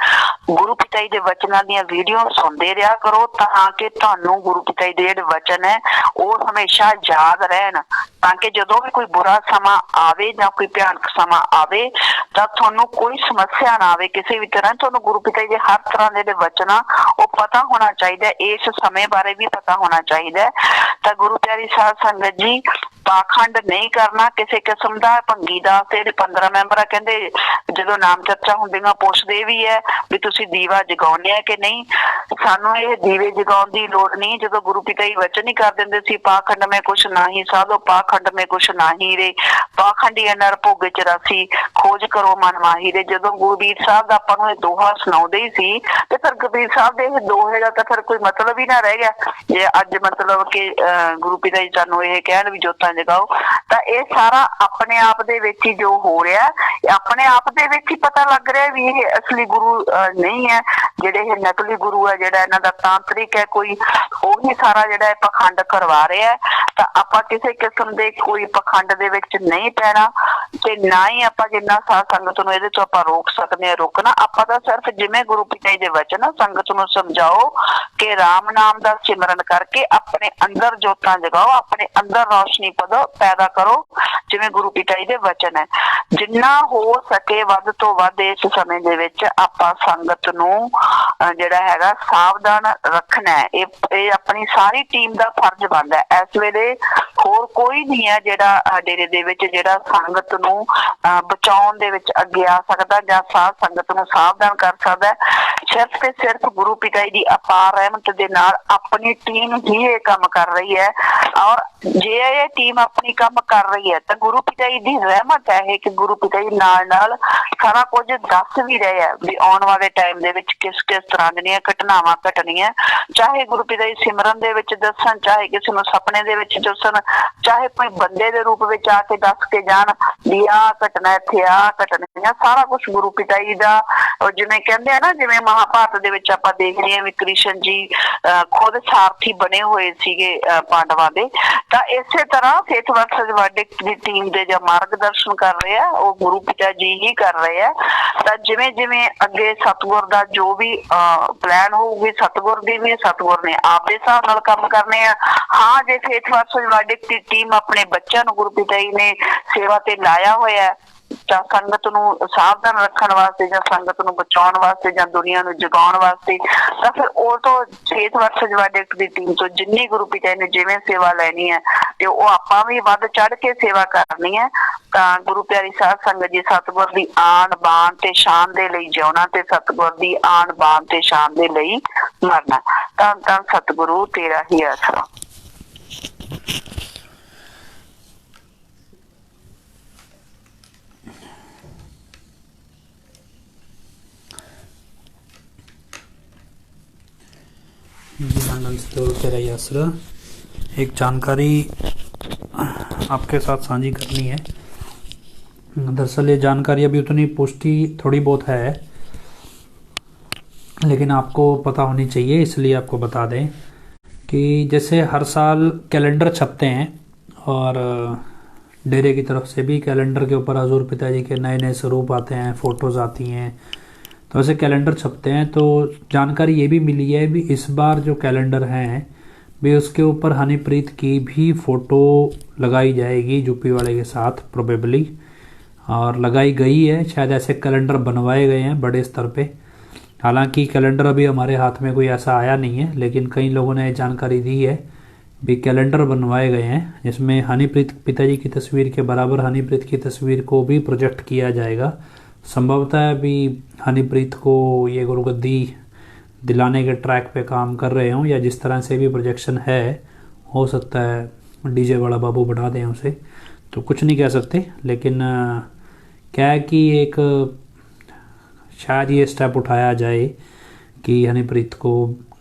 ਗੁਰੂ ਪਿਤਾ ਜੀ ਦੇ ਵਚਨਾਂ ਦੀਆਂ ਵੀਡੀਓ ਸੁਣਦੇ ਰਿਹਾ ਕਰੋ ਤਾਂ ਕਿ ਤੁਹਾਨੂੰ ਗੁਰੂ ਪਿਤਾ ਜੀ ਦੇ ਜਿਹੜੇ ਵਚਨ ਹੈ ਉਹ ਹਮੇਸ਼ਾ ਯਾਦ ਰਹਿਣ, ਤਾਂ ਕਿ ਜਦੋਂ ਵੀ ਕੋਈ ਬੁਰਾ ਸਮਾਂ ਆਵੇ ਜਾਂ ਕੋਈ ਭਿਆਨਕ ਸਮਾਂ ਆਵੇ ਤਾਂ ਤੁਹਾਨੂੰ ਕੋਈ ਸਮੱਸਿਆ ਨਾ ਆਵੇ ਕਿਸੇ ਵੀ ਤਰ੍ਹਾਂ। ਤੁਹਾਨੂੰ ਗੁਰੂ ਪਿਤਾ ਜੀ ਦੇ ਹਰ ਤਰ੍ਹਾਂ ਦੇ ਜਿਹੜੇ ਵਚਨ ਆ ਉਹ ਪਤਾ ਹੋਣਾ ਚਾਹੀਦਾ, ਇਸ ਸਮੇਂ ਬਾਰੇ ਵੀ ਪਤਾ ਹੋਣਾ ਚਾਹੀਦਾ। ਤਾਂ ਗੁਰੂ ਪਿਆਰੀ ਸਾਧ ਸੰਗਤ ਜੀ, ਪਾਖੰਡ ਨਹੀਂ ਕਰਨਾ ਕਿਸੇ ਕਿਸਮ ਦਾ। ਭੰਗੀ ਦਾਸ ਤੇ 15 ਮੈਂਬਰ ਕਹਿੰਦੇ ਜਦੋਂ ਨਾਮ ਚਰਚਾ ਹੁੰਦੀਆਂ ਪੁੱਛਦੇ ਵੀ ਹੈ ਵੀ ਤੁਸੀਂ ਦੀਵਾ ਜਗਾਉਂਦੇ ਆ ਕਿ ਨਹੀਂ। ਸਾਨੂੰ ਇਹ ਦੀਵੇ ਜਗਾਉਣ ਦੀ ਲੋੜ ਨਹੀਂ। ਜਦੋਂ ਗੁਰੂ ਪਿਤਾ ਜੀ ਵਚਨ ਹੀ ਕਰ ਦਿੰਦੇ ਸੀ ਪਾਖੰਡ ਮੈਂ ਕੁਛ ਨਹੀਂ ਸਾਧੋ, ਪਾਖੰਡ ਮੈਂ ਕੁਛ ਨਹੀਂ ਰੇ, ਪਾਖੰਡੀ ਨਰ ਭੋਗੇ 84 ਖੋਜ ਕਰੋ ਮਨ ਮਾਹੀ ਦੇ। ਜਦੋਂ ਗੁਰਬੀਰ ਸਾਹਿਬ ਦਾ ਆਪਾਂ ਨੂੰ ਇਹ ਦੋਹਾ ਸੁਣਾਉਂਦੇ ਹੀ ਸੀ ਤੇ ਫਿਰ ਗੁਰਬੀਰ ਸਾਹਿਬ ਦੇ ਇਹ ਦੋਹੇ ਦਾ ਤਾਂ ਫਿਰ ਕੋਈ ਮਤਲਬ ਹੀ ਨਾ ਰਹਿ ਗਿਆ। ਜੇ ਅੱਜ ਮਤਲਬ ਕਿ ਗੁਰੂ ਪਿਤਾ ਜੀ ਸਾਨੂੰ ਇਹ ਕਹਿਣ ਵੀ ਜੋਤਾਂ ਜਗਾਓ, ਤਾਂ ਇਹ ਸਾਰਾ ਆਪਣੇ ਆਪ ਦੇ ਵਿੱਚ ਹੀ ਜੋ ਹੋ ਰਿਹਾ, ਆਪਣੇ ਆਪ ਦੇ ਵਿੱਚ ਹੀ ਪਤਾ ਲੱਗ ਰਿਹਾ ਵੀ ਇਹ ਅਸਲੀ ਗੁਰੂ ਨਹੀਂ ਹੈ। ਜਿਹੜੇ ਇਹ ਨਕਲੀ ਗੁਰੂ ਹੈ, ਜਿਹੜਾ ਇਹਨਾਂ ਦਾ ਤਾਂਤਰਿਕ ਹੈ ਕੋਈ, ਉਹੀ ਸਾਰਾ ਜਿਹੜਾ ਹੈ ਪਖੰਡ ਕਰਵਾ ਰਿਹਾ। ਤਾਂ ਆਪਾਂ ਕਿਸੇ ਕਿਸਮ ਦੇ ਕੋਈ ਪਖੰਡ ਦੇ ਵਿੱਚ ਨਹੀਂ ਪੈਣਾ ਤੇ ਨਾ ਹੀ ਆਪਾਂ ਜਿੰਨਾ ਸਾਧ ਸੰਗਤ ਨੂੰ ਇਹਦੇ ਤੋਂ ਆਪਾਂ ਰੋਕ ਸਕਦੇ ਹਾਂ ਰੋਕਣਾ। ਆਪਾਂ ਤਾਂ ਸਿਰਫ ਜਿਵੇਂ ਗੁਰੂ ਪਿਤਾ ਜੀ ਦੇ ਵਚਨ ਸੰਗਤ ਨੂੰ ਸਮਝਾਓ ਕਿ ਰਾਮ ਨਾਮ ਦਾ ਸਿਮਰਨ ਕਰਕੇ ਆਪਣੇ ਅੰਦਰ ਜੋਤਾਂ ਜਗਾਓ, ਆਪਣੇ ਅੰਦਰ ਰੌਸ਼ਨੀ ਪੈਦਾ ਕਰੋ ਜਿਵੇਂ ਗੁਰੂ ਪਿਤਾ ਜੀ ਦੇ ਵਚਨ ਹੈ। ਜਿੰਨਾ ਹੋ ਸਕੇ ਵੱਧ ਤੋਂ ਵੱਧ ਇਸ ਸਮੇਂ ਦੇ ਵਿੱਚ ਆਪਾਂ ਸੰਗਤ ਨੂੰ ਜਿਹੜਾ ਹੈਗਾ ਸਾਵਧਾਨ ਰੱਖਣਾ ਹੈ। ਇਹ ਆਪਣੀ ਸਾਰੀ ਟੀਮ ਦਾ ਫਰਜ਼ ਬਣਦਾ ਹੈ। ਇਸ ਵੇਲੇ ਹੋਰ ਕੋਈ ਨਹੀਂ ਹੈ ਜਿਹੜਾ ਡੇਰੇ ਦੇ ਵਿੱਚ ਜਿਹੜਾ ਸੰਗਤ ਨੂੰ ਬਚਾਉਣ ਦੇ ਵਿੱਚ ਅੱਗੇ ਆ ਸਕਦਾ ਜਾਂ ਸਾਧ ਸੰਗਤ ਨੂੰ ਸਾਵਧਾਨ ਕਰ ਸਕਦਾ। ਸਿਰਫ ਤੇ ਸਿਰਫ ਗੁਰੂ ਪਿਤਾ ਜੀ ਦੀ ਅਪਾਰ ਰਹਿਮਤ ਦੇ ਨਾਲ ਆਪਣੀ ਟੀਮ ਹੀ ਇਹ ਕੰਮ ਕਰ ਰਹੀ ਹੈ। ਔਰ ਜੇ ਇਹ ਟੀਮ ਆਪਣੀ ਕੰਮ ਕਰ ਰਹੀ ਹੈ ਤਾਂ ਗੁਰੂ ਪਿਤਾ ਜੀ ਦੀ ਰਹਿਮਤ ਹੈ ਕਿ ਗੁਰੂ ਪਿਤਾ ਜੀ ਨਾਲ ਨਾਲ ਸਾਰਾ ਕੁਝ ਦੱਸ ਵੀ ਰਹੇ ਆ ਵੀ ਆਉਣ ਵਾਲੇ ਟਾਈਮ ਦੇ ਵਿੱਚ ਕਿਸ ਕਿਸ ਤਰ੍ਹਾਂ ਦੀਆਂ ਘਟਨਾਵਾਂ ਘਟਣੀਆਂ। ਚਾਹੇ ਗੁਰੂ ਪਿਤਾ ਜੀ ਸਿਮਰਨ ਦੇ ਵਿੱਚ ਦੱਸਣ, ਚਾਹੇ ਕਿਸੇ ਨੂੰ ਸੁਪਨੇ ਦੇ ਵਿੱਚ ਦੱਸਣ, ਚਾਹੇ ਕੋਈ ਬੰਦੇ ਦੇ ਰੂਪ ਵਿੱਚ ਆ ਕੇ ਦੱਸ ਕੇ ਜਾਣ ਵੀ ਆਹ ਘਟਨਾ ਇੱਥੇ ਆ ਘਟਨਾ, ਸਾਰਾ ਕੁਛ ਗੁਰੂ ਪਿਤਾ ਜੀ ਦਾ। ਜਿਵੇਂ ਕਹਿੰਦੇ ਆ ਨਾ, ਜਿਵੇਂ ਮਹਾਭਾਰਤ ਦੇ ਵਿੱਚ ਆਪਾਂ ਦੇਖਦੇ ਹਾਂ ਵੀ ਕ੍ਰਿਸ਼ਨ ਜੀ ਖੁਦ ਸਾਰਥੀ ਬਣੇ ਹੋਏ ਸੀਗੇ ਪਾਂਡਵਾਂ ਦੇ, ਤਾਂ ਇਸੇ ਤਰ੍ਹਾਂ ਫੇਥ ਵਰਸਸ ਵਰਡਿਕਟ ਦੀ ਟੀਮ ਦੇ ਜੋ ਮਾਰਗਦਰਸ਼ਨ ਕਰ ਰਹੇ ਆ ਉਹ ਗੁਰੂ ਪਿਤਾ ਜੀ ਹੀ ਕਰ ਰਹੇ ਆ। ਤਾਂ ਜਿਵੇਂ ਜਿਵੇਂ ਅੱਗੇ ਸਤਿਗੁਰ ਦਾ ਜੋ ਵੀ ਪਲਾਨ ਹੋਊਗੀ, ਸਤਿਗੁਰ ਦੀ ਵੀ ਸਤਿਗੁਰ ਨੇ ਆਪ ਦੇ ਹਿਸਾਬ ਨਾਲ ਕੰਮ ਕਰਨੇ ਆ। ਹਾਂ, ਜੇ ਫੇਥ ਵਰਸਸ ਵਰਡਿਕਟ ਦੀ ਟੀਮ ਆਪਣੇ ਬੱਚਿਆਂ ਨੂੰ ਗੁਰੂ ਪਿਤਾ ਜੀ ਨੇ ਸੇਵਾ ਤੇ ਲਾਇਆ ਹੋਇਆ ਤਾਂ ਸੰਗਤ ਨੂੰ ਸਾਵਧਾਨ ਰੱਖਣ ਵਾਸਤੇ ਜਾਂ ਸੰਗਤ ਨੂੰ ਬਚਾਉਣ ਵਾਸਤੇ ਜਾਂ ਦੁਨੀਆ ਨੂੰ ਜਗਾਉਣ ਵਾਸਤੇ, ਤਾਂ ਫਿਰ ਉਹ ਤੋਂ ਫੇਥ ਵਰਸਸ ਵਰਡਿਕਟ ਦੀ ਟੀਮ ਤੋਂ ਜਿੰਨੀ ਗੁਰੂ ਪਿਤਾ ਨੇ ਜਿਵੇਂ ਸੇਵਾ ਲੈਣੀ ਹੈ ਤੇ ਉਹ ਆਪਾਂ ਵੀ ਵੱਧ ਚੜ ਕੇ ਸੇਵਾ ਕਰਨੀ ਹੈ। ਤਾਂ ਗੁਰੂ ਪਿਆਰੀ ਸਾਧ ਸੰਗਤ ਜੀ, ਸਤਿਗੁਰ ਦੀ ਆਣ ਬਾਣ ਤੇ ਸ਼ਾਨ ਦੇ ਲਈ ਜਿਉਣਾ ਤੇ ਸਤਿਗੁਰ ਦੀ ਆਣ ਬਾਣ ਤੇ ਸ਼ਾਨ ਦੇ ਲਈ ਮਰਨਾ। ਧੰਨ ਧੰਨ ਸਤਿਗੁਰੂ ਤੇਰਾ ਹੀ ਆਸਰਾ। तेरा ही आसरा। एक जानकारी आपके साथ साझी करनी है। दरअसल ये जानकारी अभी उतनी पुष्टि थोड़ी बहुत है, लेकिन आपको पता होनी चाहिए, इसलिए आपको बता दें कि जैसे हर साल कैलेंडर छपते हैं और डेरे की तरफ से भी कैलेंडर के ऊपर हजूर पिताजी के नए नए स्वरूप आते हैं, फ़ोटोज़ आती हैं, तो ऐसे कैलेंडर छपते हैं। तो जानकारी ये भी मिली है भी इस बार जो कैलेंडर हैं भी उसके ऊपर हनीप्रीत की भी फ़ोटो लगाई जाएगी यूपी वाले के साथ प्रोबेबली, और लगाई गई है, शायद ऐसे कैलेंडर बनवाए गए हैं बड़े स्तर पे। हालांकि कैलेंडर अभी हमारे हाथ में कोई ऐसा आया नहीं है, लेकिन कई लोगों ने जानकारी दी है भी कैलेंडर बनवाए गए हैं जिसमें हनीप्रीत पिताजी की तस्वीर के बराबर हनीप्रीत की तस्वीर को भी प्रोजेक्ट किया जाएगा। संभवतः अभी हनीप्रीत को ये गुरुगद्दी दिलाने के ट्रैक पे काम कर रहे हों, या जिस तरह से भी प्रोजेक्शन है, हो सकता है डीजे वाला बाबू बढ़ा दें उसे, तो कुछ नहीं कह सकते। लेकिन क्या है कि एक शायद ये स्टेप उठाया जाए कि हनीप्रीत को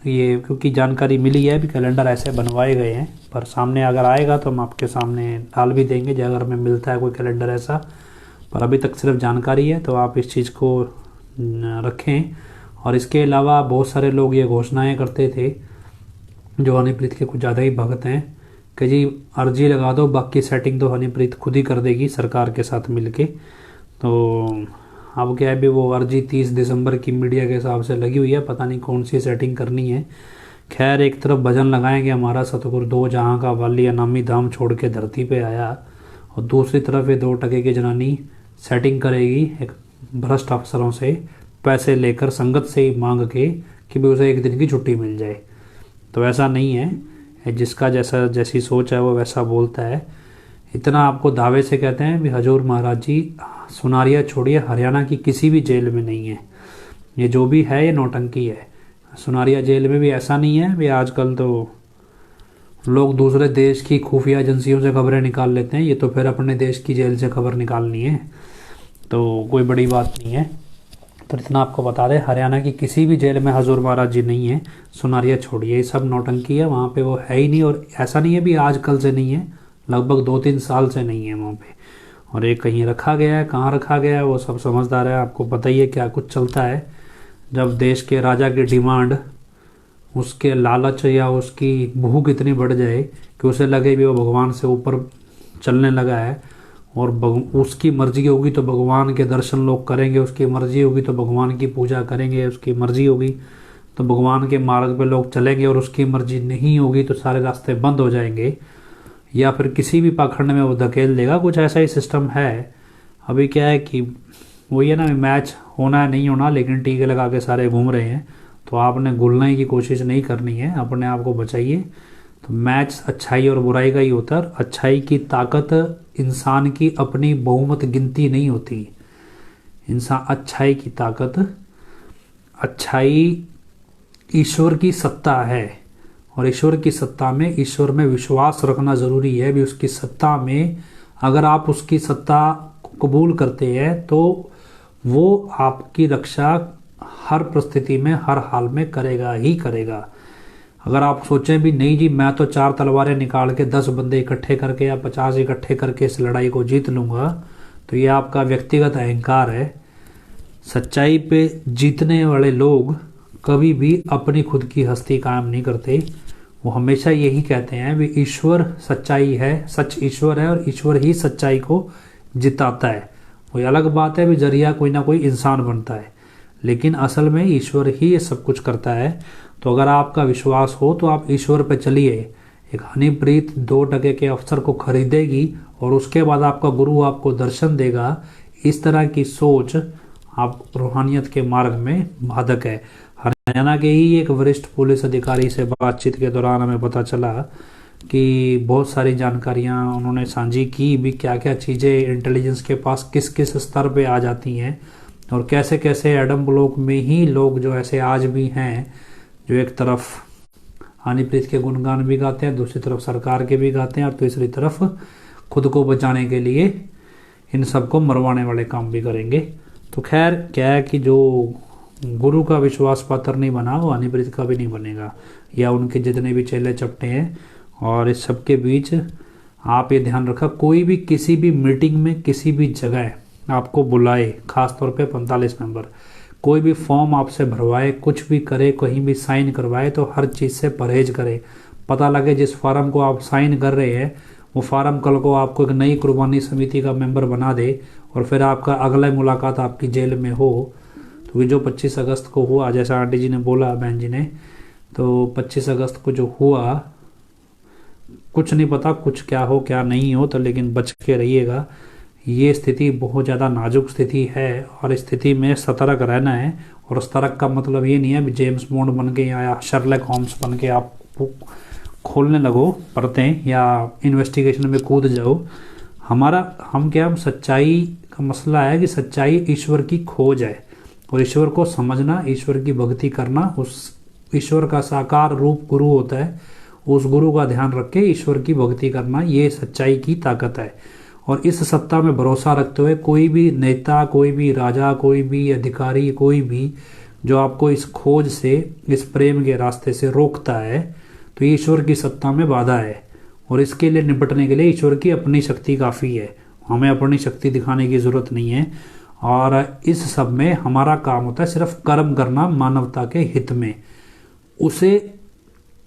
ये, क्योंकि जानकारी मिली है भी कैलेंडर ऐसे बनवाए गए हैं, पर सामने अगर आएगा तो हम आपके सामने डाल भी देंगे जो अगर हमें मिलता है कोई कैलेंडर ऐसा, पर अभी तक सिर्फ जानकारी है, तो आप इस चीज़ को रखें। और इसके अलावा बहुत सारे लोग ये घोषणाएं करते थे जो हनीप्रीत के कुछ ज़्यादा ही भक्त हैं कि जी अर्जी लगा दो, बाकी सेटिंग तो हनीप्रीत खुद ही कर देगी सरकार के साथ मिलके। तो अब क्या है भी वो अर्जी 30 दिसंबर की मीडिया के हिसाब से लगी हुई है, पता नहीं कौन सी सेटिंग करनी है। खैर, एक तरफ भजन लगाएंगे हमारा सतगुरु दो जहां का वाली अनामी धाम छोड़ के धरती पे आया, और दूसरी तरफ ये 2 टके की जनानी सेटिंग करेगी एक भ्रष्ट अफसरों से पैसे लेकर, संगत से ही मांग के कि भी उसे एक दिन की छुट्टी मिल जाए। तो ऐसा नहीं है, जिसका जैसी सोच है वो वैसा बोलता है। इतना आपको दावे से कहते हैं भी हजूर महाराज जी सुनारिया छोड़िए हरियाणा की किसी भी जेल में नहीं है, ये जो भी है ये नौटंकी है। सुनारिया जेल में भी ऐसा नहीं है भी आजकल तो लोग दूसरे देश की खुफिया एजेंसियों से खबरें निकाल लेते हैं, ये तो फिर अपने देश की जेल से खबर निकालनी है, तो कोई बड़ी बात नहीं है। तो इतना आपको बता दें, हरियाणा की किसी भी जेल में हजूर महाराज जी नहीं है, सुनारिया छोड़िए, ये सब नौटंकी है, वहाँ पे वो है ही नहीं। और ऐसा नहीं है भी आजकल से नहीं है, लगभग 2-3 साल से नहीं है वहाँ पे। और एक कहीं रखा गया है, कहाँ रखा गया है वो सब समझदार है, आपको पता ही है क्या कुछ चलता है। जब देश के राजा की डिमांड, उसके लालच या उसकी भूख इतनी बढ़ जाए कि उसे लगे भी वो भगवान से ऊपर चलने लगा है, और उसकी मर्जी होगी तो भगवान के दर्शन लोग करेंगे, उसकी मर्जी होगी तो भगवान की पूजा करेंगे, उसकी मर्जी होगी तो भगवान के मार्ग पे लोग चलेंगे, और उसकी मर्जी नहीं होगी तो सारे रास्ते बंद हो जाएंगे, या फिर किसी भी पाखंड में वो धकेल देगा। कुछ ऐसा ही सिस्टम है। अभी क्या है कि वही है ना, मैच होना है नहीं होना, लेकिन टीके लगा के सारे घूम रहे हैं, तो आपने घुलने की कोशिश नहीं करनी है, अपने आप को बचाइए। तो मैच अच्छाई और बुराई का ही होता है। अच्छाई की ताकत इंसान की अपनी बहुमत गिनती नहीं होती, इंसान अच्छाई की ताकत, अच्छाई ईश्वर की सत्ता है, और ईश्वर की सत्ता में ईश्वर में विश्वास रखना ज़रूरी है भी उसकी सत्ता में अगर आप उसकी सत्ता को कबूल करते हैं तो वो आपकी रक्षा हर परिस्थिति में हर हाल में करेगा ही करेगा। अगर आप सोचें भी नहीं जी मैं तो 4 तलवारें निकाल के 10 बंदे इकट्ठे करके या 50 इकट्ठे करके इस लड़ाई को जीत लूँगा, तो ये आपका व्यक्तिगत अहंकार है। सच्चाई पे जीतने वाले लोग कभी भी अपनी खुद की हस्ती कायम नहीं करते, वो हमेशा यही कहते हैं भी ईश्वर सच्चाई है, सच ईश्वर है और ईश्वर ही सच्चाई को जिताता है। वो अलग बात है भी जरिया कोई ना कोई इंसान बनता है, लेकिन असल में ईश्वर ही ये सब कुछ करता है। तो अगर आपका विश्वास हो तो आप ईश्वर पे चलिए। एक हनीप्रीत 2 टके के अफसर को खरीदेगी और उसके बाद आपका गुरु आपको दर्शन देगा, इस तरह की सोच आप रूहानियत के मार्ग में बाधक है। हरियाणा के ही एक वरिष्ठ पुलिस अधिकारी से बातचीत के दौरान हमें पता चला कि बहुत सारी जानकारियां उन्होंने साझी की भी, क्या क्या चीज़ें इंटेलिजेंस के पास किस किस स्तर पे आ जाती हैं, और कैसे कैसे एडम ब्लॉक में ही लोग जो ऐसे आज भी हैं जो एक तरफ हनीप्रीत के गुणगान भी गाते हैं, दूसरी तरफ सरकार के भी गाते हैं, और तीसरी तरफ खुद को बचाने के लिए इन सबको मरवाने वाले काम भी करेंगे। तो खैर क्या है कि जो गुरु का विश्वास पात्र नहीं बना वो हनीप्रीत का भी नहीं बनेगा, या उनके जितने भी चेले चपटे हैं। और इस सब के बीच आप ये ध्यान रखा, कोई भी किसी भी मीटिंग में किसी भी जगह आपको बुलाए, खासतौर पे 45 मेंबर, कोई भी फॉर्म आपसे भरवाए, कुछ भी करे, कहीं भी साइन करवाए, तो हर चीज़ से परहेज करें। पता लगे जिस फार्म को आप साइन कर रहे हैं वो फार्म कल को आपको एक नई कुर्बानी समिति का मेंबर बना दे और फिर आपका अगला मुलाकात आपकी जेल में हो। तो ये जो 25 अगस्त को हुआ, जैसा आंटी जी ने बोला, बहन जी ने, तो 25 अगस्त को जो हुआ, कुछ नहीं पता कुछ क्या हो क्या नहीं हो, तो लेकिन बच के रहिएगा। ये स्थिति बहुत ज़्यादा नाजुक स्थिति है और इस स्थिति में सतर्क रहना है। और सतर्क का मतलब ये नहीं है कि जेम्स बॉन्ड बन के या शर्लक होम्स बन के आप खोलने लगो परतें या इन्वेस्टिगेशन में कूद जाओ। हम सच्चाई का मसला है कि सच्चाई ईश्वर की खोज है और ईश्वर को समझना, ईश्वर की भक्ति करना, उस ईश्वर का साकार रूप गुरु होता है, उस गुरु का ध्यान रख के ईश्वर की भक्ति करना, ये सच्चाई की ताकत है। और इस सत्ता में भरोसा रखते हुए कोई भी नेता, कोई भी राजा, कोई भी अधिकारी, कोई भी जो आपको इस खोज से, इस प्रेम के रास्ते से रोकता है, तो ईश्वर की सत्ता में बाधा है। और इसके लिए निपटने के लिए ईश्वर की अपनी शक्ति काफ़ी है, हमें अपनी शक्ति दिखाने की ज़रूरत नहीं है। और इस सब में हमारा काम होता है सिर्फ कर्म करना मानवता के हित में। उसे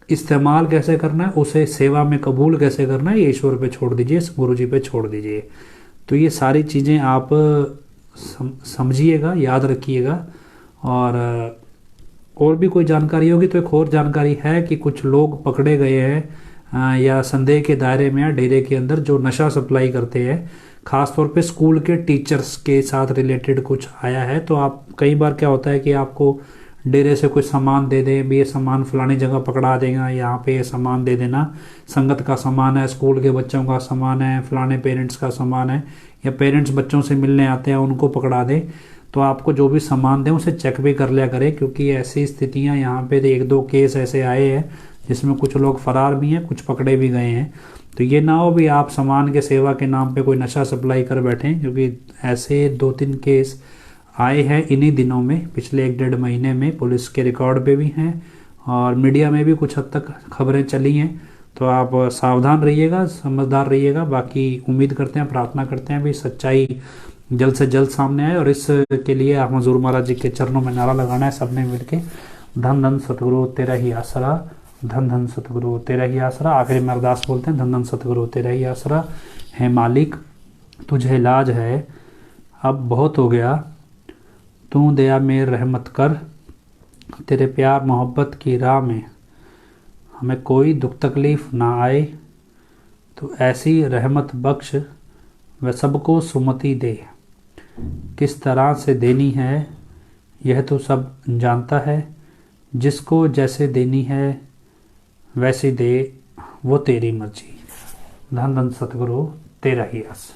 इस्तेमाल कैसे करना है, उसे सेवा में कबूल कैसे करना है, ये ईश्वर पे छोड़ दीजिए, गुरु जी पे छोड़ दीजिए। तो ये सारी चीज़ें आप समझिएगा, याद रखिएगा। और भी कोई जानकारी होगी तो एक और जानकारी है कि कुछ लोग पकड़े गए हैं या संदेह के दायरे में या डेरे के अंदर जो नशा सप्लाई करते हैं, खासतौर पे स्कूल के टीचर्स के साथ रिलेटेड कुछ आया है। तो आप कई बार क्या होता है कि आपको डेरे से कोई सामान दे दें, भी ये सामान फलानी जगह पकड़ा देगा, यहाँ पे ये सामान दे देना, संगत का सामान है, स्कूल के बच्चों का सामान है, फलाने पेरेंट्स का सामान है, या पेरेंट्स बच्चों से मिलने आते हैं उनको पकड़ा दें। तो आपको जो भी सामान दें उसे चेक भी कर लिया करें, क्योंकि ऐसी स्थितियाँ यहाँ पे 1-2 केस ऐसे आए हैं जिसमें कुछ लोग फरार भी हैं, कुछ पकड़े भी गए हैं। तो ये ना हो भी आप सामान के सेवा के नाम पे कोई नशा सप्लाई कर बैठें, क्योंकि ऐसे 2-3 केस आए हैं इन्हीं दिनों में, पिछले 1-1.5 महीने में। पुलिस के रिकॉर्ड पे भी हैं और मीडिया में भी कुछ हद तक खबरें चली हैं। तो आप सावधान रहिएगा, समझदार रहिएगा। बाकी उम्मीद करते हैं, प्रार्थना करते हैं भी सच्चाई जल्द से जल्द सामने आए। और इसके लिए आप हजूर महाराज जी के चरणों में नारा लगाना है सबने मिलके, धन धन सतगुरु तेरा ही आसरा, धन धन सतगुरु तेरा ही आसरा। आखिरी में अरदास बोलते हैं, धन धन सतगुरु तेरा ही आसरा है मालिक, तुझे लाज है, अब बहुत हो गया, तू दया में रहमत कर, तेरे प्यार मोहब्बत की राह में हमें कोई दुख तकलीफ ना आए, तो ऐसी रहमत बख्श व सबको सुमति दे, किस तरह से देनी है यह तो सब जानता है, जिसको जैसे देनी है वैसे दे, वो तेरी मर्जी। धन धन सतगुरु तेरा ही आस।